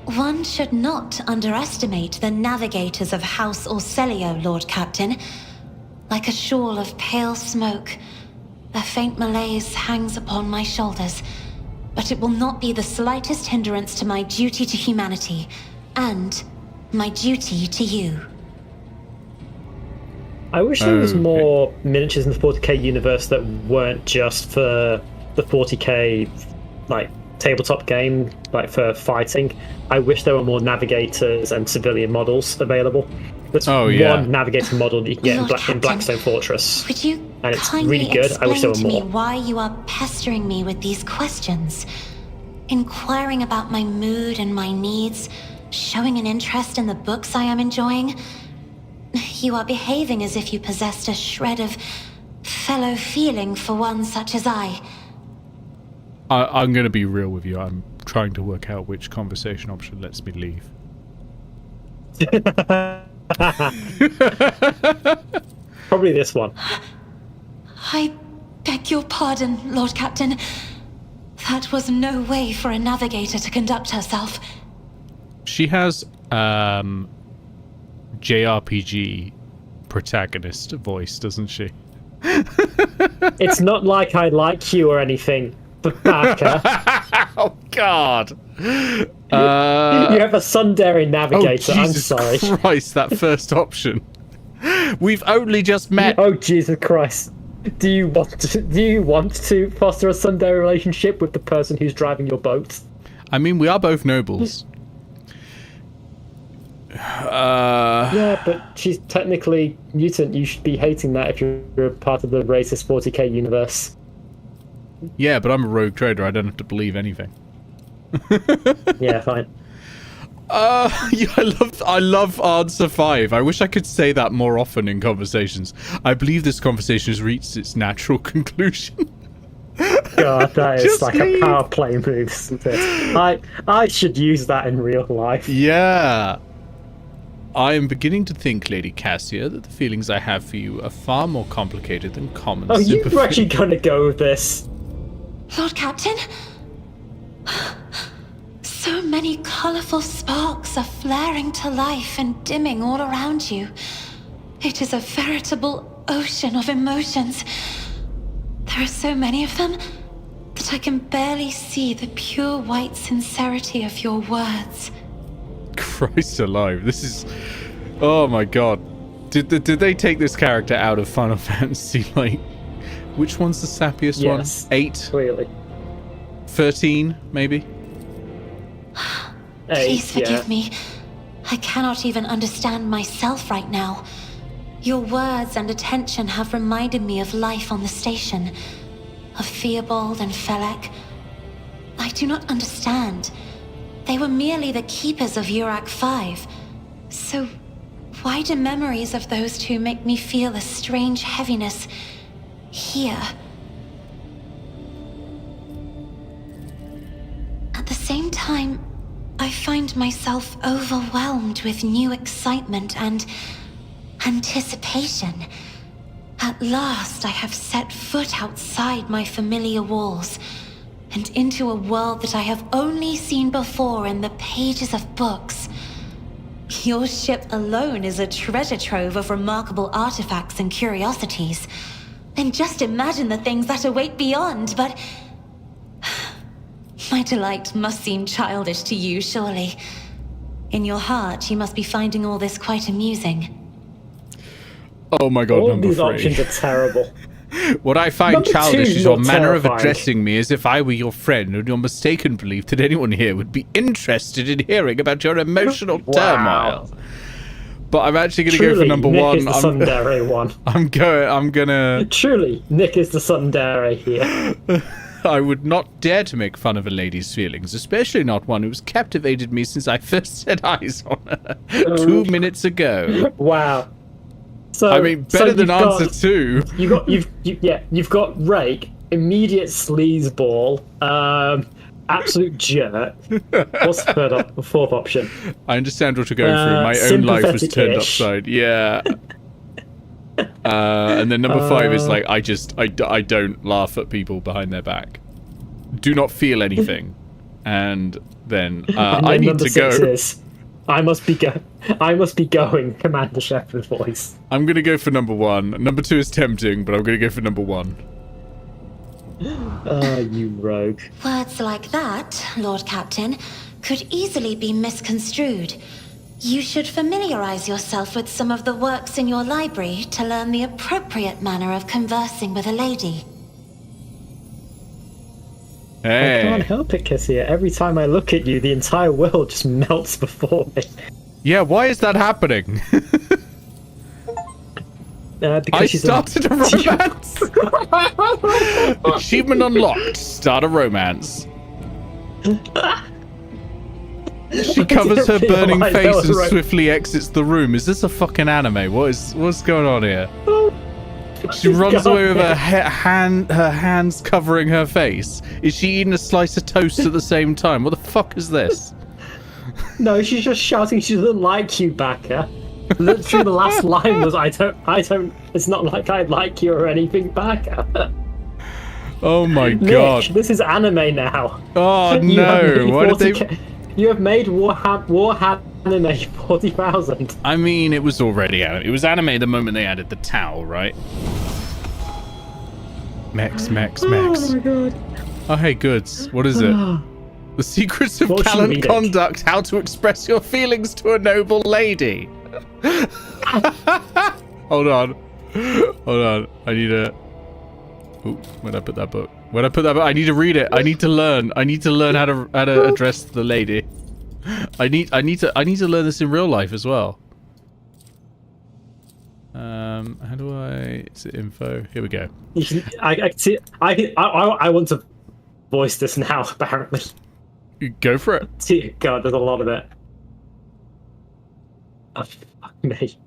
One should not underestimate the navigators of House Orselio, Lord Captain. Like a shawl of pale smoke, a faint malaise hangs upon my shoulders, but it will not be the slightest hindrance to my duty to humanity, and my duty to you. I wish there was more miniatures in the 40k universe that weren't just for the 40k, like, tabletop game, like for fighting. I wish there were more navigators and civilian models available. There's one navigator model that you can get in Blackstone Fortress. Would you and it's kindly really good. I wish there were explain to more. me why you are pestering me with these questions? Inquiring about my mood and my needs, showing an interest in the books I am enjoying. You are behaving as if you possessed a shred of fellow feeling for one such as I. I'm going to be real with you. I'm trying to work out which conversation option lets me leave. Probably this one. I beg your pardon, Lord Captain. That was no way for a navigator to conduct herself. She has JRPG protagonist voice, doesn't she? It's not like I like you or anything, Baka. Oh, God. You have a Sundari navigator, oh, I'm Jesus sorry. Christ, that first option. We've only just met. Oh, Jesus Christ. Do you want to foster a tsundere relationship with the person who's driving your boat? I mean, we are both nobles. Yeah, but she's technically mutant. You should be hating that if you're a part of the racist 40k universe. Yeah, but I'm a rogue trader. I don't have to believe anything. Yeah, fine. Yeah, I love answer 5. I wish I could say that more often in conversations. I believe this conversation has reached its natural conclusion. God, that is Just like leave. a power play move, isn't it? I should use that in real life. Yeah. I am beginning to think, Lady Cassia, that the feelings I have for you are far more complicated than common Oh, sympathy. you're actually gonna go with this? Lord Captain? So many colourful sparks are flaring to life and dimming all around you. It is a veritable ocean of emotions. There are so many of them that I can barely see the pure white sincerity of your words. Christ alive, this is... Oh my god. Did they take this character out of Final Fantasy? Like, which one's the sappiest Yes, one? 8? Clearly. 13, maybe? Please forgive me. I cannot even understand myself right now. Your words and attention have reminded me of life on the station, of Theobald and Felek. I do not understand. They were merely the keepers of Urak 5. So why do memories of those two make me feel a strange heaviness here? At the same time, I find myself overwhelmed with new excitement and anticipation. At last, I have set foot outside my familiar walls and into a world that I have only seen before in the pages of books. Your ship alone is a treasure trove of remarkable artifacts and curiosities. And just imagine the things that await beyond, but... My delight must seem childish to you, surely. In your heart, you must be finding all this quite amusing. Oh my god, All number these 3. options are terrible. What I find Number childish 2, is your you're manner of terrifying. addressing me as if I were your friend, and your mistaken belief that anyone here would be interested in hearing about your emotional turmoil. But I'm actually going to go for Truly, number Nick 1. is the tsundere one. I'm gonna... Truly, Nick is the tsundere here. I would not dare to make fun of a lady's feelings, especially not one who's captivated me since I first set eyes on her 2 minutes ago. Wow. So, I mean, better than you've answer got, 2. You've got Rake, immediate sleazeball, absolute jerk. What's the fourth option? I understand what you're going through. My own life was turned sympathetic-ish. upside. Yeah. And then number 5 is like, I don't laugh at people behind their back. Do not feel anything. And then And I then need number to 6 go. is, I must be going, Commander Shepard voice. I'm going to go for number 1. Number 2 is tempting, but I'm going to go for number 1. Oh, you rogue. Words like that, Lord Captain, could easily be misconstrued. You should familiarize yourself with some of the works in your library to learn the appropriate manner of conversing with a lady. I can't Hey. help it, Cassia. Every time I look at you, the entire world just melts before me. Yeah, why is that happening? Because I she's started a romance. Achievement unlocked. Start a romance. She covers her didn't burning realise that face was and right. swiftly exits the room. Is this a fucking anime? What's going on here? She runs away with her hands covering her face. Is she eating a slice of toast at the same time? What the fuck is this? No, she's just shouting she doesn't like you, Baka. Literally the last line was, I don't, it's not like I like you or anything, Baka. Oh my Nick, god. this is anime now. Oh You have no. made Why did they... 40K You have made Warhammer 40,000. I mean, it was already out. It was anime the moment they added the towel, right? Mex. Oh my god. Oh, hey, goods. What is it? The secrets of What's she gallant reading? conduct, how to express your feelings to a noble lady. Hold on. I need a... Ooh, where'd I put that book? I need to read it. I need to learn how to address the lady. I need to learn this in real life as well. How do I... Is it info? Here we go. I want to voice this now, apparently. Go for it. Dear God, there's a lot of it. Oh, fuck me.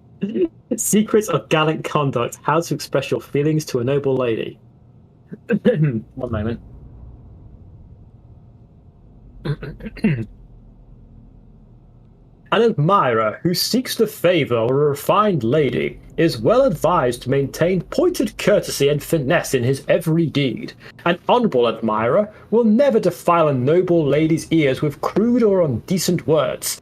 Secrets of gallant conduct. How to express your feelings to a noble lady. One moment. An admirer who seeks the favor of a refined lady is well advised to maintain pointed courtesy and finesse in his every deed. An honorable admirer will never defile a noble lady's ears with crude or indecent words,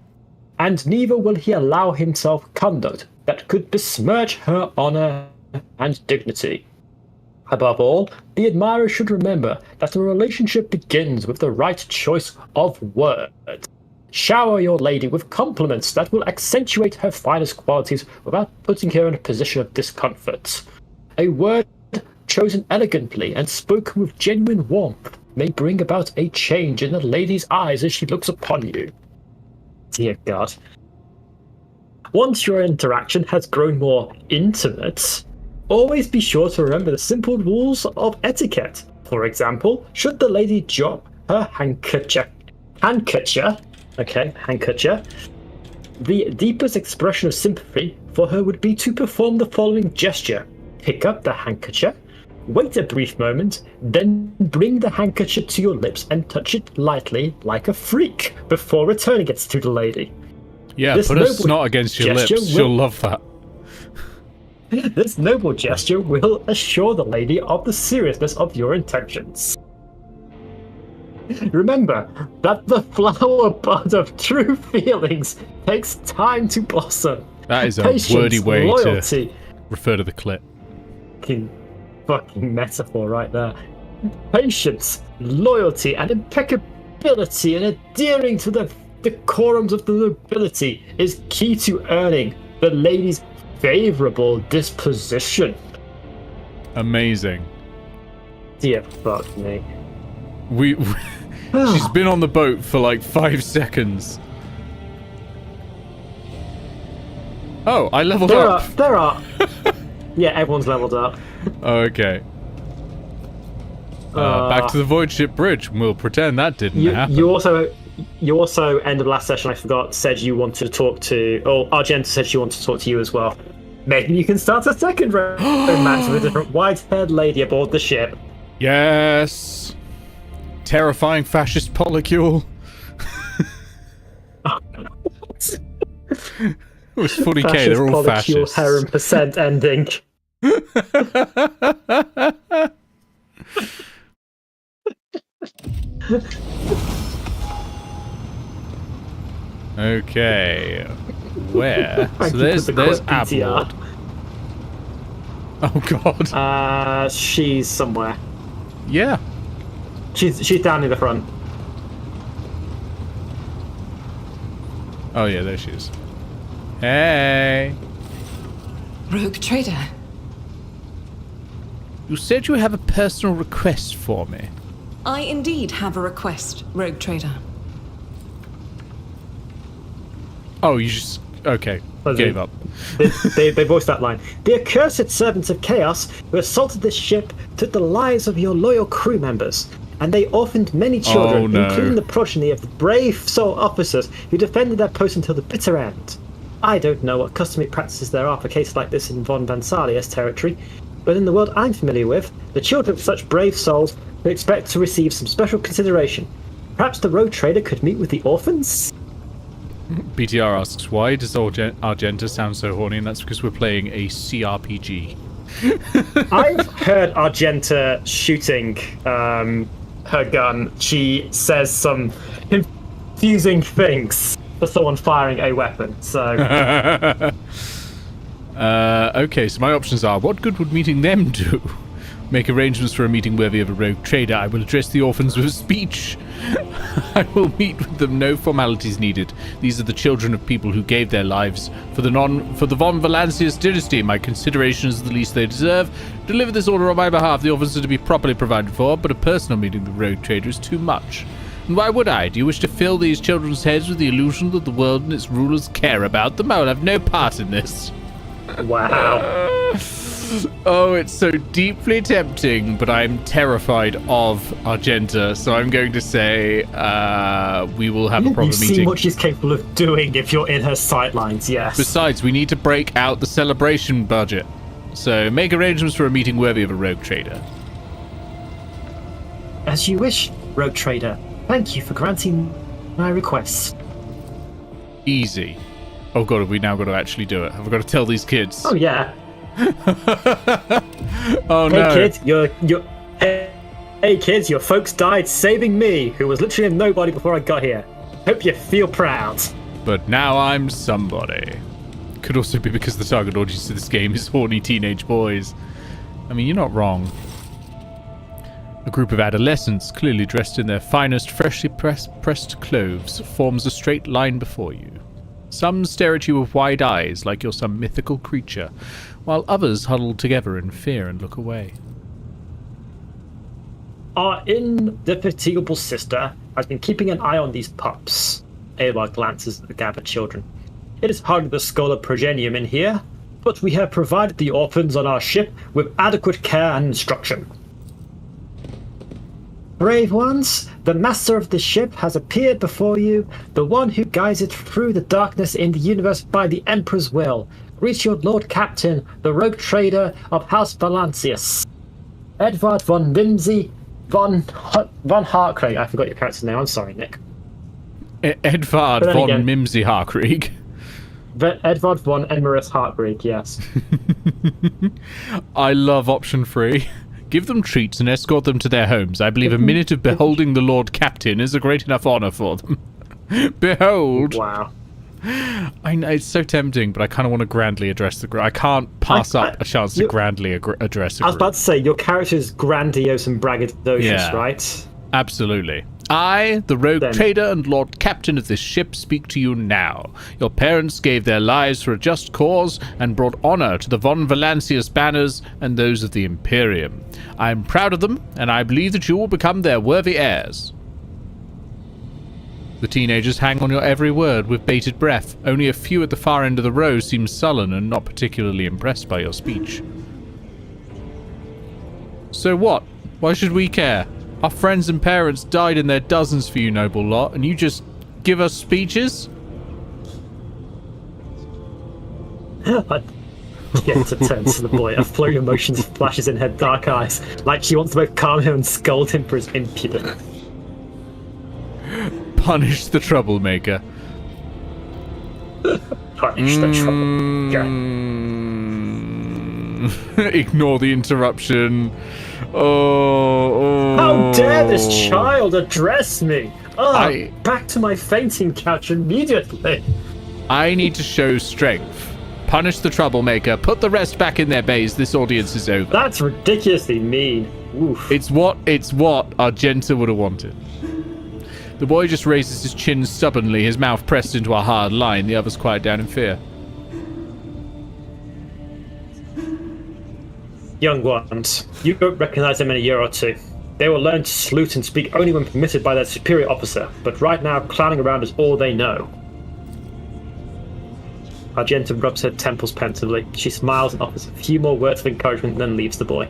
and neither will he allow himself conduct that could besmirch her honor and dignity. Above all, the admirer should remember that a relationship begins with the right choice of words. Shower your lady with compliments that will accentuate her finest qualities without putting her in a position of discomfort. A word chosen elegantly and spoken with genuine warmth may bring about a change in the lady's eyes as she looks upon you. Dear God. Once your interaction has grown more intimate, always be sure to remember the simple rules of etiquette. For example, should the lady drop her handkerchief, the deepest expression of sympathy for her would be to perform the following gesture. Pick up the handkerchief, wait a brief moment, then bring the handkerchief to your lips and touch it lightly like a freak before returning it to the lady. Yeah, put a snot against your lips. She'll love that. This noble gesture will assure the lady of the seriousness of your intentions. Remember that the flower bud of true feelings takes time to blossom. That is a Patience, wordy way loyalty, to refer to the clip. Fucking metaphor right there. Patience, loyalty, and impeccability in adhering to the decorums of the nobility is key to earning the lady's favorable disposition. Amazing. Dear fuck me. She's been on the boat for like 5 seconds. Oh, I leveled up. There are. Yeah, everyone's leveled up. Okay. Back to the Void Ship Bridge. We'll pretend that didn't happen. You also, end of last session, I forgot, said you wanted to talk to... Oh, Argenta said she wanted to talk to you as well. Maybe you can start a second match with a different white-haired lady aboard the ship. Yes. Terrifying fascist polycule. It was 40k, they're all fascists. Harem percent ending. Okay. Where? So there's Edvard. Oh god. She's somewhere. Yeah. She's down in the front. Oh yeah, there she is. Hey. Rogue Trader. You said you have a personal request for me. I indeed have a request, Rogue Trader. Oh, you just... Okay. Gave up. They voiced that line. The accursed servants of chaos who assaulted this ship took the lives of your loyal crew members, and they orphaned many children, including the progeny of the brave soul officers who defended their post until the bitter end. I don't know what customary practices there are for cases like this in Von Vansalia's territory, but in the world I'm familiar with, the children of such brave souls would expect to receive some special consideration. Perhaps the road trader could meet with the orphans? BTR asks, why does Argenta sound so horny? And that's because we're playing a CRPG. I've heard Argenta shooting her gun. She says some confusing things for someone firing a weapon, so... Okay, so my options are, what good would meeting them do? Make arrangements for a meeting worthy of a rogue trader. I will address the orphans with speech. I will meet with them, no formalities needed. These are the children of people who gave their lives for the von Valancius dynasty. My consideration is the least they deserve. Deliver this order on my behalf. The orphans are to be properly provided for, but a personal meeting with a rogue trader is too much. And why would I? Do you wish to fill these children's heads with the illusion that the world and its rulers care about them? I will have no part in this. Wow. Oh, it's so deeply tempting, but I'm terrified of Argenta, so I'm going to say we will have a proper You've meeting. seen what she's capable of doing if you're in her sightlines, yes. Besides, we need to break out the celebration budget. So make arrangements for a meeting worthy of a rogue trader. As you wish, rogue trader. Thank you for granting my requests. Easy. Oh god, have we now got to actually do it? Have we got to tell these kids? Oh yeah. Oh hey no. Kids, hey kids, your folks died saving me, who was literally a nobody before I got here. Hope you feel proud. But now I'm somebody. Could also be because the target audience of this game is horny teenage boys. I mean, you're not wrong. A group of adolescents, clearly dressed in their finest, freshly pressed clothes, forms a straight line before you. Some stare at you with wide eyes, like you're some mythical creature, while others huddle together in fear and look away. Our indefatigable sister has been keeping an eye on these pups. Edvard glances at the gathered children. It is hardly the Scholar Progenium in here, but we have provided the orphans on our ship with adequate care and instruction. Brave ones, the master of the ship has appeared before you, the one who guides it through the darkness in the universe by the Emperor's will. Greet your Lord Captain, the rogue trader of House Valancius. Edvard von Mimsy-Harkreig. I forgot your character's name, I'm sorry, Nick. Edvard von Mimsy-Harkreig. Edvard von Mimsy-Harkreig, yes. I love option 3. Give them treats and escort them to their homes. I believe a minute of beholding the Lord Captain is a great enough honor for them. Behold. Wow. I know, it's so tempting, but I kind of want to grandly address the group. I can't pass up a chance to grandly address the group. I was about to say, your character is grandiose and braggadocious, right? Absolutely. I, the rogue trader and Lord Captain of this ship, speak to you now. Your parents gave their lives for a just cause and brought honor to the von Valancius banners and those of the Imperium. I am proud of them, and I believe that you will become their worthy heirs. The teenagers hang on your every word with bated breath. Only a few at the far end of the row seem sullen and not particularly impressed by your speech. So what? Why should we care? Our friends and parents died in their dozens for you, noble lot, and you just give us speeches? I get to turn to the boy. A flurry of emotions flashes in her dark eyes, like she wants to both calm him and scold him for his impudence. Punish the troublemaker. Punish the troublemaker. Ignore the interruption. Oh. How dare this child address me? Back to my fainting couch immediately. I need to show strength. Punish the troublemaker. Put the rest back in their bays. This audience is over. That's ridiculously mean. Oof. It's what Argenta would have wanted. The boy just raises his chin stubbornly, his mouth pressed into a hard line. The others quiet down in fear. Young ones, you won't recognize them in a year or two. They will learn to salute and speak only when permitted by their superior officer, but right now clowning around is all they know. Argenta rubs her temples pensively. She smiles and offers a few more words of encouragement and then leaves the boy.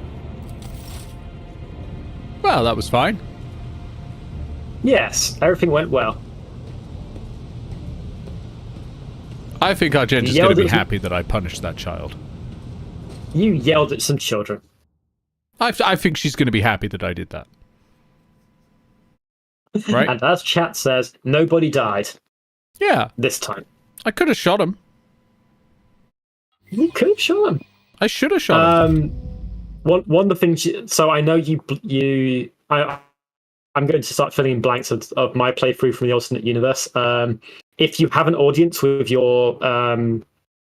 Well, that was fine. Yes, everything went well. I think Argenta's going to be happy that I punished that child. You yelled at some children. I think she's going to be happy that I did that. Right? And as chat says, nobody died. Yeah. This time. I could have shot him. You could have shot him. I should have shot him. One of the things... So I know I'm going to start filling in blanks of my playthrough from the alternate universe. If you have an audience with your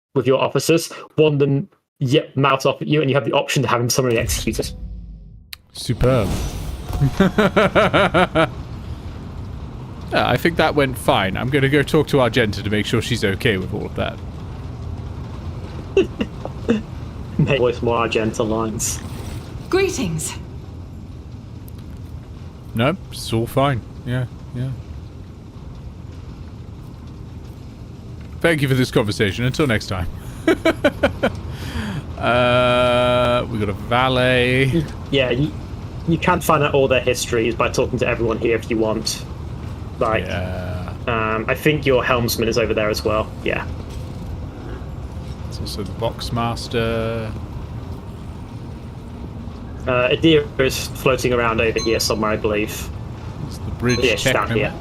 officers, one of them mouth off at you, and you have the option to have him summarily executed. Superb. Yeah, I think that went fine. I'm going to go talk to Argenta to make sure she's okay with all of that. Make voice more Argenta lines. Greetings. No, it's all fine. Yeah. Thank you for this conversation. Until next time. We got a valet. Yeah, you can find out all their histories by talking to everyone here if you want. Like, yeah. I think your helmsman is over there as well. Yeah. It's also the boxmaster. Adira is floating around over here somewhere, I believe. It's the bridge Yeah, she's down here. technomat.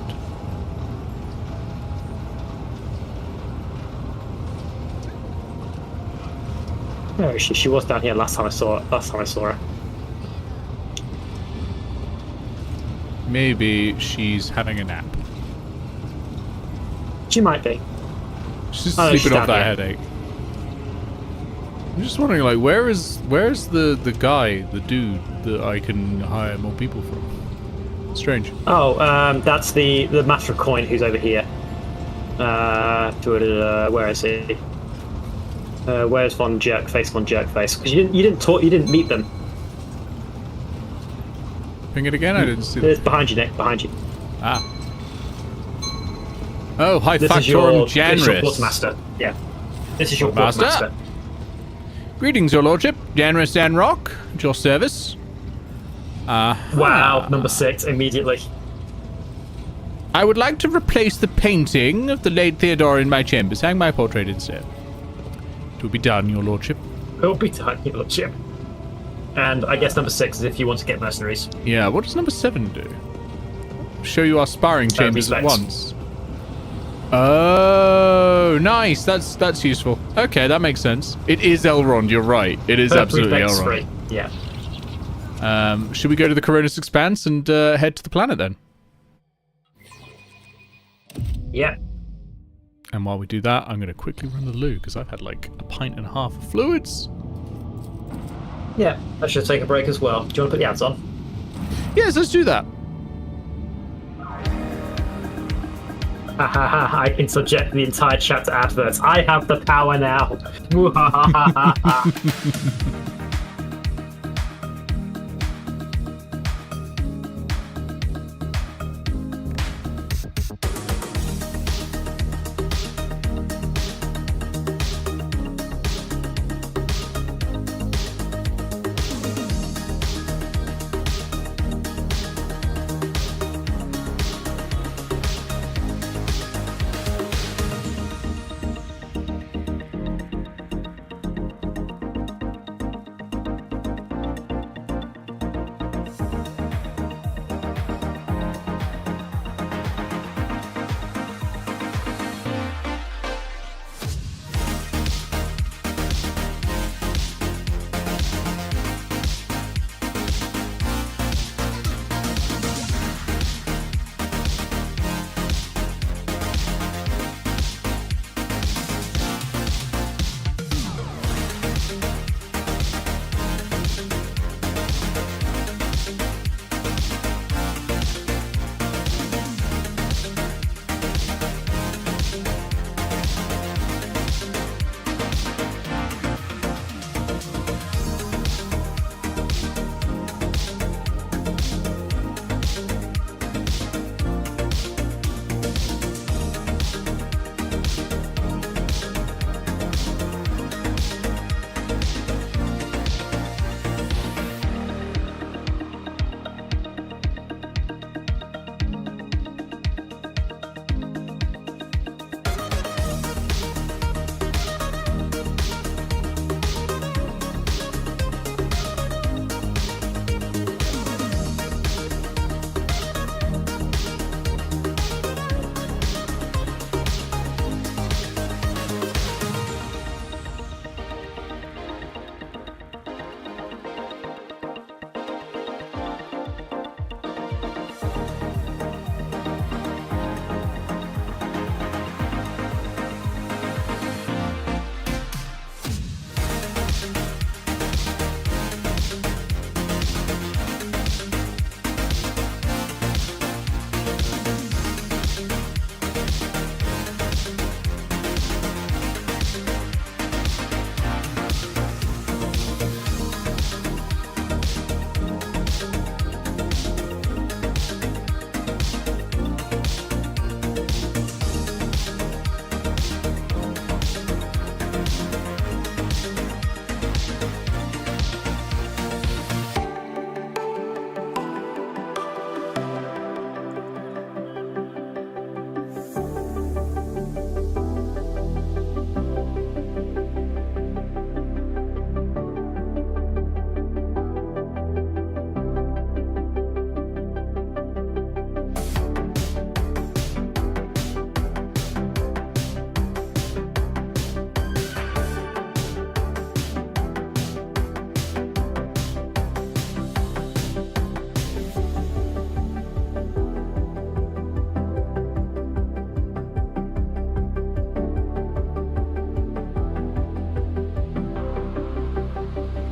Where is she? She was down here last time I saw her. Maybe she's having a nap. She might be. She's Oh, sleeping she's off down that here. headache. I'm just wondering, like, where's the guy, the dude that I can hire more people from? Strange. Oh, that's the Master of Coin who's over here. Where is he? Where's Von Jerkface? Because you didn't meet them. Ping it again? I didn't see It's that. behind you, Nick. Behind you. Ah. Oh, hi, This is Factorum your Janris. Quartermaster. Yeah. This is your Quartermaster. Quartermaster. Greetings, your lordship. Janris and Rock, at your service. Wow, number 6 immediately. I would like to replace the painting of the late Theodore in my chambers. Hang my portrait instead. It will be done, your lordship. It'll be done, your lordship. And I guess number 6 is if you want to get mercenaries. Yeah, what does number 7 do? Show you our sparring chambers at respect. once. Oh, nice. That's useful. Okay, that makes sense. It is Elrond, you're right. It is absolutely Respect's Elrond. free. Yeah. Should we go to the Coronis Expanse and head to the planet then? Yeah. And while we do that, I'm going to quickly run the loo because I've had like a pint and a half of fluids. Yeah. I should take a break as well. Do you want to put the ads on? Yes, let's do that. I can subject the entire chat to adverts. I have the power now.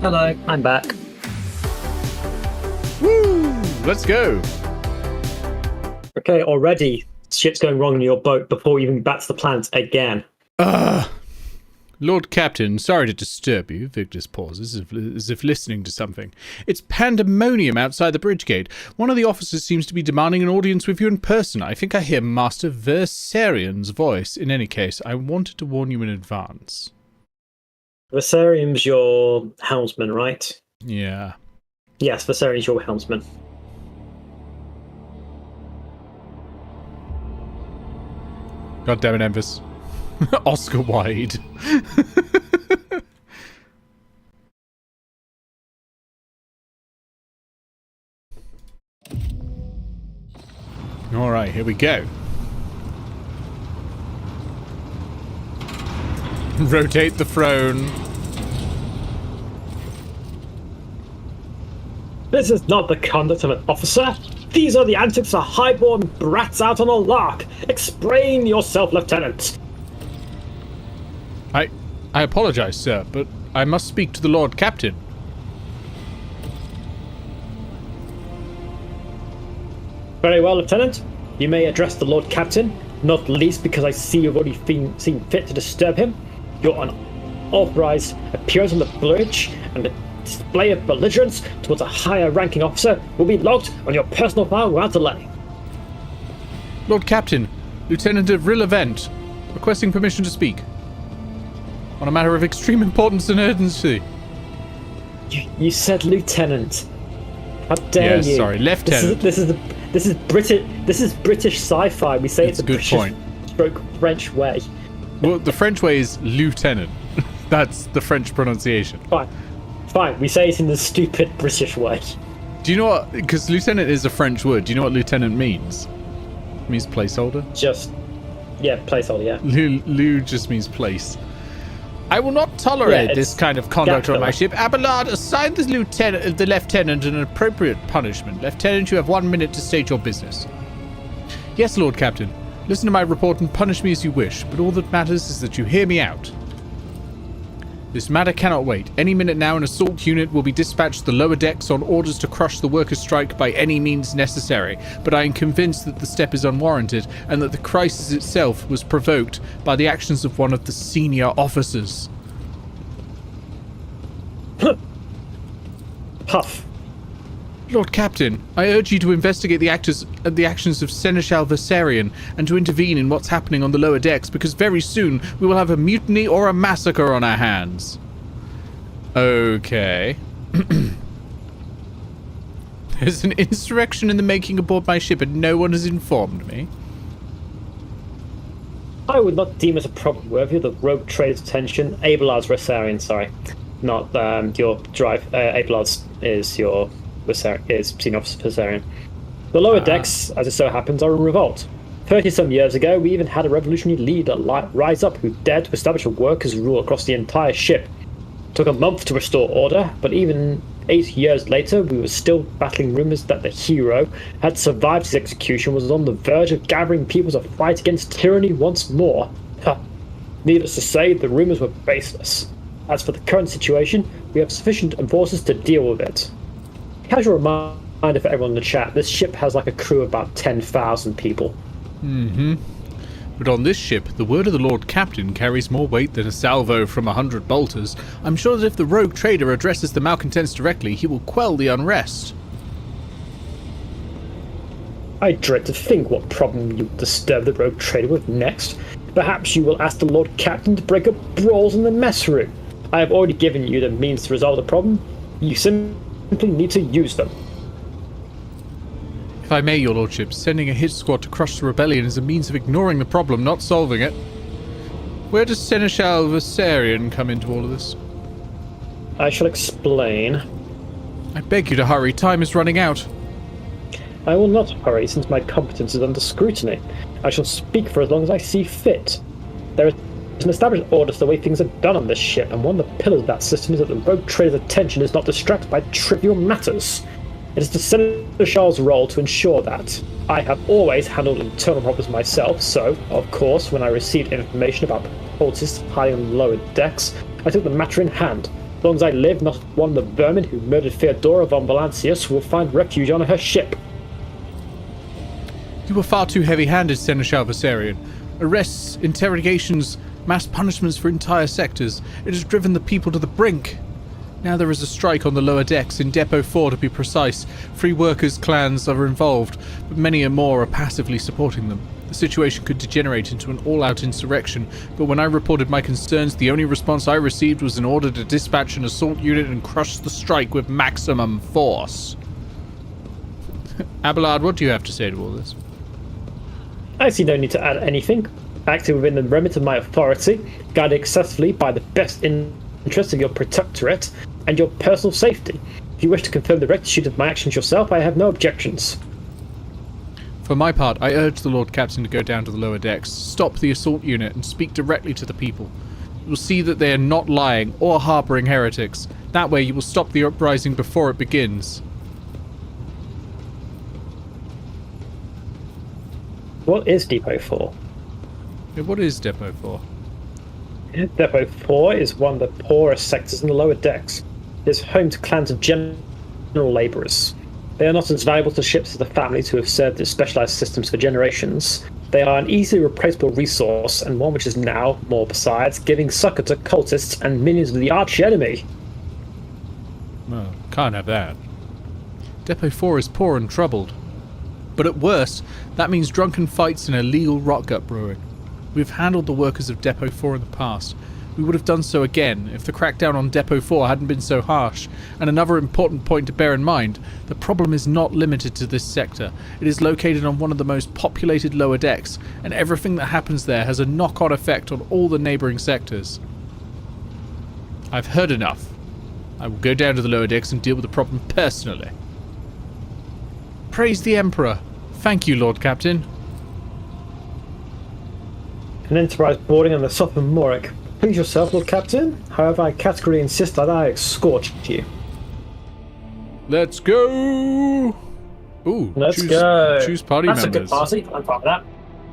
Hello, I'm back. Woo! Let's go. Okay, already shit's going wrong in your boat before you even back to the planet again. Lord Captain, sorry to disturb you. Victus pauses as if listening to something. It's pandemonium outside the bridge gate. One of the officers seems to be demanding an audience with you in person. I think I hear Master Versarian's voice. In any case, I wanted to warn you in advance. Versarian's your helmsman, right? Yeah. Yes, Versarian's your helmsman. God damn it, Envis. Oscar Wilde. Alright, here we go. Rotate the throne. This is not the conduct of an officer. These are the antics of highborn brats out on a lark. Explain yourself, Lieutenant. I apologize, sir, but I must speak to the Lord Captain. Very well, Lieutenant. You may address the Lord Captain, not least because I see you've already seen fit to disturb him. Your unauthorized appearance on the bridge and the display of belligerence towards a higher-ranking officer will be logged on your personal file without delay. Lord Captain, Lieutenant of Rilevent, requesting permission to speak. On a matter of extreme importance and urgency. You said Lieutenant. How dare you? Sorry, Lieutenant. This is British sci-fi. We say it's a good point. Stroke French way. Well, the French way is lieutenant. That's the French pronunciation. Fine. We say it in the stupid British way. Do you know what? Because lieutenant is a French word. Do you know what lieutenant means? It means placeholder. Placeholder. Yeah. Lou just means place. I will not tolerate this kind of conduct on my ship. Abelard, assign the lieutenant an appropriate punishment. Lieutenant, you have 1 minute to state your business. Yes, Lord Captain. Listen to my report and punish me as you wish, but all that matters is that you hear me out. This matter cannot wait. Any minute now, an assault unit will be dispatched to the lower decks on orders to crush the workers' strike by any means necessary, but I am convinced that the step is unwarranted and that the crisis itself was provoked by the actions of one of the senior officers. Huff. Lord Captain, I urge you to investigate the actions of Seneschal Versarian and to intervene in what's happening on the lower decks, because very soon we will have a mutiny or a massacre on our hands. Okay. There's an insurrection in the making aboard my ship and no one has informed me. I would not deem it a problem worthy of the rogue trader's attention. Abelard's Versarian, sorry. Not your drive. Abelard's is your... is Senior Officer Versarian. The lower decks, as it so happens, are in revolt. 30-some years ago, we even had a revolutionary leader rise up who dared to establish a workers' rule across the entire ship. It took a month to restore order, but even 8 years later, we were still battling rumours that the hero had survived his execution, was on the verge of gathering people to fight against tyranny once more. Needless to say, the rumours were baseless. As for the current situation, we have sufficient enforcers to deal with it. Casual reminder for everyone in the chat, this ship has like a crew of about 10,000 people. But on this ship, the word of the Lord Captain carries more weight than a salvo from 100 bolters. I'm sure that if the rogue trader addresses the malcontents directly, he will quell the unrest. I dread to think what problem you disturb the rogue trader with next. Perhaps you will ask the Lord Captain to break up brawls in the mess room. I have already given you the means to resolve the problem. You simply need to use them. If I may, your lordship, sending a hit squad to crush the rebellion is a means of ignoring the problem, not solving it. Where does Seneschal Versarian come into all of this? I shall explain. I beg you to hurry, time is running out. I will not hurry, since my competence is under scrutiny. I shall speak for as long as I see fit. There is an established order to the way things are done on this ship, and one of the pillars of that system is that the rogue trader's attention is not distracted by trivial matters. It is the Seneschal's role to ensure that. I have always handled internal problems myself, so, of course, when I received information about the cultists hiding on the lower decks, I took the matter in hand. As long as I live, not one of the vermin who murdered Theodora von Valancius will find refuge on her ship. You were far too heavy-handed, Seneschal Viserion. Arrests, interrogations, mass punishments for entire sectors. It has driven the people to the brink. Now there is a strike on the lower decks, in Depot 4 to be precise. Free workers' clans are involved, but many more are passively supporting them. The situation could degenerate into an all-out insurrection, but when I reported my concerns, the only response I received was an order to dispatch an assault unit and crush the strike with maximum force. Abelard, what do you have to say to all this? I see no need to add anything. Acting within the remit of my authority, guided excessively by the best interests of your protectorate and your personal safety. If you wish to confirm the rectitude of my actions yourself, I have no objections. For my part, I urge the Lord Captain to go down to the lower decks, stop the assault unit, and speak directly to the people. You will see that they are not lying or harbouring heretics. That way you will stop the uprising before it begins. What is Depot 4? Yeah, what is Depot 4? Depot 4 is one of the poorest sectors in the lower decks. It is home to clans of general labourers. They are not as valuable to ships as the families who have served in specialised systems for generations. They are an easily replaceable resource, and one which is now, more besides, giving succour to cultists and minions of the arch-enemy. Well, can't have that. Depot 4 is poor and troubled. But at worst, that means drunken fights and illegal rotgut brewing. We've handled the workers of Depot 4 in the past. We would have done so again if the crackdown on Depot 4 hadn't been so harsh. And another important point to bear in mind, the problem is not limited to this sector. It is located on one of the most populated lower decks, and everything that happens there has a knock-on effect on all the neighbouring sectors. I've heard enough. I will go down to the lower decks and deal with the problem personally. Praise the Emperor. Thank you, Lord Captain. An Enterprise boarding on the Southern Morik. Please yourself, Lord Captain. However, I categorically insist that I escort you. Let's go! Ooh, Let's go. Choose party That's members. a good party. I'm fine with that.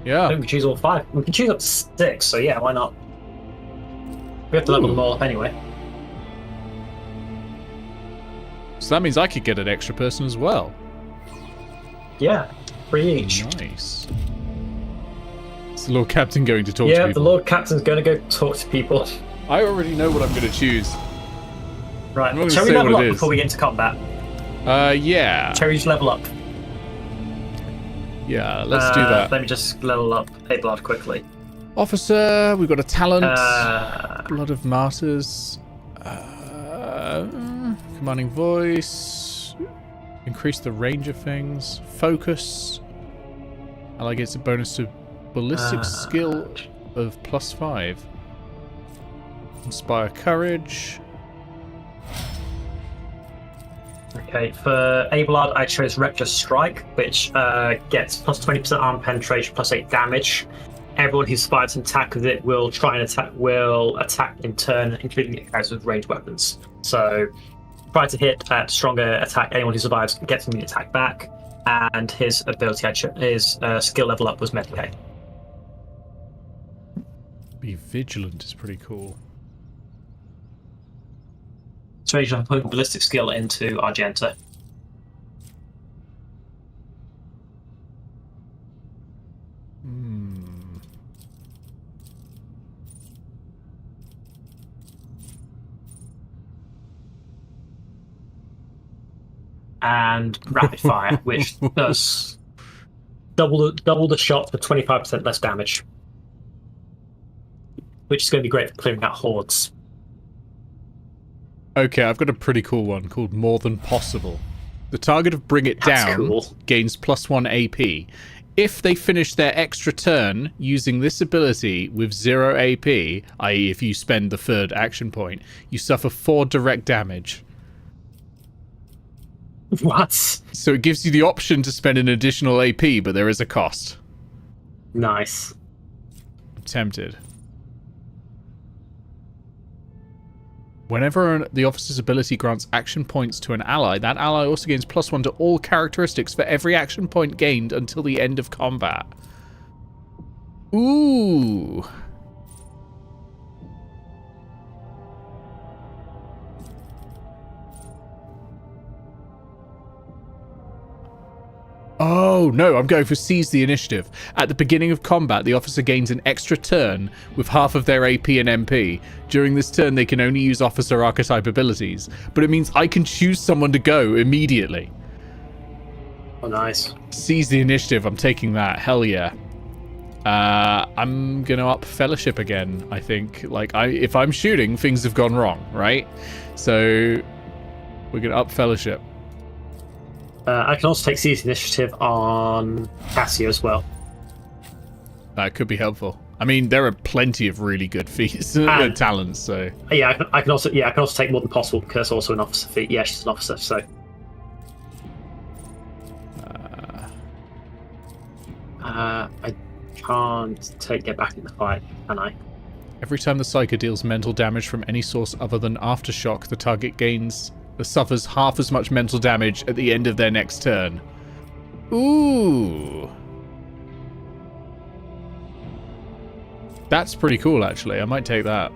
Yeah. I think we can choose all 5. We can choose up to 6, so yeah, why not? We have to level them all up anyway. So that means I could get an extra person as well. Yeah, 3 each. Nice. Is the Lord Captain going to talk to Yeah, people? the Lord Captain's going to go talk to people. I already know what I'm going to choose. Right, I'm not shall gonna we say level what up it is. before we get into combat? Yeah. Shall we just level up? Yeah, let's do that. Let me just level up Edvard quickly. Officer, we've got a talent. Blood of Martyrs. Commanding voice. Increase the range of things. Focus. Ally gets a bonus to ballistic skill of +5. Inspire courage. Okay, for Abelard, I chose Reckless Strike, which gets plus 20% armor penetration, plus 8 damage. Everyone who survives an attack with it will attack in turn, including guys with ranged weapons. So, try to hit at stronger attack. Anyone who survives gets an immediate attack back, and his ability, his skill level up was Medicaid. Be vigilant is pretty cool. So, you have put ballistic skill into Argenta. And rapid fire, which does double the shot for 25% less damage, which is going to be great for clearing out hordes. Okay, I've got a pretty cool one called More Than Possible. The target of Bring It Down gains +1 AP. If they finish their extra turn using this ability with 0 AP, i.e. if you spend the 3rd action point, you suffer 4 direct damage. What? So it gives you the option to spend an additional AP, but there is a cost. Nice. I'm tempted. Whenever the officer's ability grants action points to an ally, that ally also gains +1 to all characteristics for every action point gained until the end of combat. Ooh. Oh, no, I'm going for seize the initiative. At the beginning of combat, the officer gains an extra turn with half of their AP and MP. During this turn, they can only use officer archetype abilities, but it means I can choose someone to go immediately. Oh, nice. Seize the initiative. I'm taking that. Hell yeah. I'm going to up fellowship again, I think. Like, if I'm shooting, things have gone wrong, right? So we're going to up fellowship. I can also take seize initiative on Cassio as well. That could be helpful. I mean, there are plenty of really good feats And- talents, so... Yeah, I can also take more than possible because also an officer feat. Yeah, she's an officer, so... I can't get back in the fight, can I? Every time the Psyker deals mental damage from any source other than Aftershock, the target suffers half as much mental damage at the end of their next turn. Ooh. That's pretty cool, actually. I might take that.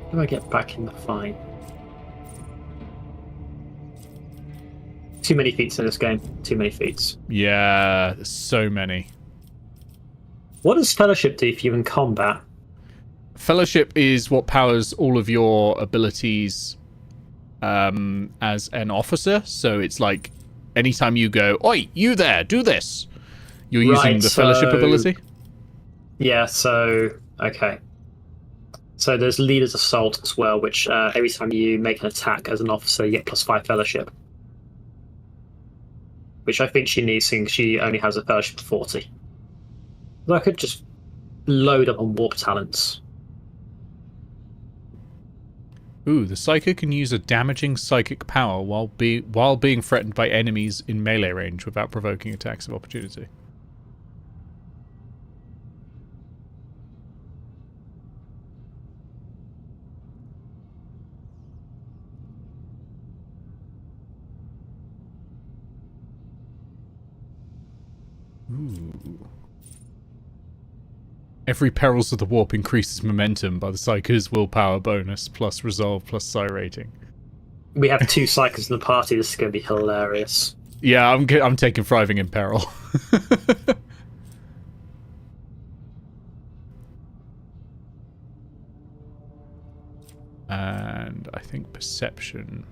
How do I get back in the fight? Too many feats in this game. Too many feats. Yeah, there's so many. What does Fellowship do for you in combat? Fellowship is what powers all of your abilities as an officer. So it's like anytime you go, "Oi, you there, do this," you're using the Fellowship ability. Yeah, so... Okay. So there's Leader's Assault as well, which every time you make an attack as an officer, you get +5 Fellowship. Which I think she needs, seeing she only has a Fellowship of 40. But I could just load up on Warp Talents. Ooh, the Psyker can use a damaging psychic power while being threatened by enemies in melee range without provoking attacks of opportunity. Ooh. Every Perils of the Warp increases momentum by the Psyker's willpower bonus plus resolve plus psi rating. We have 2 Psychers in the party. This is going to be hilarious. Yeah, I'm taking Thriving in Peril. And I think Perception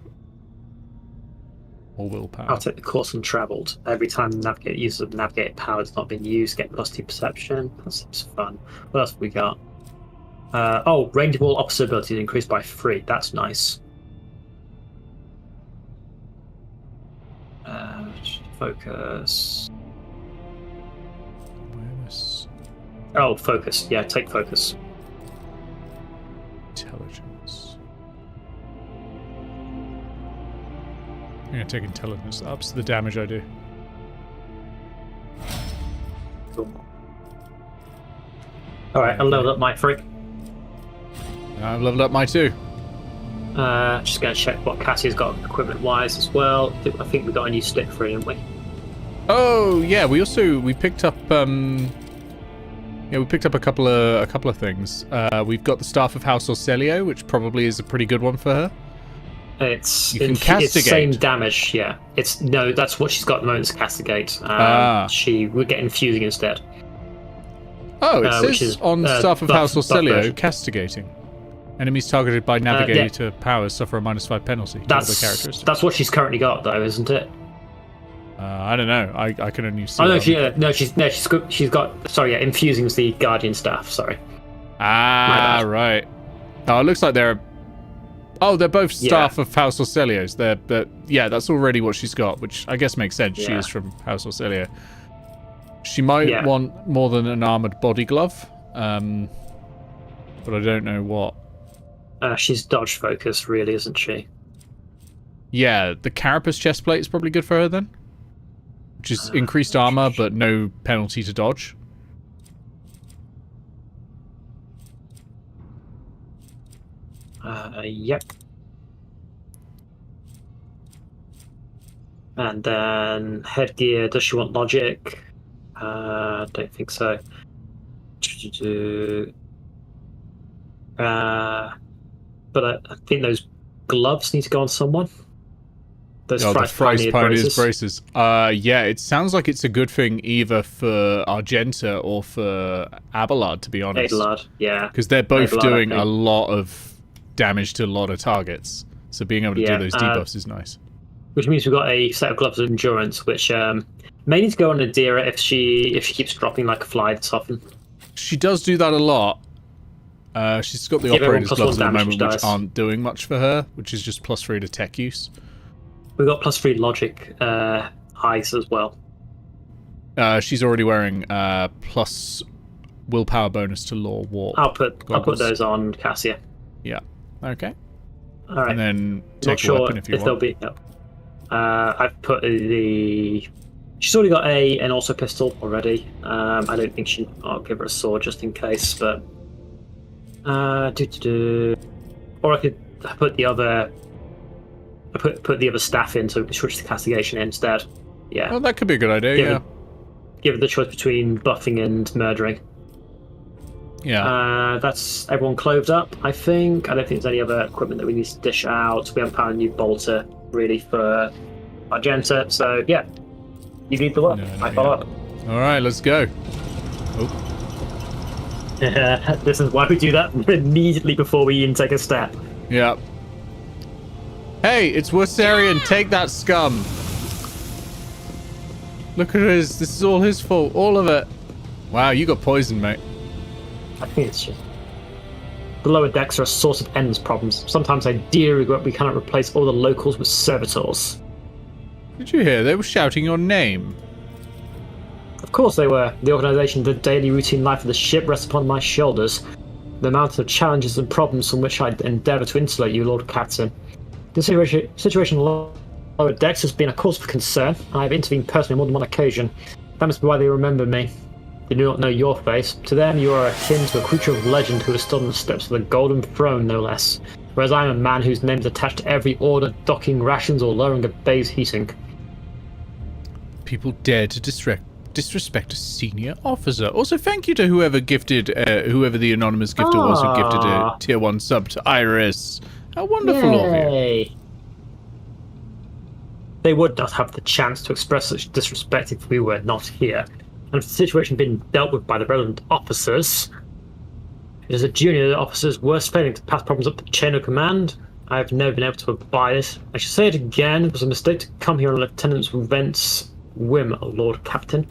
or Willpower. I'll take the Course Untravelled. Every time the Navigate uses of Navigate power has not been used, get +2 Perception. That seems fun. What else have we got? Range of all officer abilities increased by 3. That's nice. Focus. Awareness. Oh, focus. Yeah, take focus. Intelligence. I'm going to take intelligence. Ups the damage I do. Cool. Alright, I'll level up my 3. I've leveled up my 2. Just going to check what Cassie's got equipment-wise as well. I think we got a new stick for it, didn't we? Oh yeah, we picked up we picked up a couple of things. We've got the Staff of House Orcelio, which probably is a pretty good one for her. It's castigate. It's same damage, yeah. That's what she's got at the moment is castigate. She would get infusing instead. Oh, it says is, on Staff of House Orcelio, version. castigating. Enemies targeted by Navigator powers suffer a -5 penalty. To other characteristics. That's what she's currently got, though, isn't it? I don't know. I can only see. Oh no, she's got. Sorry, yeah, infusing is the Guardian staff. Sorry. Ah, right. Oh, it looks like they're. Oh, they're both Staff of House Orcelio's. Yeah, that's already what she's got, which I guess makes sense. Yeah. She is from House Orcelio. She might want more than an armored body glove, but I don't know what. She's dodge focused, really, isn't she? Yeah, the Carapace chestplate is probably good for her then. Which is increased armor, but no penalty to dodge. Yep. And then headgear, does she want logic? Don't think so. But I think those gloves need to go on someone. Those the Thrice Pioneers braces. Yeah, it sounds like it's a good thing either for Argenta or for Abelard, to be honest. Abelard, yeah. Because they're both Abelard, doing a lot of damage to a lot of targets. So being able to do those debuffs is nice. Which means we've got a set of gloves of endurance, which may need to go on Adira if she keeps dropping like a fly this often. She does do that a lot. She's got the operator's gloves at the moment, which aren't doing much for her, which is just +3 to tech use. We've got +3 logic eyes as well. She's already wearing plus willpower bonus to law walk. I'll put those on Cassia. Yeah. Okay. All right. And then not take a weapon if you want. They'll be. No. I've put the. She's already got an also pistol already. I don't think I'll give her a sword just in case, but. Or I could put the other. Put the other staff in, so switch the castigation instead. Yeah. Oh, that could be a good idea. Give it the choice between buffing and murdering. Yeah. That's everyone clothed up, I think. I don't think there's any other equipment that we need to dish out. We haven't found a new bolter, really, for Argenta. So, yeah. You need the work. I follow up. All right, let's go. Oh. This is why we do that immediately before we even take a step. Yeah. Hey, it's Wursarian. Take that scum. Look at his. This is all his fault. All of it. Wow, you got poisoned, mate. I think it's just... The lower decks are a source of endless problems. Sometimes I dearly regret we cannot replace all the locals with servitors. Did you hear? They were shouting your name. Of course they were. The organisation, the daily routine life of the ship rests upon my shoulders. The amount of challenges and problems from which I endeavour to insulate you, Lord Captain. The situation on lower decks has been a cause for concern, and I have intervened personally more than one occasion. That must be why they remember me. They do not know your face. To them, you are akin to a creature of legend who has stood on the steps of the Golden Throne, no less. Whereas I am a man whose name is attached to every order, docking rations or lowering a bay's heating. People dare to disrespect a senior officer. Also, thank you to whoever whoever the anonymous gifter was who gifted a tier 1 sub to Iris. How wonderful of you. They would not have the chance to express such disrespect if we were not here. And if the situation had been dealt with by the relevant officers, it is a junior officer's worst failing to pass problems up the chain of command. I have never been able to abide it. I should say it again, it was a mistake to come here on Lieutenant Vent's whim, Lord Captain.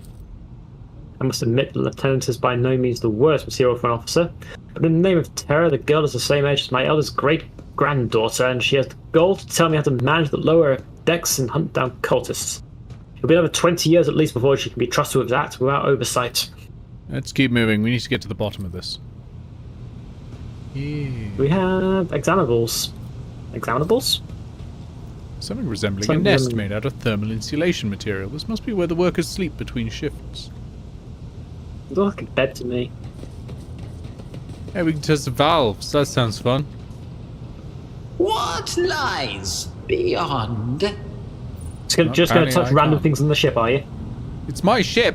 I must admit the Lieutenant is by no means the worst material for an officer, but in the name of terror, the girl is the same age as my eldest great-granddaughter, and she has the gall to tell me how to manage the lower decks and hunt down cultists. It'll be another 20 years at least before she can be trusted with that without oversight. Let's keep moving. We need to get to the bottom of this. Yeah. We have examinables. Examinables? Something resembling a nest made out of thermal insulation material. This must be where the workers sleep between shifts. It looks like a bed to me. Hey, we can test the valves. That sounds fun. What lies beyond? Just going to touch random things on the ship, are you? It's my ship.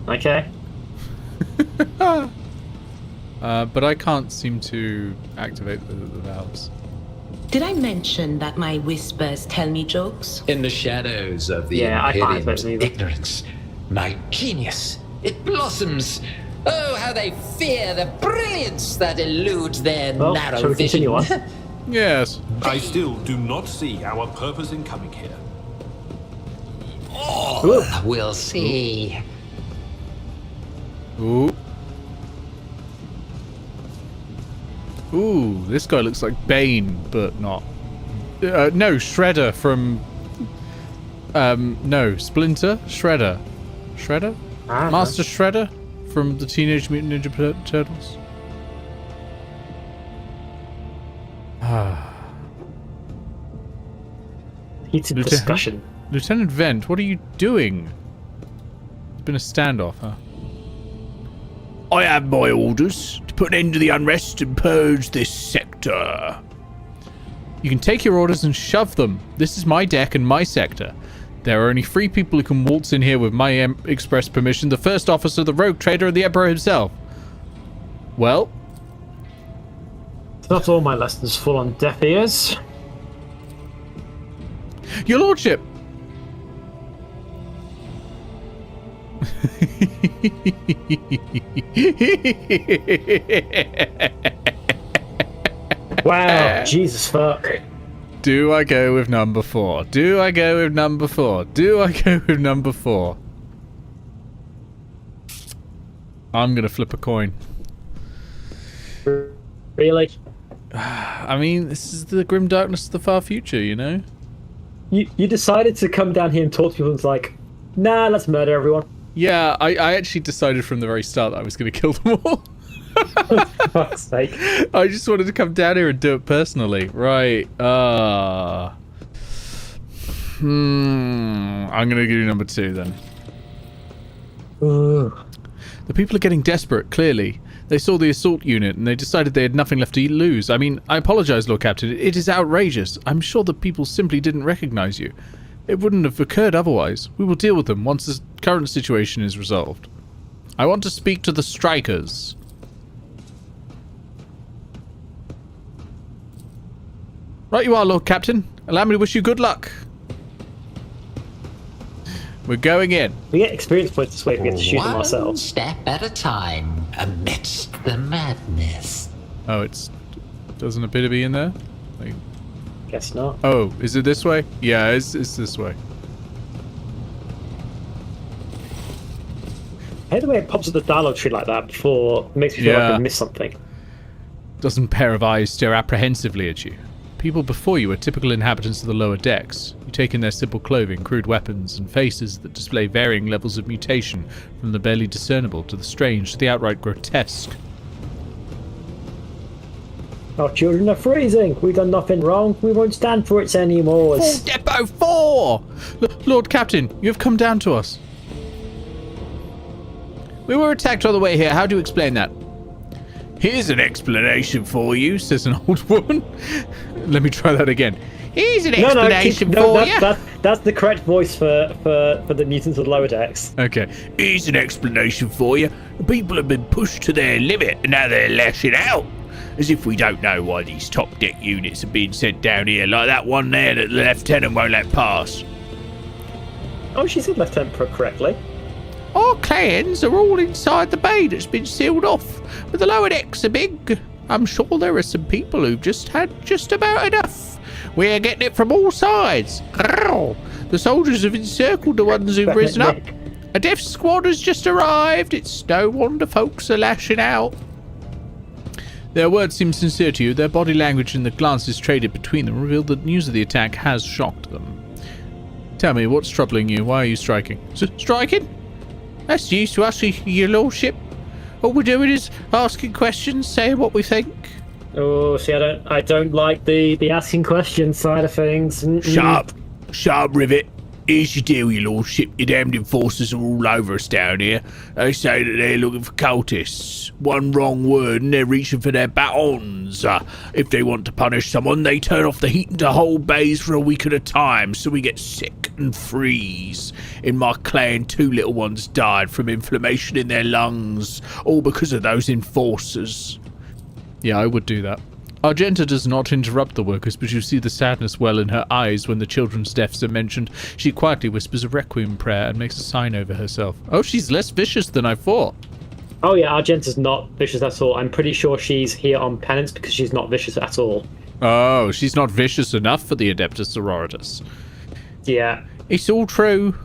Okay. But I can't seem to activate the valves. Did I mention that my whispers tell me jokes? In the shadows of the Imperium's ignorance, my genius, it blossoms. Oh, how they fear the brilliance that eludes their narrow vision. Continue on? Yes. I still do not see our purpose in coming here. Oh, we'll see. Ooh. Ooh, this guy looks like Bane, but not. No, Shredder from... no, Splinter? Shredder. Shredder? Master Shredder from the Teenage Mutant Ninja Turtles? Heated discussion. Lieutenant Vent, what are you doing? It's been a standoff, huh? I have my orders to put an end to the unrest and purge this sector. You can take your orders and shove them. This is my deck and my sector. There are only 3 people who can waltz in here with my express permission. The first officer, the rogue trader, and the Emperor himself. Well? Not all my lessons fall on deaf ears. Your lordship! Wow, Jesus fuck. Do I go with number 4? Do I go with number 4? Do I go with number 4? I'm gonna flip a coin. Really? I mean, this is the grim darkness of the far future, you know? You decided to come down here and talk to people and it's like, nah, let's murder everyone. Yeah, I actually decided from the very start that I was going to kill them all. For fuck's sake. I just wanted to come down here and do it personally. Right. I'm going to give you number 2 then. Ooh. The people are getting desperate, clearly. They saw the assault unit and they decided they had nothing left to lose. I mean, I apologize, Lord Captain. It is outrageous. I'm sure the people simply didn't recognize you. It wouldn't have occurred otherwise. We will deal with them once the current situation is resolved. I want to speak to the strikers. Right you are, Lord Captain. Allow me to wish you good luck. We're going in. We get experience points this way if we get to shoot them One ourselves. step at a time, amidst the madness. Oh, doesn't appear to be in there? Like, Guess not. oh, is it this way? Yeah, it's this way. I hate the way it pops up the dialogue tree like that before it makes me feel like I missed something. Dozen pair of eyes stare apprehensively at you. People before you are typical inhabitants of the lower decks. You take in their simple clothing, crude weapons, and faces that display varying levels of mutation, from the barely discernible to the strange to the outright grotesque. Our children are freezing. We've done nothing wrong. We won't stand for it anymore. Full Depot 4! Lord Captain, you have come down to us. We were attacked on the way here. How do you explain that? Here's an explanation for you, says an old woman. Let me try that again. Here's an explanation for you. That's the correct voice for the mutants of the lower decks. Okay. Here's an explanation for you. The people have been pushed to their limit and now they're lashing out. As if we don't know why these top deck units are being sent down here, like that one there that the lieutenant won't let pass. Oh, she said lieutenant correctly. Our clans are all inside the bay that's been sealed off, but the lower decks are big. I'm sure there are some people who've just had just about enough. We're getting it from all sides. The soldiers have encircled the ones who've risen up. A death squad has just arrived. It's no wonder folks are lashing out. Their words seem sincere to you. Their body language and the glances traded between them reveal that news of the attack has shocked them. Tell me, what's troubling you? Why are you striking? Striking? That's news to us, your lordship. All we're doing is asking questions, saying what we think. Oh, see, I don't like the asking questions side of things. Shut up, Rivet. Here's your deal, your lordship. Your damned enforcers are all over us down here. They say that they're looking for cultists. One wrong word and they're reaching for their batons. If they want to punish someone, they turn off the heat into whole bays for a week at a time, so we get sick and freeze. In my clan, 2 little ones died from inflammation in their lungs, all because of those enforcers. Yeah, I would do that. Argenta does not interrupt the workers, but you see the sadness well in her eyes when the children's deaths are mentioned. She quietly whispers a requiem prayer and makes a sign over herself. Oh, she's less vicious than I thought. Oh yeah, Argenta's not vicious at all. I'm pretty sure she's here on penance because she's not vicious at all. Oh, she's not vicious enough for the Adeptus Sororitas. Yeah. It's all true.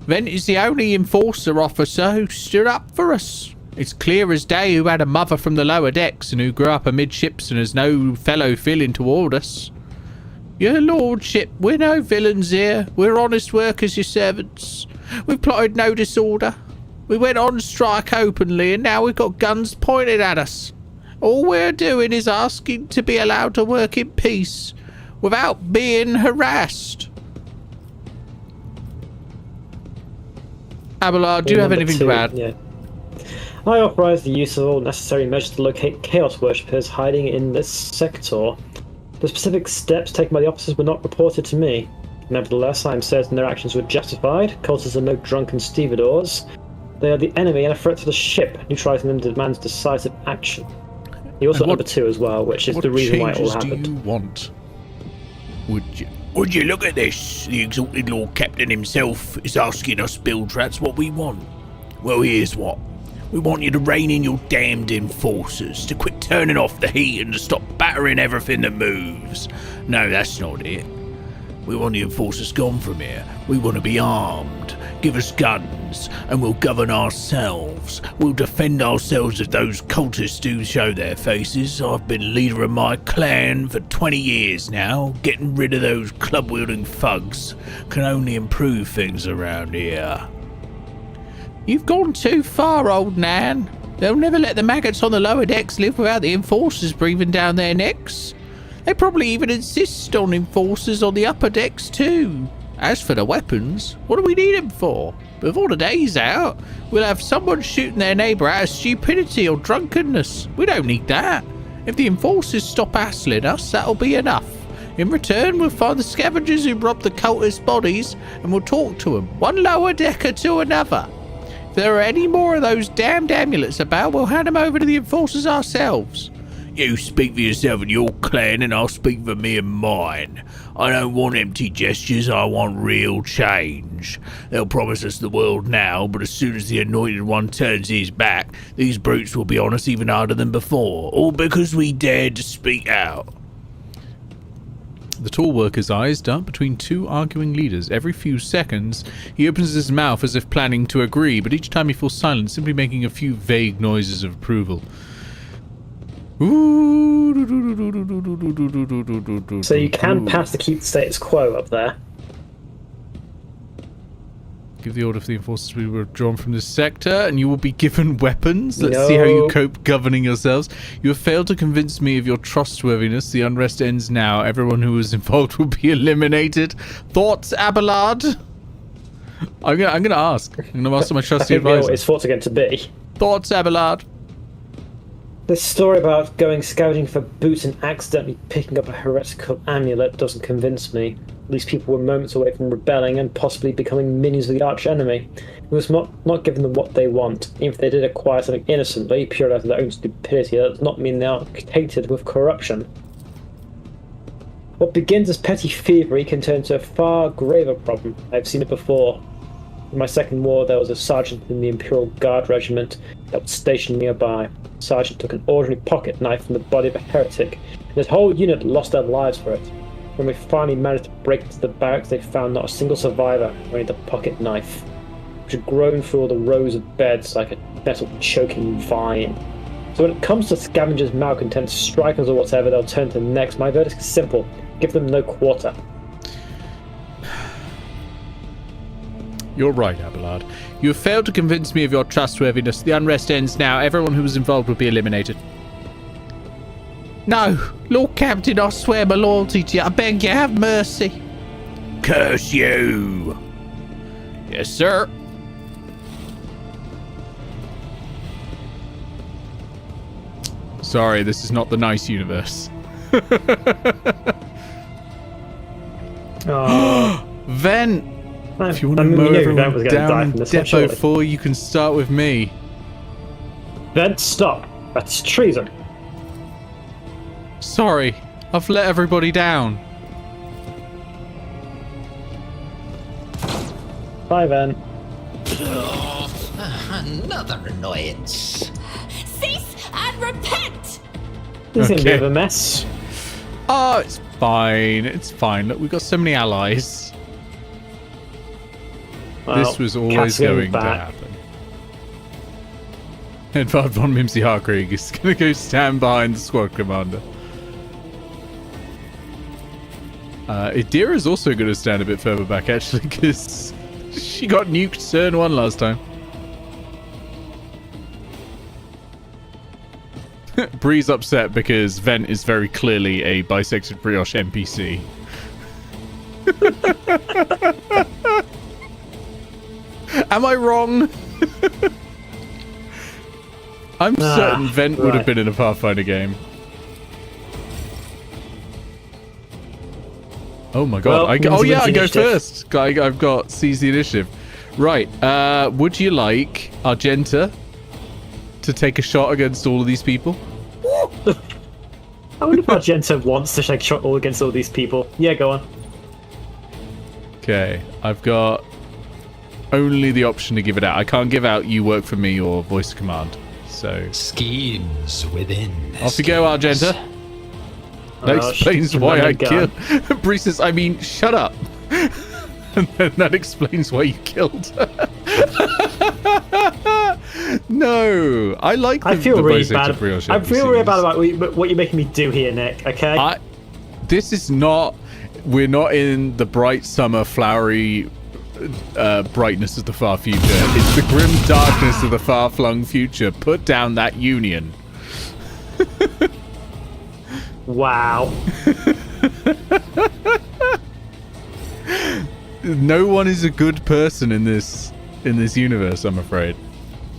Vent is the only enforcer officer who stood up for us. It's clear as day who had a mother from the lower decks and who grew up amidships and has no fellow feeling toward us. Your lordship, we're no villains here. We're honest workers, your servants. We've plotted no disorder. We went on strike openly and now we've got guns pointed at us. All we're doing is asking to be allowed to work in peace without being harassed. Abelard, do you have anything to add? Yeah. I authorise the use of all necessary measures to locate Chaos worshippers hiding in this sector. The specific steps taken by the officers were not reported to me. Nevertheless, I am certain their actions were justified. Cultists are no drunken stevedores. They are the enemy and a threat to the ship. Neutralising them demands decisive action. You also have number 2 as well, which is the reason why it all happened. What changes do you want? Would you? Would you look at this? The exalted Lord Captain himself is asking us bilge rats what we want. Well, here's what. We want you to rein in your damned enforcers, to quit turning off the heat and to stop battering everything that moves. No, that's not it. We want the enforcers gone from here. We want to be armed. Give us guns, and we'll govern ourselves. We'll defend ourselves if those cultists do show their faces. I've been leader of my clan for 20 years now. Getting rid of those club-wielding thugs can only improve things around here. You've gone too far, old Nan. They'll never let the maggots on the lower decks live without the enforcers breathing down their necks. They probably even insist on enforcers on the upper decks too. As for the weapons, what do we need them for? Before the day's out, we'll have someone shooting their neighbour out of stupidity or drunkenness. We don't need that. If the enforcers stop hassling us, that'll be enough. In return, we'll find the scavengers who robbed the cultists' bodies and we'll talk to them, one lower decker to another. If there are any more of those damned amulets about, we'll hand them over to the enforcers ourselves. You speak for yourself and your clan, and I'll speak for me and mine. I don't want empty gestures, I want real change. They'll promise us the world now, but as soon as the Anointed One turns his back, these brutes will be on us even harder than before, all because we dared to speak out. The tall worker's eyes dart between two arguing leaders. Every few seconds, he opens his mouth as if planning to agree, but each time he falls silent, simply making a few vague noises of approval. So you can pass to keep the status quo up there. Give the order for the enforcers to be withdrawn from this sector, and you will be given weapons. Let's see how you cope governing yourselves. You have failed to convince me of your trustworthiness. The unrest ends now. Everyone who was involved will be eliminated. Thoughts, Abelard? I'm gonna ask. I'm gonna ask my trusty advisor. What his thoughts are going to be. Thoughts, Abelard? This story about going scouting for boots and accidentally picking up a heretical amulet doesn't convince me. These people were moments away from rebelling and possibly becoming minions of the arch-enemy. We must not give them what they want. Even if they did acquire something innocently, purely out of their own stupidity, that does not mean they are tainted with corruption. What begins as petty thievery can turn to a far graver problem. I've seen it before. In my second war, there was a sergeant in the Imperial Guard regiment that was stationed nearby. The sergeant took an ordinary pocket knife from the body of a heretic, and his whole unit lost their lives for it. When we finally managed to break into the barracks, they found not a single survivor, only the pocket knife, which had grown through all the rows of beds like a metal choking vine. So when it comes to scavengers, malcontents, strikers or whatever they'll turn to next, my verdict is simple. Give them no quarter. You're right, Abelard. You have failed to convince me of your trustworthiness. The unrest ends now. Everyone who was involved will be eliminated. No! Lord Captain, I swear my loyalty to you. I beg you, have mercy. Curse you! Yes, sir. Sorry, this is not the nice universe. Ven! If you want to mow everyone down Depot 4, you can start with me. Then stop. That's treason. Sorry, I've let everybody down. Bye, Ven. Another annoyance. Cease and repent! This is a bit of a mess. Oh, it's fine. It's fine. Look, we've got so many allies. Well, this was always going to happen. Edvard von Mimsy-Harkreig is going to go stand behind the squad commander. Idira is also going to stand a bit further back, actually, because she got nuked turn 1 last time. Bree's upset because Ven is very clearly a bisected brioche NPC. Am I wrong? I'm certain Ven would have been in a Pathfinder game. Oh my god. Well, I go first. I've got seize the initiative. Right. Would you like Argenta to take a shot against all of these people? I wonder if Argenta wants to take a shot against all these people. Yeah, go on. Okay, I've got only the option to give it out. I can't give out you work for me or voice command. So schemes within. Off you go, Argenta. That explains why I killed. Breezus, I mean, shut up. And then that explains why you killed. No, I like the I feel really voice bad. actor brioche I feel really NPCs. bad about what you're making me do here, Nick. Okay. This is not. We're not in the bright summer, flowery brightness of the far future. It's the grim darkness of the far-flung future. Put down that union. Wow. No one is a good person in this universe, I'm afraid.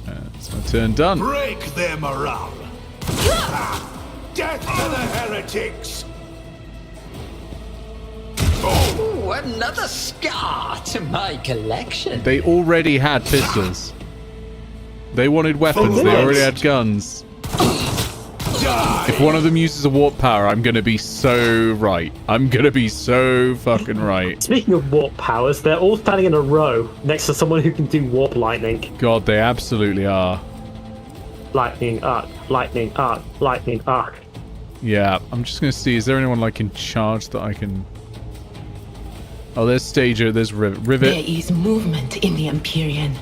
That's my turn done. Break their morale. Death to the heretics. Ooh, another scar to my collection. They already had pistols. They wanted weapons. They already had guns. If one of them uses a warp power, I'm gonna be so right. I'm gonna be so fucking right. Speaking of warp powers, they're all standing in a row next to someone who can do warp lightning. God, they absolutely are. Lightning arc, lightning arc, lightning arc. Yeah, I'm just gonna see. Is there anyone like in charge that I can? Oh, there's Stager. There's Rivet. There is movement in the Empyrean.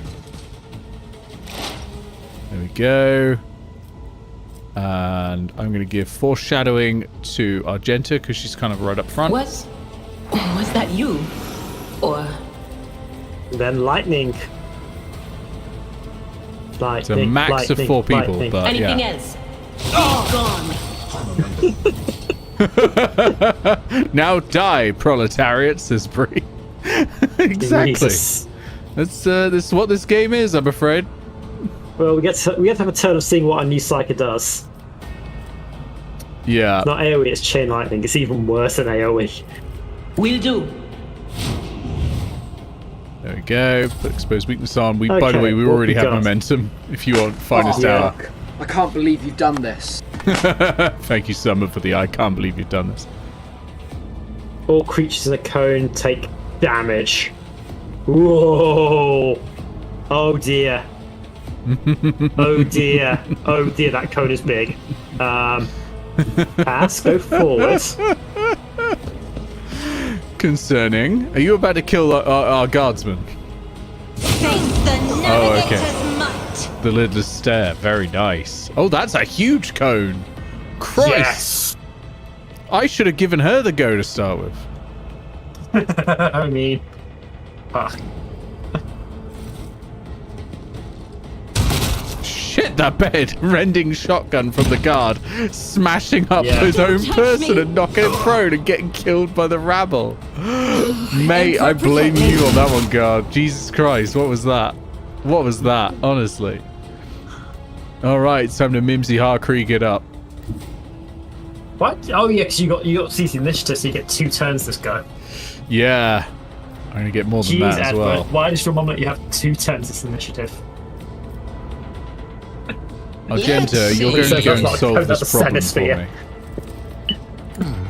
There we go. And I'm going to give foreshadowing to Argenta because she's kind of right up front. Was that you? Or then lightning. It's a max of 4 people, lightning. but anything yeah. else? All gone. Now die, proletariat, says Bree. Exactly. Jesus. This is what this game is, I'm afraid. Well, we have to have a turn of seeing what our new Psyker does. Yeah. It's not AoE, it's chain lightning. It's even worse than AoE. Will do. There we go. Put exposed weakness on. By the Okay, way, we what already we have got? momentum. If you want finest hour. I can't believe you've done this. Thank you, Summer, for the I can't believe you've done this. All creatures in a cone take damage. Whoa! Oh dear. Oh dear. Oh dear, that cone is big. Pass, go forward. Concerning. Are you about to kill our guardsman? Oh, okay. Might. The lidless stare. Very nice. Oh, that's a huge cone. Christ. Yes. I should have given her the go to start with. I mean... Shit, that bed. Rending shotgun from the guard. Smashing up his own person and knocking it prone and getting killed by the rabble. Mate, I blame you on that one, guard. Jesus Christ, what was that? What was that? Honestly. Alright, it's time to Mimsy-Harkreig it up. What? Oh yeah, because you got CC initiative, so you get 2 turns this go. Yeah. I'm going to get more than Jeez, that as Edvard, well. why does your mum let you have 2 turns this initiative? Argenta, you're going to go and solve this problem for me.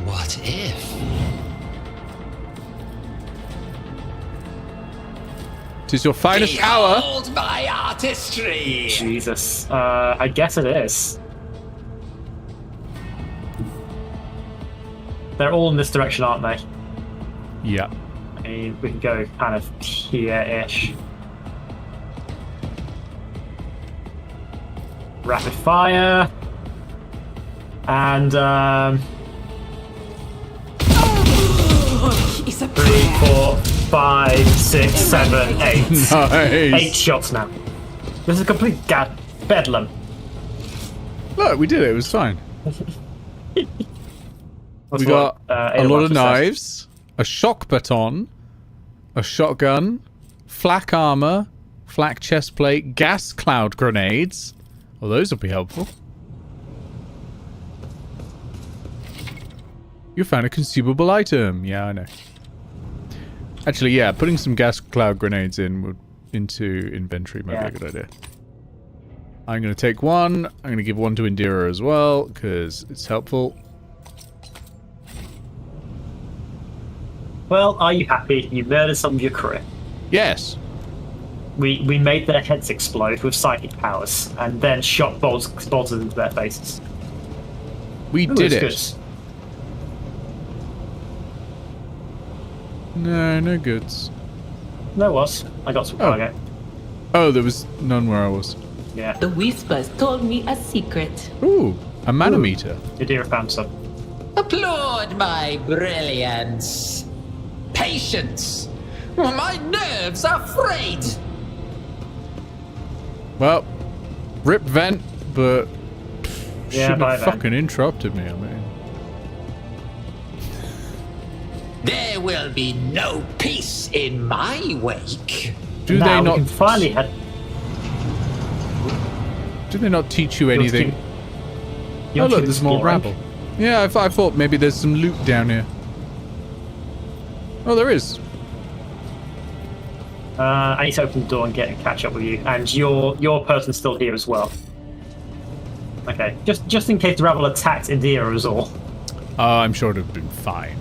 What if? Tis your finest hour. Behold my artistry! Jesus. I guess it is. They're all in this direction, aren't they? Yeah. I mean, we can go kind of here-ish. Rapid fire. And, 3, 4, 5, 6, 7, 8. Nice. 8 shots now. This is a complete bedlam. Look, we did it. It was fine. We got a lot of knives, a shock baton, a shotgun, flak armor, flak chest plate, gas cloud grenades. Well, those will be helpful. You found a consumable item. Yeah, I know. Actually, yeah, putting some gas cloud grenades into inventory might be a good idea. I'm going to take one. I'm going to give one to Indira as well, because it's helpful. Well, are you happy? You murdered some of your crew. Yes. We made their heads explode with psychic powers, and then shot bolts into their faces. We did it. Good. No goods. There was. I got some cargo. Oh, there was none where I was. Yeah. The Whispers told me a secret. Ooh, a manometer. Idira found some. Applaud my brilliance. Patience. My nerves are frayed. Well, rip vent, but shouldn't have then. fucking interrupted me. I mean, There will be no peace in my wake. do they not finally head. Do they not teach you anything? You're Oh look, there's more rabble. Yeah, I thought maybe there's some loot down here. Oh, there is. I need to open the door and catch up with you, and your person's still here as well. Okay, just in case the rabble attacked Indira is all. I'm sure it would have been fine.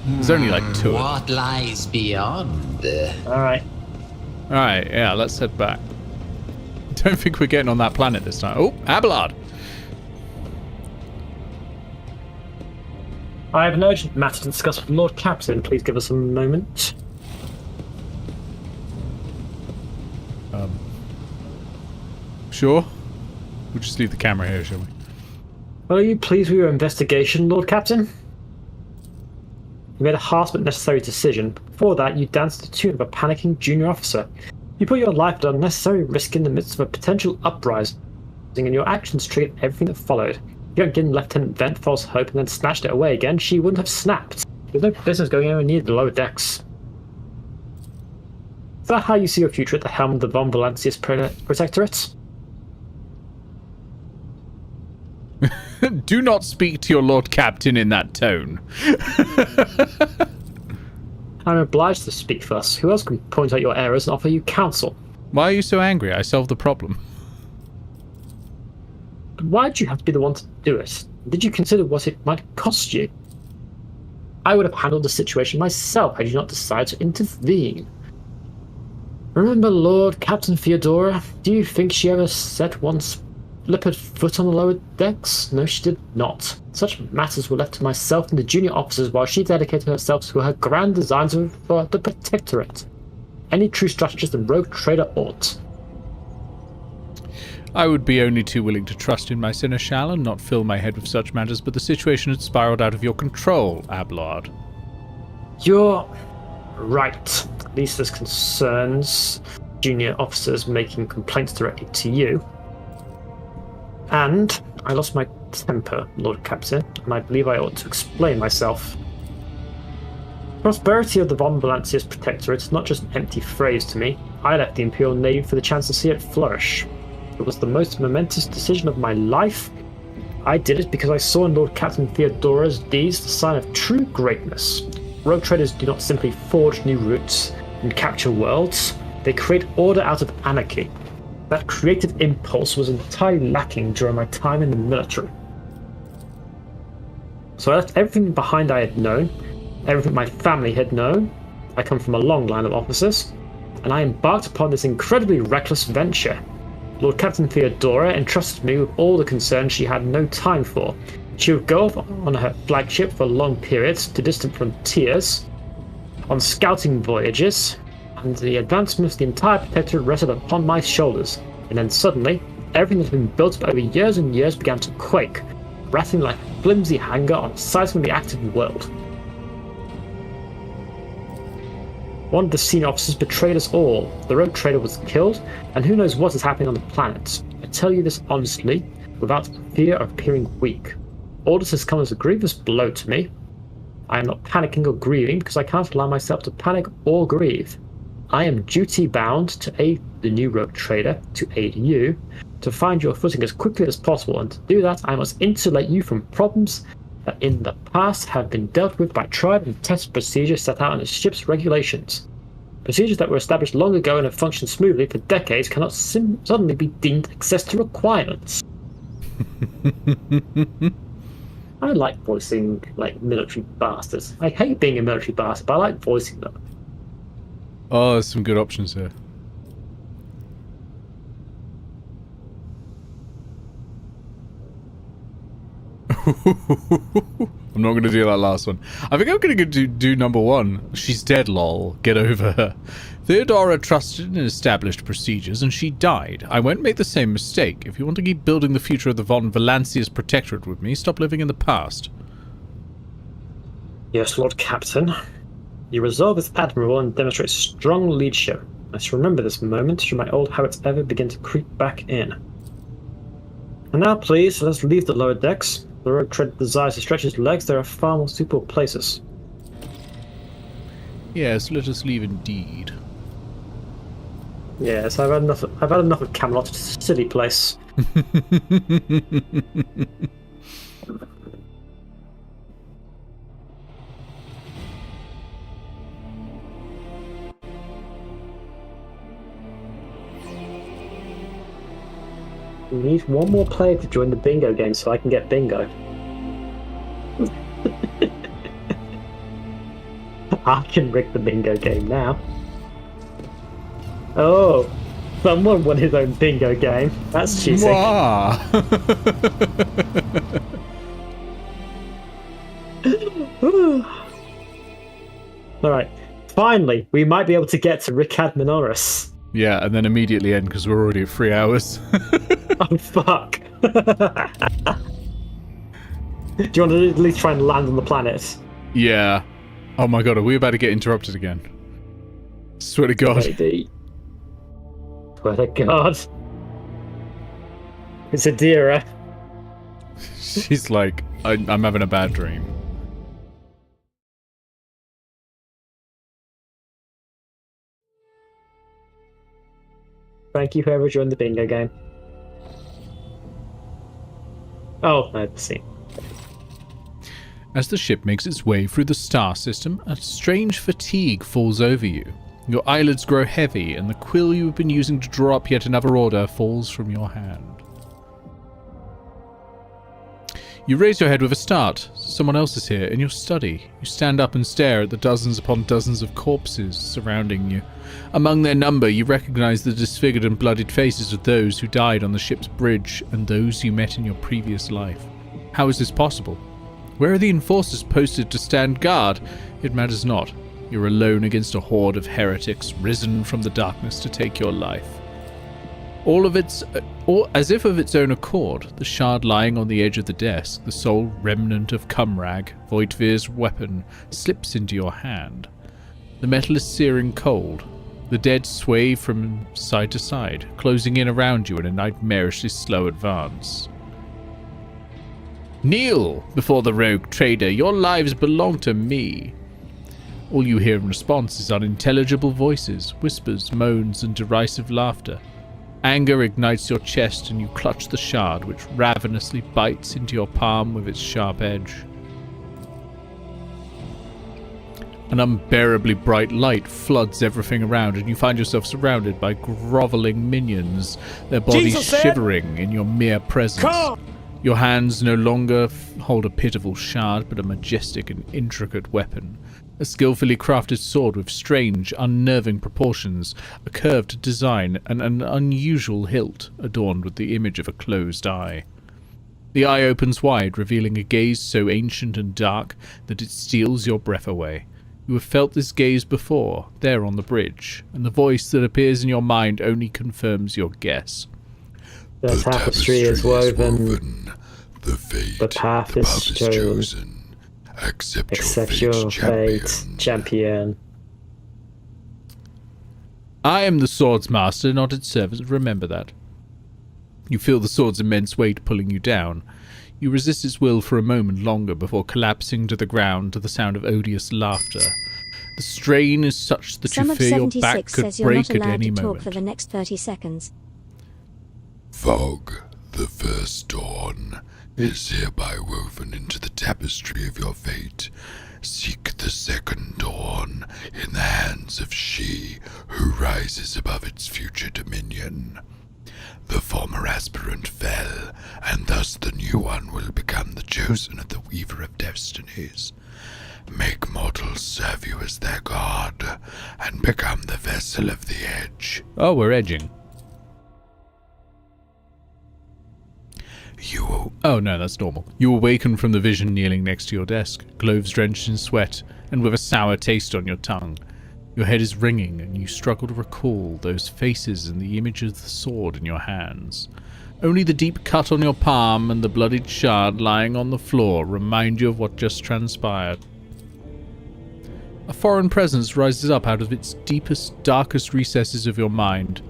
There's only like 2. What lies beyond? Alright. Alright, yeah, let's head back. Don't think we're getting on that planet this time. Oh, Abelard! I have an urgent matter to discuss with Lord Captain. Please give us a moment. Sure. We'll just leave the camera here, shall we? Are you pleased with your investigation, Lord Captain? You made a harsh but necessary decision. Before that, you danced to the tune of a panicking junior officer. You put your life at unnecessary risk in the midst of a potential uprising, and your actions triggered everything that followed. If you hadn't given Lieutenant Vent false hope and then snatched it away again, she wouldn't have snapped. There's no business going anywhere near the lower decks. Is that how you see your future at the helm of the Von Valancius Protectorate? Do not speak to your Lord Captain in that tone. I'm obliged to speak thus. Who else can point out your errors and offer you counsel? Why are you so angry? I solved the problem. But why did you have to be the one to do it? Did you consider what it might cost you? I would have handled the situation myself had you not decided to intervene. Remember Lord Captain Theodora? Do you think she ever set one slippered foot on the lower decks? No, she did not. Such matters were left to myself and the junior officers while she dedicated herself to her grand designs for the Protectorate. Any true strategist and rogue trader ought. I would be only too willing to trust in my seneschal and not fill my head with such matters, but the situation had spiraled out of your control, Abelard. You're right. At least as concerns junior officers making complaints directly to you. And I lost my temper, Lord Captain, and I believe I ought to explain myself. Prosperity of the Von Valancius Protectorate is not just an empty phrase to me. I left the Imperial Navy for the chance to see it flourish. It was the most momentous decision of my life. I did it because I saw in Lord Captain Theodora's deeds the sign of true greatness. Rogue traders do not simply forge new routes and capture worlds. They create order out of anarchy. That creative impulse was entirely lacking during my time in the military. So I left everything behind I had known, everything my family had known. I come from a long line of officers, and I embarked upon this incredibly reckless venture. Lord Captain Theodora entrusted me with all the concerns she had no time for. She would go off on her flagship for long periods to distant frontiers, on scouting voyages, and the advancement of the entire Protectorate rested upon my shoulders. And then suddenly, everything that had been built up over years and years began to quake, rattling like a flimsy hanger on a seismically active world. One of the senior officers betrayed us all. The rogue trader was killed, and who knows what is happening on the planet. I tell you this honestly, without fear of appearing weak. All this has come as a grievous blow to me. I am not panicking or grieving because I can't allow myself to panic or grieve. I am duty-bound to aid the new rogue trader, to aid you, to find your footing as quickly as possible, and to do that I must insulate you from problems that in the past have been dealt with by tried and tested procedures set out in the ship's regulations. Procedures that were established long ago and have functioned smoothly for decades cannot suddenly be deemed access to requirements. I like voicing, like, military bastards. I hate being a military bastard, but I like voicing them. Oh, there's some good options here. I'm not going to do that last one. I think I'm going to do number one. She's dead, lol. Get over her. Theodora trusted in established procedures, and she died. I won't make the same mistake. If you want to keep building the future of the von Valancius Protectorate with me, stop living in the past. Yes, Lord Captain. You resolve as admirable and demonstrate strong leadership. I shall remember this moment should my old habits ever begin to creep back in. And now, please, let us leave the lower decks. The rogue trader desires to stretch his legs. There are far more suitable places. Yes, let us leave indeed. Yes, I've had enough of Camelot. It's a silly place. We need one more player to join the bingo game so I can get bingo. I can rig the bingo game now. Oh, someone won his own bingo game. That's cheating. Alright, finally, we might be able to get to Ricard Minoris. Yeah, and then immediately end because we're already at 3 hours. Oh, fuck. Do you want to at least try and land on the planet? Yeah. Oh my god, are we about to get interrupted again? Swear to god. Maybe. Swear to god. It's Adira. She's like, I'm having a bad dream. Thank you, whoever joined the bingo game. Oh, I see. As the ship makes its way through the star system, a strange fatigue falls over you. Your eyelids grow heavy, and the quill you have been using to draw up yet another order falls from your hand. You raise your head with a start. Someone else is here, in your study. You stand up and stare at the dozens upon dozens of corpses surrounding you. Among their number, you recognize the disfigured and bloodied faces of those who died on the ship's bridge and those you met in your previous life. How is this possible? Where are the enforcers posted to stand guard? It matters not. You're alone against a horde of heretics risen from the darkness to take your life. As if of its own accord, the shard lying on the edge of the desk, the sole remnant of Cumrag, Voidvir's weapon, slips into your hand. The metal is searing cold. The dead sway from side to side, closing in around you in a nightmarishly slow advance. Kneel before the rogue trader. Your lives belong to me. All you hear in response is unintelligible voices, whispers, moans, and derisive laughter. Anger ignites your chest and you clutch the shard, which ravenously bites into your palm with its sharp edge. An unbearably bright light floods everything around, and you find yourself surrounded by groveling minions, their bodies shivering in your mere presence. Come! Your hands no longer hold a pitiful shard, but a majestic and intricate weapon. A skillfully crafted sword with strange, unnerving proportions, a curved design, and an unusual hilt adorned with the image of a closed eye. The eye opens wide, revealing a gaze so ancient and dark that it steals your breath away. You have felt this gaze before, there on the bridge, and the voice that appears in your mind only confirms your guess. The tapestry is woven. The path is chosen. Accept your fate, champion. I am the sword's master, not its servant. Remember that. You feel the sword's immense weight pulling you down. You resist its will for a moment longer before collapsing to the ground to the sound of odious laughter. The strain is such that you fear your back could break at any moment. Talk for the next 30 seconds. Fog, the first dawn, is hereby woven into the tapestry of your fate. Seek the second dawn in the hands of she who rises above its future dominion. The former aspirant fell, and thus the new one will become the chosen of the Weaver of Destinies. Make mortals serve you as their god, and become the vessel of the edge. Oh, we're edging. Oh no, that's normal. You awaken from the vision kneeling next to your desk, clothes drenched in sweat, and with a sour taste on your tongue. Your head is ringing, and you struggle to recall those faces and the image of the sword in your hands. Only the deep cut on your palm and the bloodied shard lying on the floor remind you of what just transpired. A foreign presence rises up out of its deepest, darkest recesses of your mind.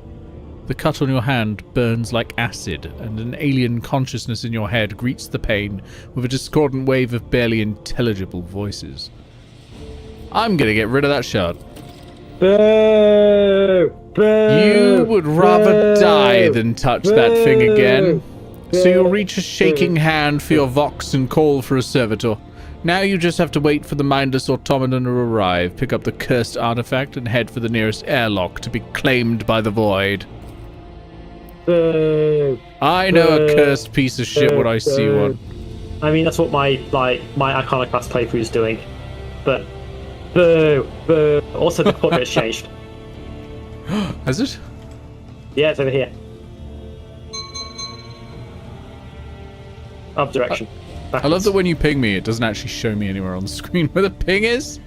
The cut on your hand burns like acid, and an alien consciousness in your head greets the pain with a discordant wave of barely intelligible voices. I'm gonna get rid of that shard. Boo! Boo! You would rather die than touch that thing again. So you'll reach a shaking hand for your vox and call for a servitor. Now you just have to wait for the mindless automaton to arrive, pick up the cursed artifact, and head for the nearest airlock to be claimed by the void. I know a cursed piece of shit when I see one. I mean, that's what my Iconoclast playthrough is doing. But, boo, boo. Also, the portrait's changed. Has it? Yeah, it's over here. Up direction. I love that when you ping me, it doesn't actually show me anywhere on the screen where the ping is.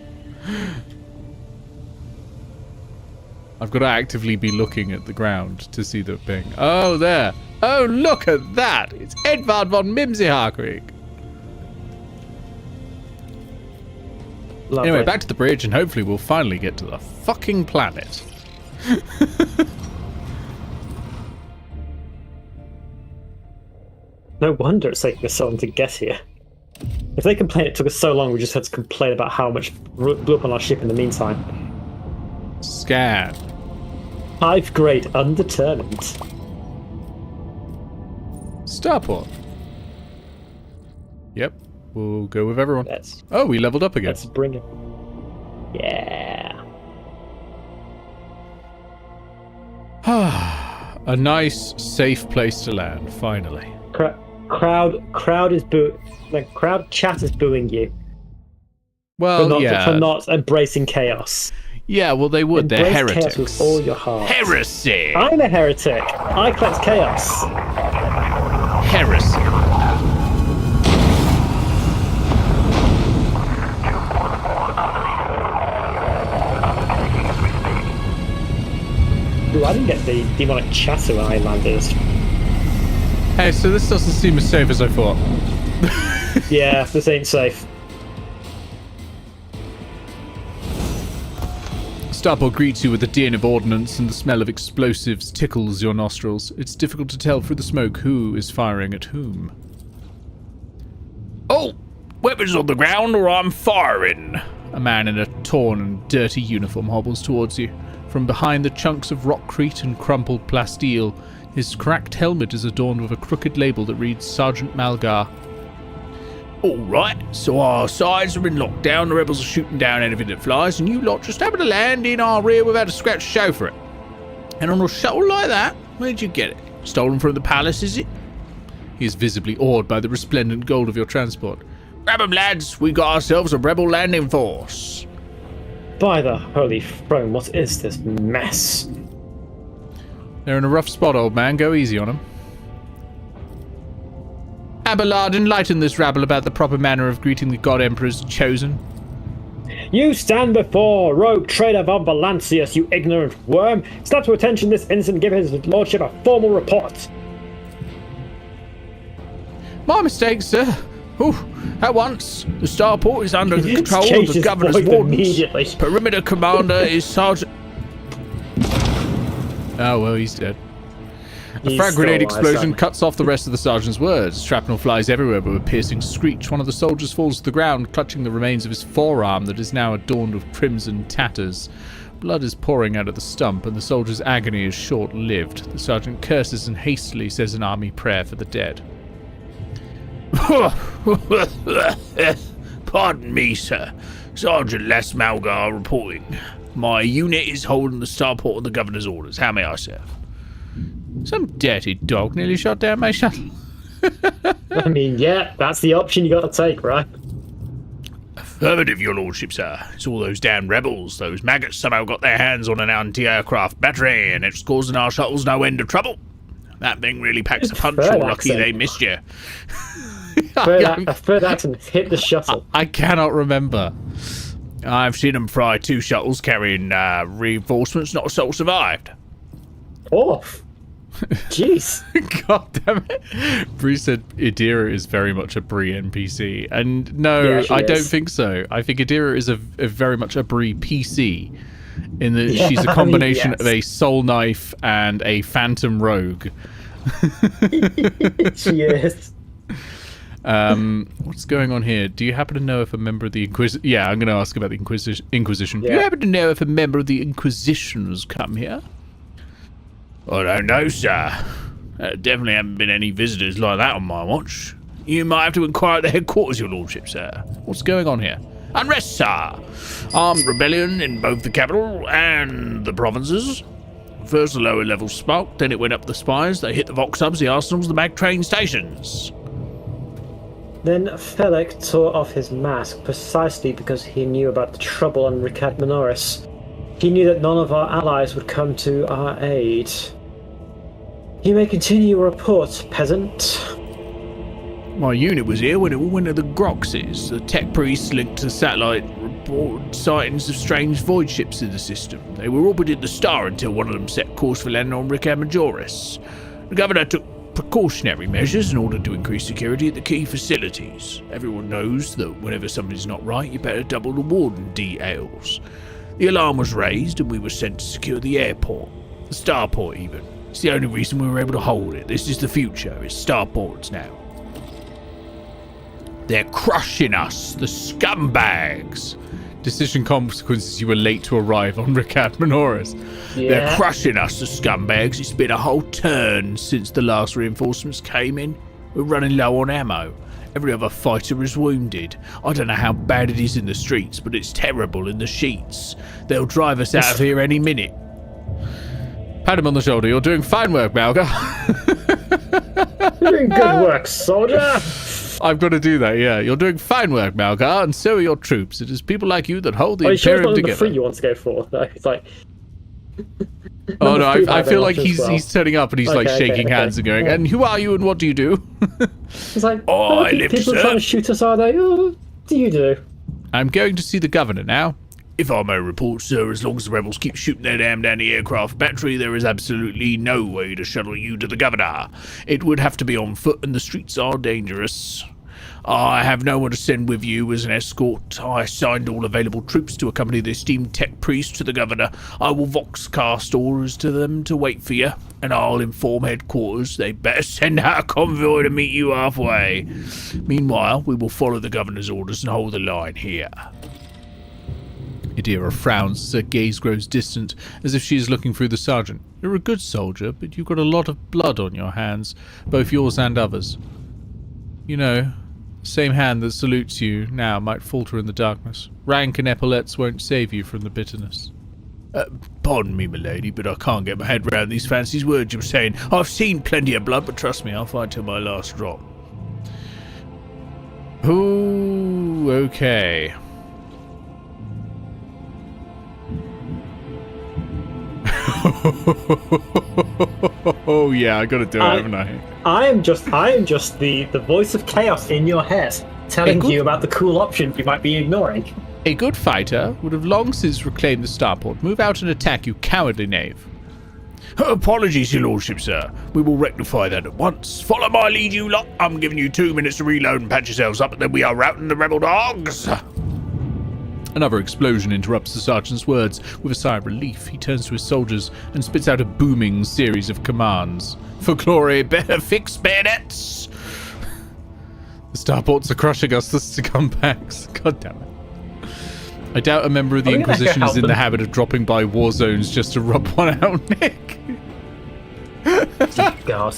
I've got to actively be looking at the ground to see the ping. Oh, there. Oh, look at that. It's Edvard von Mimsy-Harkreig. Anyway, back to the bridge, and hopefully we'll finally get to the fucking planet. No wonder it's taking us so long to get here. If they complain it took us so long, we just had to complain about how much blew up on our ship in the meantime. Scan. 5 grade, undetermined. Starport. Yep, we'll go with everyone. Oh, we leveled up again. Let's bring it. Yeah. A nice, safe place to land, finally. Crowd is crowd chat is booing you. Well, for not embracing chaos. Yeah, well, they would. They're heretics. Chaos with all your heart. Heresy! I'm a heretic. I collect chaos. Heresy. Ooh, I didn't get the demonic chatter when I landed. Hey, so this doesn't seem as safe as I thought. Yeah, this ain't safe. Starport greets you with the din of ordnance, and the smell of explosives tickles your nostrils. It's difficult to tell through the smoke who is firing at whom. Oh, weapons on the ground or I'm firing. A man in a torn and dirty uniform hobbles towards you. From behind the chunks of rockcrete and crumpled plasteel, his cracked helmet is adorned with a crooked label that reads Sergeant Malgar. Alright, so our sides are in lockdown, the rebels are shooting down anything that flies, and you lot just happen to land in our rear without a scratch to show for it. And on a shuttle like that, where'd you get it? Stolen from the palace, is it? He is visibly awed by the resplendent gold of your transport. Grab 'em, lads, we got ourselves a rebel landing force. By the holy throne, what is this mess? They're in a rough spot, old man. Go easy on them. Abelard, enlighten this rabble about the proper manner of greeting the God Emperor's chosen. You stand before rogue trader von Valancius, you ignorant worm. Step to attention this instant and give his lordship a formal report. My mistake, sir. At once, the starport is under the control of the governor's wardens. Perimeter commander is Sergeant... Oh, well, he's dead. A frag grenade explosion cuts off the rest of the sergeant's words. Shrapnel flies everywhere, but with a piercing screech, one of the soldiers falls to the ground, clutching the remains of his forearm that is now adorned with crimson tatters. Blood is pouring out of the stump, and the soldier's agony is short-lived. The sergeant curses and hastily says an army prayer for the dead. Pardon me, sir. Sergeant Les Malgar reporting. My unit is holding the starport on the governor's orders. How may I serve? Some dirty dog nearly shot down my shuttle. I mean, yeah, that's the option you got to take, right? Affirmative, your lordship, sir. It's all those damn rebels. Those maggots somehow got their hands on an anti-aircraft battery, and it's causing our shuttles no end of trouble. That thing really packs a punch. You're lucky they missed you. A third accent hit the shuttle. I cannot remember. I've seen them fry 2 shuttles carrying reinforcements. Not a soul survived. Oh, jeez. God damn it. Bree said Idira is very much a Bree NPC. And no, yeah, I don't think so. I think Idira is a very much a Bree PC. In that she's a combination of a soul knife and a phantom rogue. She is. What's going on here? Do you happen to know if a member of the Inquisition... Yeah, I'm going to ask about the Inquisition. Yeah. Do you happen to know if a member of the Inquisition has come here? I don't know, sir. Definitely haven't been any visitors like that on my watch. You might have to inquire at the headquarters, your lordship, sir. What's going on here? Unrest, sir. Armed rebellion in both the capital and the provinces. First the lower levels sparked, then it went up the spires. They hit the Vox hubs, the arsenals, the mag train stations. Then Felek tore off his mask precisely because he knew about the trouble on Ricad Minoris. He knew that none of our allies would come to our aid. You may continue your report, peasant. My unit was here when it all went to the Groxes. The tech priests linked to satellite report sightings of strange void ships in the system. They were orbiting the star until one of them set course for landing on Ricad Majoris. The governor took precautionary measures in order to increase security at the key facilities. Everyone knows that whenever something's not right, you better double the warden details. The alarm was raised and we were sent to secure the airport. The starport even. It's the only reason we were able to hold it. This is the future. It's starports now. They're crushing us, the scumbags. Decision consequences: you were late to arrive on Ricad Minoris. Yeah. They're crushing us, the scumbags. It's been a whole turn since the last reinforcements came in. We're running low on ammo. Every other fighter is wounded. I don't know how bad it is in the streets, but it's terrible in the sheets. They'll drive us out of here any minute. Pat him on the shoulder. You're doing fine work, Malga. You're doing good work, soldier. I've got to do that, yeah. You're doing fine work, Malgar, and so are your troops. It is people like you that hold the Imperium together. The free you want to go for? It's like... Oh no, I feel like he's turning up and he's shaking hands and going, and who are you and what do you do? It's like, people trying to shoot us, are they? What do you do? I'm going to see the governor now. If I may report, sir, as long as the rebels keep shooting their damned anti-aircraft battery, there is absolutely no way to shuttle you to the governor. It would have to be on foot, and the streets are dangerous. I have no one to send with you as an escort. I assigned all available troops to accompany the esteemed tech priest to the governor. I will voxcast orders to them to wait for you, and I'll inform headquarters they better send out a convoy to meet you halfway. Meanwhile, we will follow the governor's orders and hold the line here. Idira frowns as her gaze grows distant, as if she is looking through the sergeant. You're a good soldier, but you've got a lot of blood on your hands, both yours and others. You know, the same hand that salutes you now might falter in the darkness. Rank and epaulets won't save you from the bitterness. Pardon me, milady, but I can't get my head round these fancy words you're saying. I've seen plenty of blood, but trust me, I'll fight till my last drop. Ooh, okay. Oh yeah, I gotta do it, haven't I? I am just the voice of chaos in your head, telling you about the cool options you might be ignoring. A good fighter would have long since reclaimed the starport. Move out and attack, you cowardly knave. Apologies, your lordship, sir. We will rectify that at once. Follow my lead, you lot. I'm giving you 2 minutes to reload and patch yourselves up, and then we are routing the rebel dogs. Another explosion interrupts the sergeant's words. With a sigh of relief, he turns to his soldiers and spits out a booming series of commands. For glory, better fix bayonets! The starports are crushing us, the scumbags. God damn it. I doubt a member of the Inquisition is in the habit of dropping by war zones just to rub one out, Nick. God.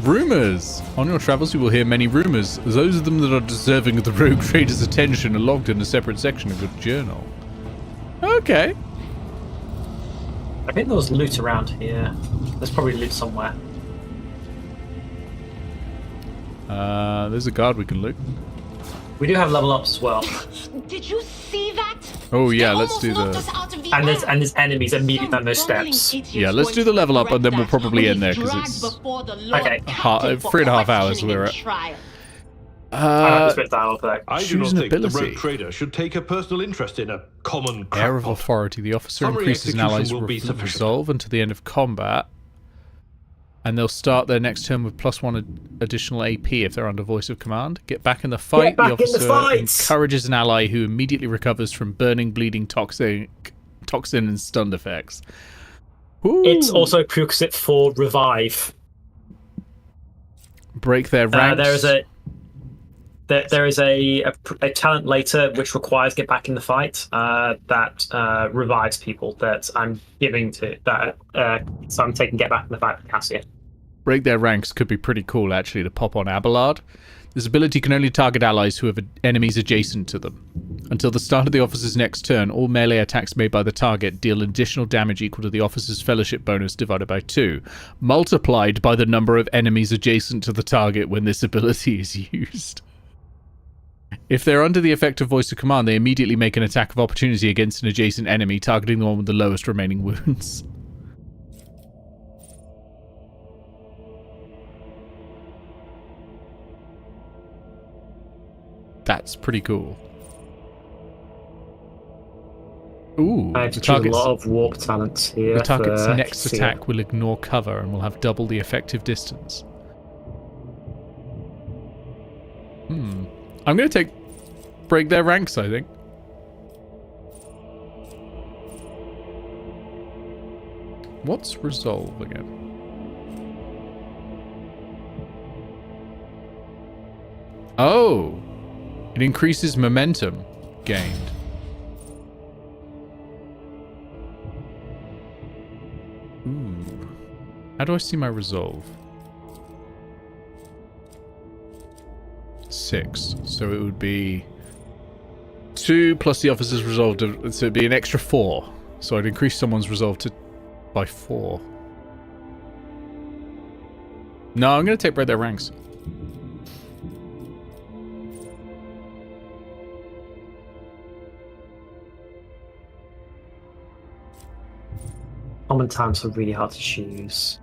Rumours. On your travels you will hear many rumours. Those of them that are deserving of the rogue trader's attention are logged in a separate section of your journal. Okay. I think there was loot around here. There's probably loot somewhere. There's a guard we can loot. We do have level ups as well. Did you see that? Oh yeah, let's do the... And there's enemies immediately on those steps. Yeah, let's do the level up and then we'll probably end there because it's... Okay. 3.5 hours we're at. I do not choose an think the ability. rogue trader should take a personal interest in a common Air of crackpot. authority. The officer Summary increases an ally's execution will be sufficient. resolve until the end of combat. And they'll start their next turn with +1 additional AP if they're under voice of command. Get back in the fight. Get back the in the officer fight! encourages an ally who immediately recovers from burning, bleeding, toxin, and stunned effects. Ooh. It's also a prerequisite for revive. Break their ranks. There is a talent later which requires get back in the fight that revives people that I'm giving to that. So I'm taking get back in the fight for Cassia. Break their ranks could be pretty cool actually to pop on Abelard. This ability can only target allies who have enemies adjacent to them. Until the start of the officer's next turn, all melee attacks made by the target deal additional damage equal to the officer's fellowship bonus divided by 2, multiplied by the number of enemies adjacent to the target when this ability is used. If they're under the effect of voice of command, they immediately make an attack of opportunity against an adjacent enemy, targeting the one with the lowest remaining wounds. That's pretty cool. Ooh, I choose a lot of warp talents here. The target's next attack will ignore cover and will have double the effective distance. I'm going to break their ranks, I think. What's resolve again? Oh! It increases momentum gained. Ooh. How do I see my resolve? 6. So it would be 2 plus the officer's resolve, so it'd be an extra 4. So I'd increase someone's resolve by 4. No, I'm going to take break their ranks. Common talents are really hard to choose.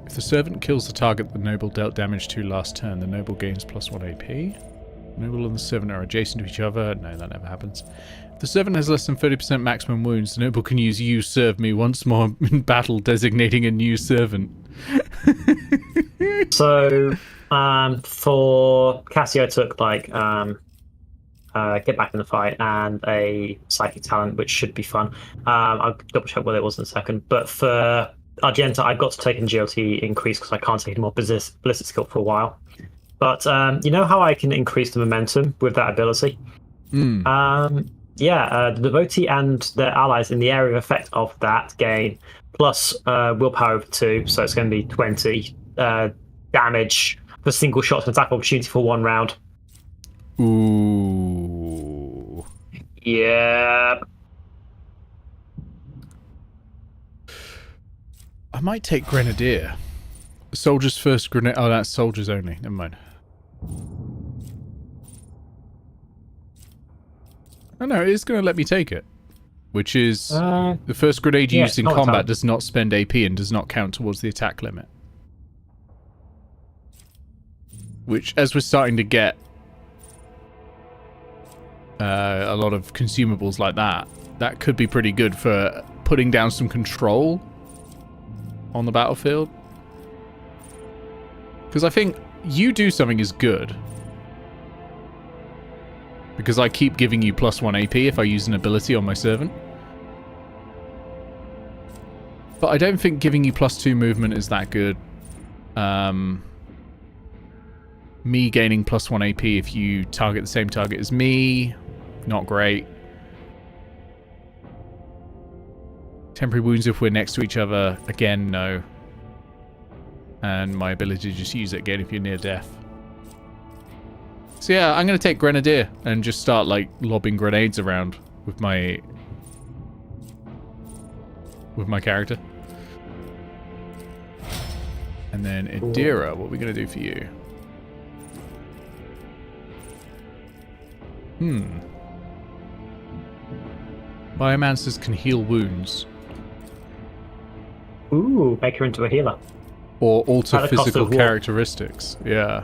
If the servant kills the target the noble dealt damage to last turn, the noble gains +1 AP. Noble and the servant are adjacent to each other. No, that never happens. If the servant has less than 30% maximum wounds, the noble can use "You serve me" once more in battle, designating a new servant. So, for Cassio, I took like get back in the fight and a psychic talent, which should be fun. I'll double check what it was in a second. But for Argenta, I've got to take an GLT increase because I can't take any more ballistic skill for a while. But you know how I can increase the momentum with that ability? The devotee and their allies in the area of effect of that gain plus willpower over 2, so it's going to be 20 damage for single shots and attack opportunity for 1 round. Ooh. Yeah. I might take Grenadier. Soldiers first grenade. Oh, that's soldiers only. Never mind. Oh no, it is going to let me take it. Which is the first grenade used in combat does not spend AP and does not count towards the attack limit. Which, as we're starting to get a lot of consumables like that, that could be pretty good for putting down some control on the battlefield. Because I think you do something is good. Because I keep giving you +1 AP if I use an ability on my servant. But I don't think giving you +2 movement is that good. Me gaining +1 AP if you target the same target as me, not great. Temporary wounds if we're next to each other, again, no. And my ability to just use it again if you're near death. So yeah, I'm going to take Grenadier and just start like lobbing grenades around with my character. And then Edvard, what are we going to do for you? Biomancers can heal wounds. Ooh, make her into a healer. Or alter physical characteristics. Yeah.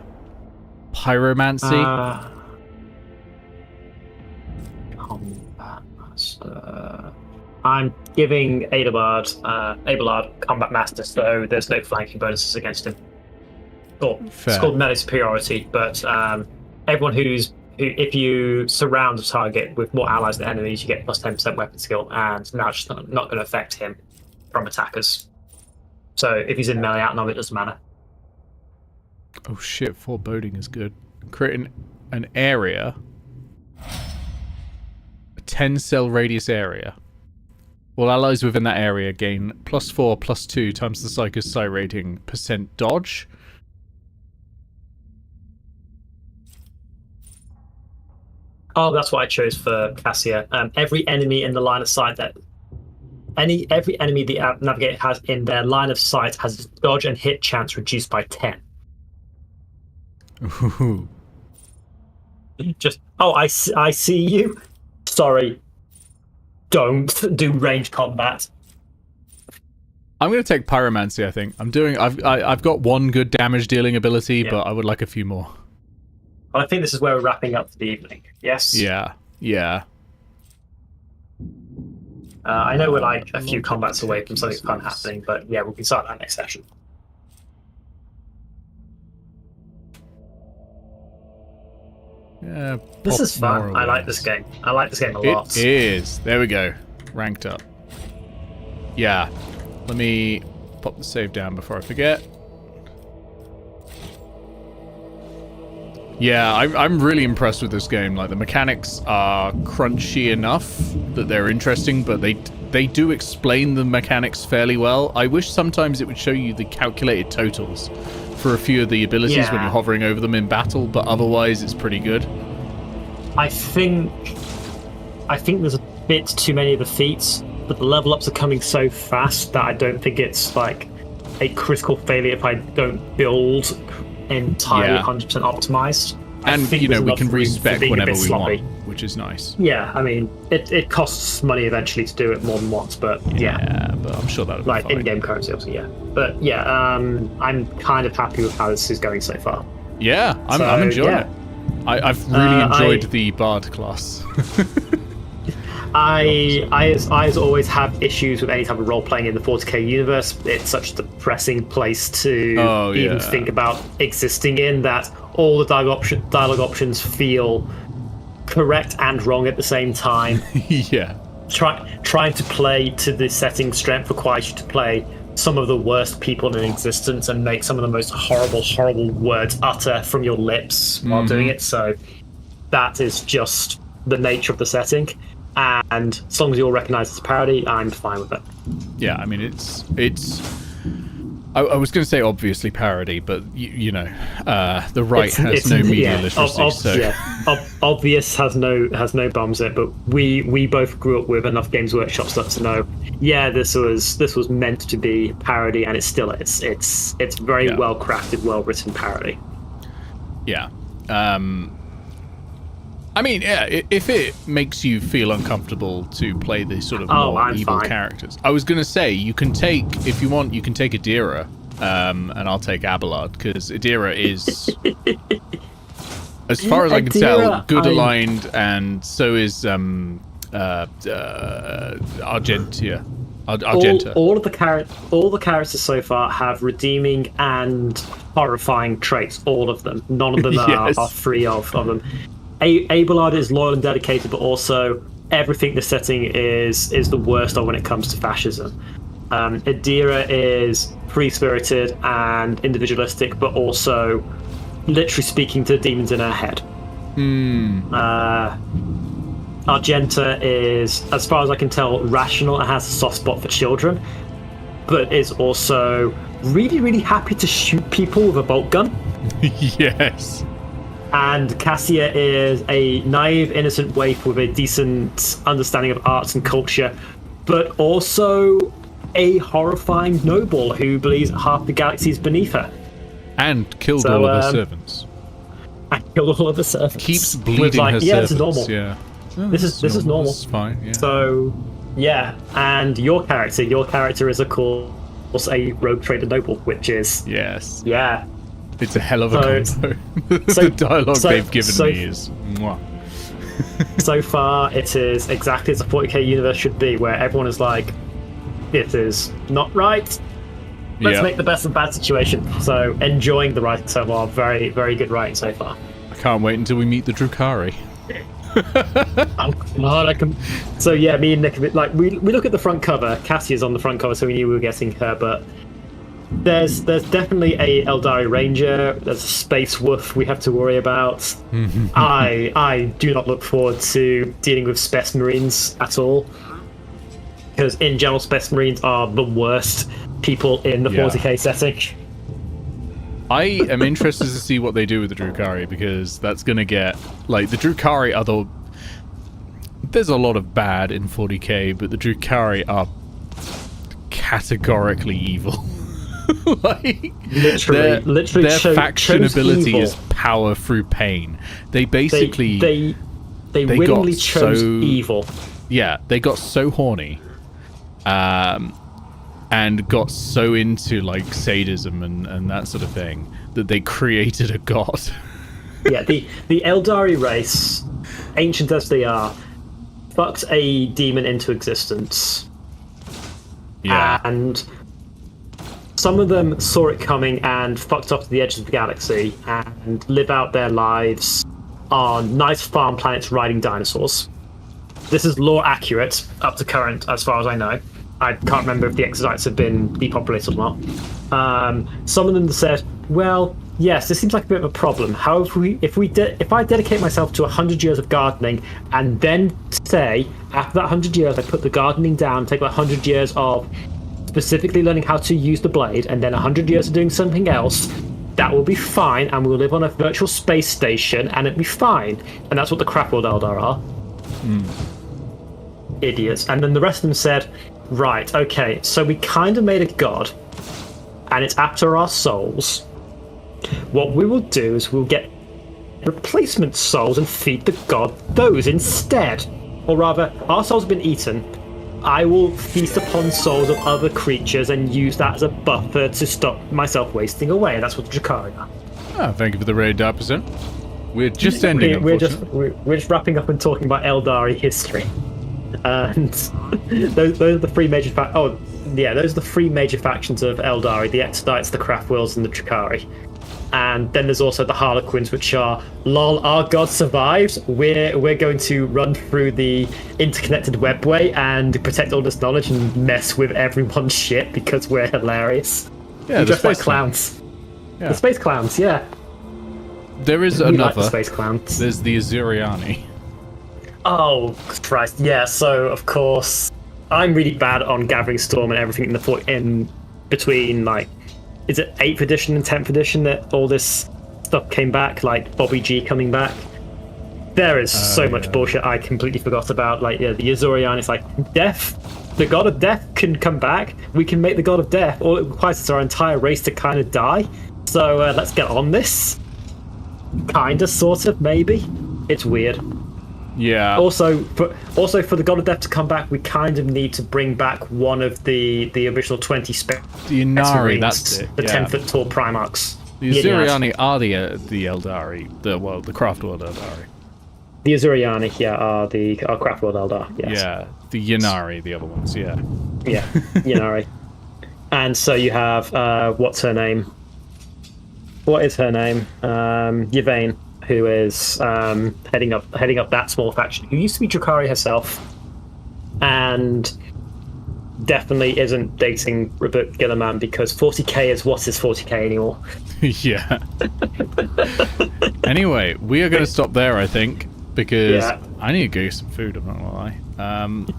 Pyromancy. Combat Master. I'm giving Abelard Combat Master, so there's no flanking bonuses against him. It's called melee superiority, but everyone if you surround a target with more allies than enemies, you get plus 10% weapon skill, and now it's not going to affect him from attackers. So if he's in melee outnumbered, it doesn't matter. Oh shit, foreboding is good. Creating an area, a 10-cell radius area. All allies within that area gain +4, +2 times the Psycho's Psi rating % dodge. Oh, that's what I chose for Cassia. Every enemy in the line of sight every enemy the navigator has in their line of sight has its dodge and hit chance reduced by 10. Ooh. I see you. Sorry. Don't do ranged combat. I'm going to take Pyromancy, I think. I've got one good damage dealing ability, but I would like a few more. Well, I think this is where we're wrapping up for the evening. Yes? Yeah. I know we're like a few combats away from something fun happening, but yeah, we can start that next session. Yeah, this is fun. I like this game. I like this game a lot. It is. There we go. Ranked up. Yeah. Let me pop the save down before I forget. Yeah, I'm really impressed with this game. Like, the mechanics are crunchy enough that they're interesting, but they do explain the mechanics fairly well. I wish sometimes it would show you the calculated totals for a few of the abilities when you're hovering over them in battle, but otherwise it's pretty good. I think there's a bit too many of the feats, but the level ups are coming so fast that I don't think it's like a critical failure if I don't build entirely 100% optimized. And we can respec whenever we want, which is nice. Yeah, I mean, it costs money eventually to do it more than once, but yeah, but I'm sure that'll be like fine. in-game currency, obviously, yeah. But yeah, I'm kind of happy with how this is going so far. Yeah, I'm enjoying it. I've really enjoyed the Bard class. I as always have issues with any type of role playing in the 40k universe. It's such a depressing place to even think about existing in, that all the dialogue options feel correct and wrong at the same time. Yeah. Trying to play to the setting strength requires you to play some of the worst people in existence and make some of the most horrible words utter from your lips while doing it. So that is just the nature of the setting. And as long as you all recognise it's a parody, I'm fine with it. Yeah, I mean, it's. I was going to say obviously parody, but the right has no media literacy. Obvious has no bums in it. But we both grew up with enough Games Workshop stuff to know. Yeah, this was meant to be parody, and it still is. It's very well crafted, well written parody. Yeah. I mean, yeah, if it makes you feel uncomfortable to play the sort of more evil characters. I was going to say, if you want, you can take Edvard, and I'll take Abelard, because Edvard is, as far as I can tell, good aligned, and so is Argenta. All the characters so far have redeeming and horrifying traits, all of them. None of them are free of them. Abelard is loyal and dedicated, but also everything the setting is the worst of when it comes to fascism. Edvard is free-spirited and individualistic, but also literally speaking to demons in her head. Argenta is, as far as I can tell, rational and has a soft spot for children, but is also really, really happy to shoot people with a bolt gun. Yes. And Cassia is a naive, innocent waif with a decent understanding of arts and culture, but also a horrifying noble who believes half the galaxy is beneath her. And killed all of her servants. And killed all of her servants. Keeps bleeding her servants. This is normal. Yeah. This is normal. This is fine, yeah. So, yeah. And your character is, of course, a rogue trader noble, which is... Yes. Yeah. It's a hell of a combo. The dialogue they've given me is... Mwah. So far, it is exactly as a 40k universe should be, where everyone is like, this is not right. Let's make the best of a bad situation. So, enjoying the writing so far. Very, very good writing so far. I can't wait until we meet the Drukhari. Oh God, I can. So yeah, me and Nick, like we look at the front cover. Cassia's on the front cover, so we knew we were getting her. But there's definitely a Eldari Ranger. There's a Space Wolf we have to worry about. I do not look forward to dealing with Space Marines at all, because in general, Space Marines are the worst people in the 40k setting. I am interested to see what they do with the Drukhari, because that's going to get... Like, the Drukhari are the... There's a lot of bad in 40k, but the Drukhari are categorically evil. Like, literally their factionability is power through pain. They basically... They willingly chose evil. Yeah, they got so horny. And got so into like sadism and that sort of thing that they created a god. Yeah, the Eldari race, ancient as they are, fucked a demon into existence. Yeah. And some of them saw it coming and fucked off to the edge of the galaxy and live out their lives on nice farm planets riding dinosaurs. This is lore accurate up to current, as far as I know. I can't remember if the Exodites have been depopulated or not. Some of them said, well, yes, this seems like a bit of a problem. However, if I dedicate myself to 100 years of gardening and then say, after that 100 years, I put the gardening down, take 100 years of specifically learning how to use the blade, and then 100 years of doing something else, that will be fine, and we'll live on a virtual space station, and it'll be fine. And that's what the Craftworld Eldar are. Idiots. And then the rest of them said, right, okay, so we kind of made a god, and it's after our souls. What we will do is we'll get replacement souls and feed the god those instead. Or rather, our souls have been eaten. I will feast upon souls of other creatures and use that as a buffer to stop myself wasting away. And that's what the Drukhari are. Oh, thank you for the raid, Darpercent. We're just ending, we're just wrapping up and talking about Eldari history. And those are the three major those are the three major factions of Eldari: the Exodites, the Craftworlds, and the Drukhari. And then there's also the Harlequins, which are, lol, our god survived. We're going to run through the interconnected webway and protect all this knowledge and mess with everyone's shit because we're hilarious. Yeah, we're just like clowns. Yeah. The space clowns, yeah. There is we another. Like the space clowns. There's the Azuriani. Oh, Christ, yeah, so, of course, I'm really bad on Gathering Storm and everything in between, like, is it 8th edition and 10th edition that all this stuff came back, like Bobby G coming back? There is so much bullshit I completely forgot about, like, yeah, the Azuriani, it's like, death, the god of death can come back, we can make the god of death, all it requires is our entire race to kind of die, so let's get on this. Kinda, sort of, maybe. It's weird. Yeah. Also, for the God of Death to come back, we kind of need to bring back one of the original 20 the Inari, that's it. The 10-foot tall Primarchs. The Azuriani are the Eldari, the Craftworld Eldari. The Azuriani, yeah, are Craftworld Eldar. Yes. Yeah, the Ynnari, the other ones. Yeah. Yeah, Ynnari. And so you have what's her name? What is her name? Yvain, who is heading up that small faction, who used to be Drukhari herself, and definitely isn't dating Rebecca Gilliman because 40k is what is 40k anymore. Yeah. Anyway, we are going to stop there, I think, because I need to go get some food. I'm not gonna lie.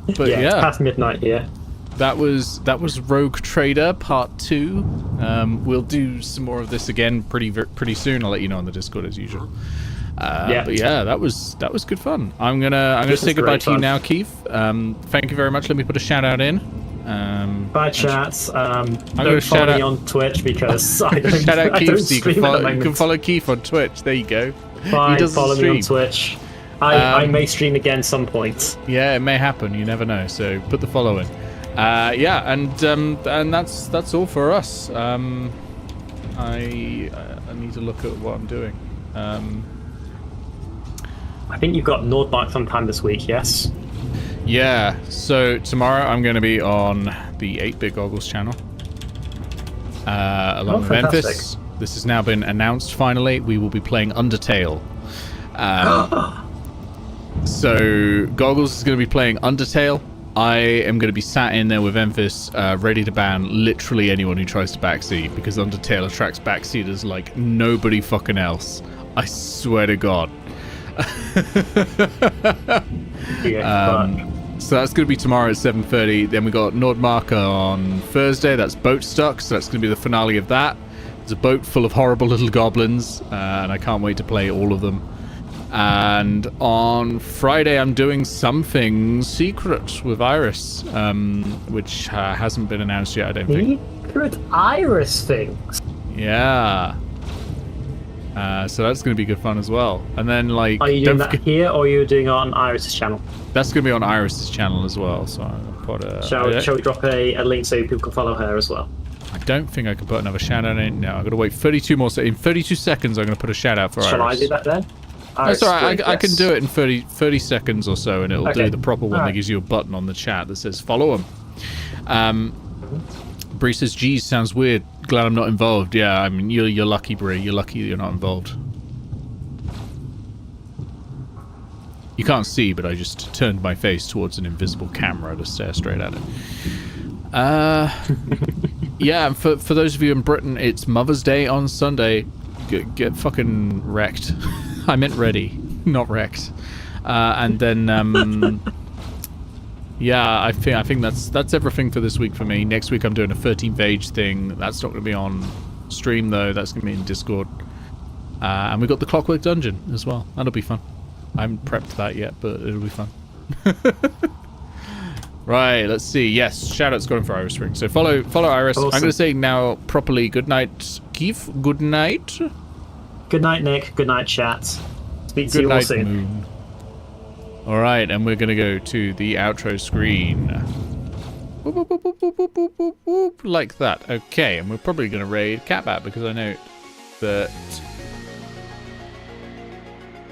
But it's past midnight here. That was Rogue Trader Part 2. We'll do some more of this again pretty soon. I'll let you know on the Discord as usual. But yeah, that was good fun. I'm gonna say goodbye to you now, Keef. Thank you very much. Let me put a shout out in. Bye, chats. Don't follow me on Twitch because I don't. Shout out Keef, so you can follow Keef on Twitch. There you go. Bye. Follow me on Twitch. I may stream again some point. Yeah, it may happen. You never know. So put the follow in. Yeah, and that's all for us. I need to look at what I'm doing. I think you've got Nordmark sometime this week, yes? Yeah, so tomorrow I'm going to be on the 8-Bit Goggles channel, along with Memphis. This has now been announced finally. We will be playing Undertale. So Goggles is going to be playing Undertale. I am going to be sat in there with Memphis, ready to ban literally anyone who tries to backseat, because Undertale attracts backseaters like nobody fucking else. I swear to God. So that's going to be tomorrow at 7:30. Then we got Nordmark on Thursday. That's Boat Stuck, so that's going to be the finale of that. There's a boat full of horrible little goblins, and I can't wait to play all of them. And on Friday I'm doing something secret with Iris, which hasn't been announced yet, I don't think. Secret Iris things? Yeah. So that's going to be good fun as well. And then, like, are you doing that here, or are you doing it on Iris's channel? That's going to be on Iris's channel as well. So I'll put shall we drop a link so people can follow her as well? I don't think I can put another shout out in. No, I've got to wait 32 more seconds. In 32 seconds, I'm going to put a shout out for Iris. Shall I do that then? That's all right. I can do it in 30 seconds or so, and it'll do the proper one that gives you a button on the chat that says follow him. Bree says, geez, sounds weird. Glad I'm not involved. Yeah, I mean, you're lucky, Bree. You're lucky that you're not involved. You can't see, but I just turned my face towards an invisible camera to stare straight at it. Yeah, and for those of you in Britain, it's Mother's Day on Sunday. Get fucking wrecked. I meant ready, not wrecked. And then... yeah, I think that's everything for this week for me. Next week I'm doing a 13th Age thing. That's not going to be on stream though. That's going to be in Discord. And we got the Clockwork Dungeon as well. That'll be fun. I haven't prepped that yet, but it'll be fun. Right, let's see. Yes, shout-out's going for Iris Ring. So follow Iris. Awesome. I'm going to say now properly good night, Keef. Good night. Good night, Nick. Good night, chat. Speak to you all soon. Moon. All right, and we're going to go to the outro screen. Boop, boop, boop, boop, boop, boop, boop, boop, like that. Okay, and we're probably going to raid Catbat because I know that...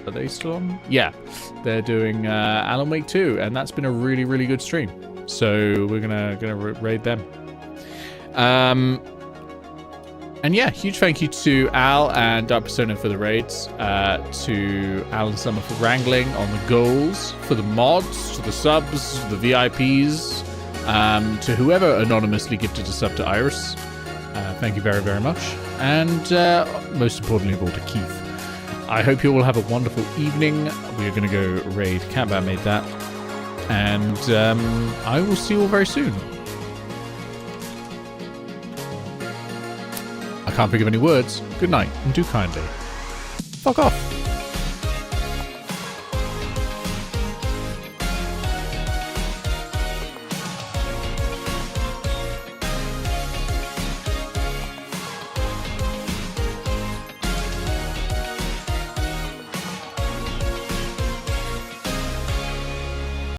Are they still on? Yeah, they're doing Alan Wake 2, and that's been a really, really good stream. So we're gonna raid them. And yeah, huge thank you to Al and Dark Persona for the raids, to Alan Summer for wrangling on the goals, for the mods, to the subs, the VIPs, to whoever anonymously gifted a sub to Iris. Thank you very, very much. And most importantly of all, to Keef. I hope you all have a wonderful evening. We are going to go raid Catbat Made That. And I will see you all very soon. I can't think of any words. Good night and do kindly. Fuck off.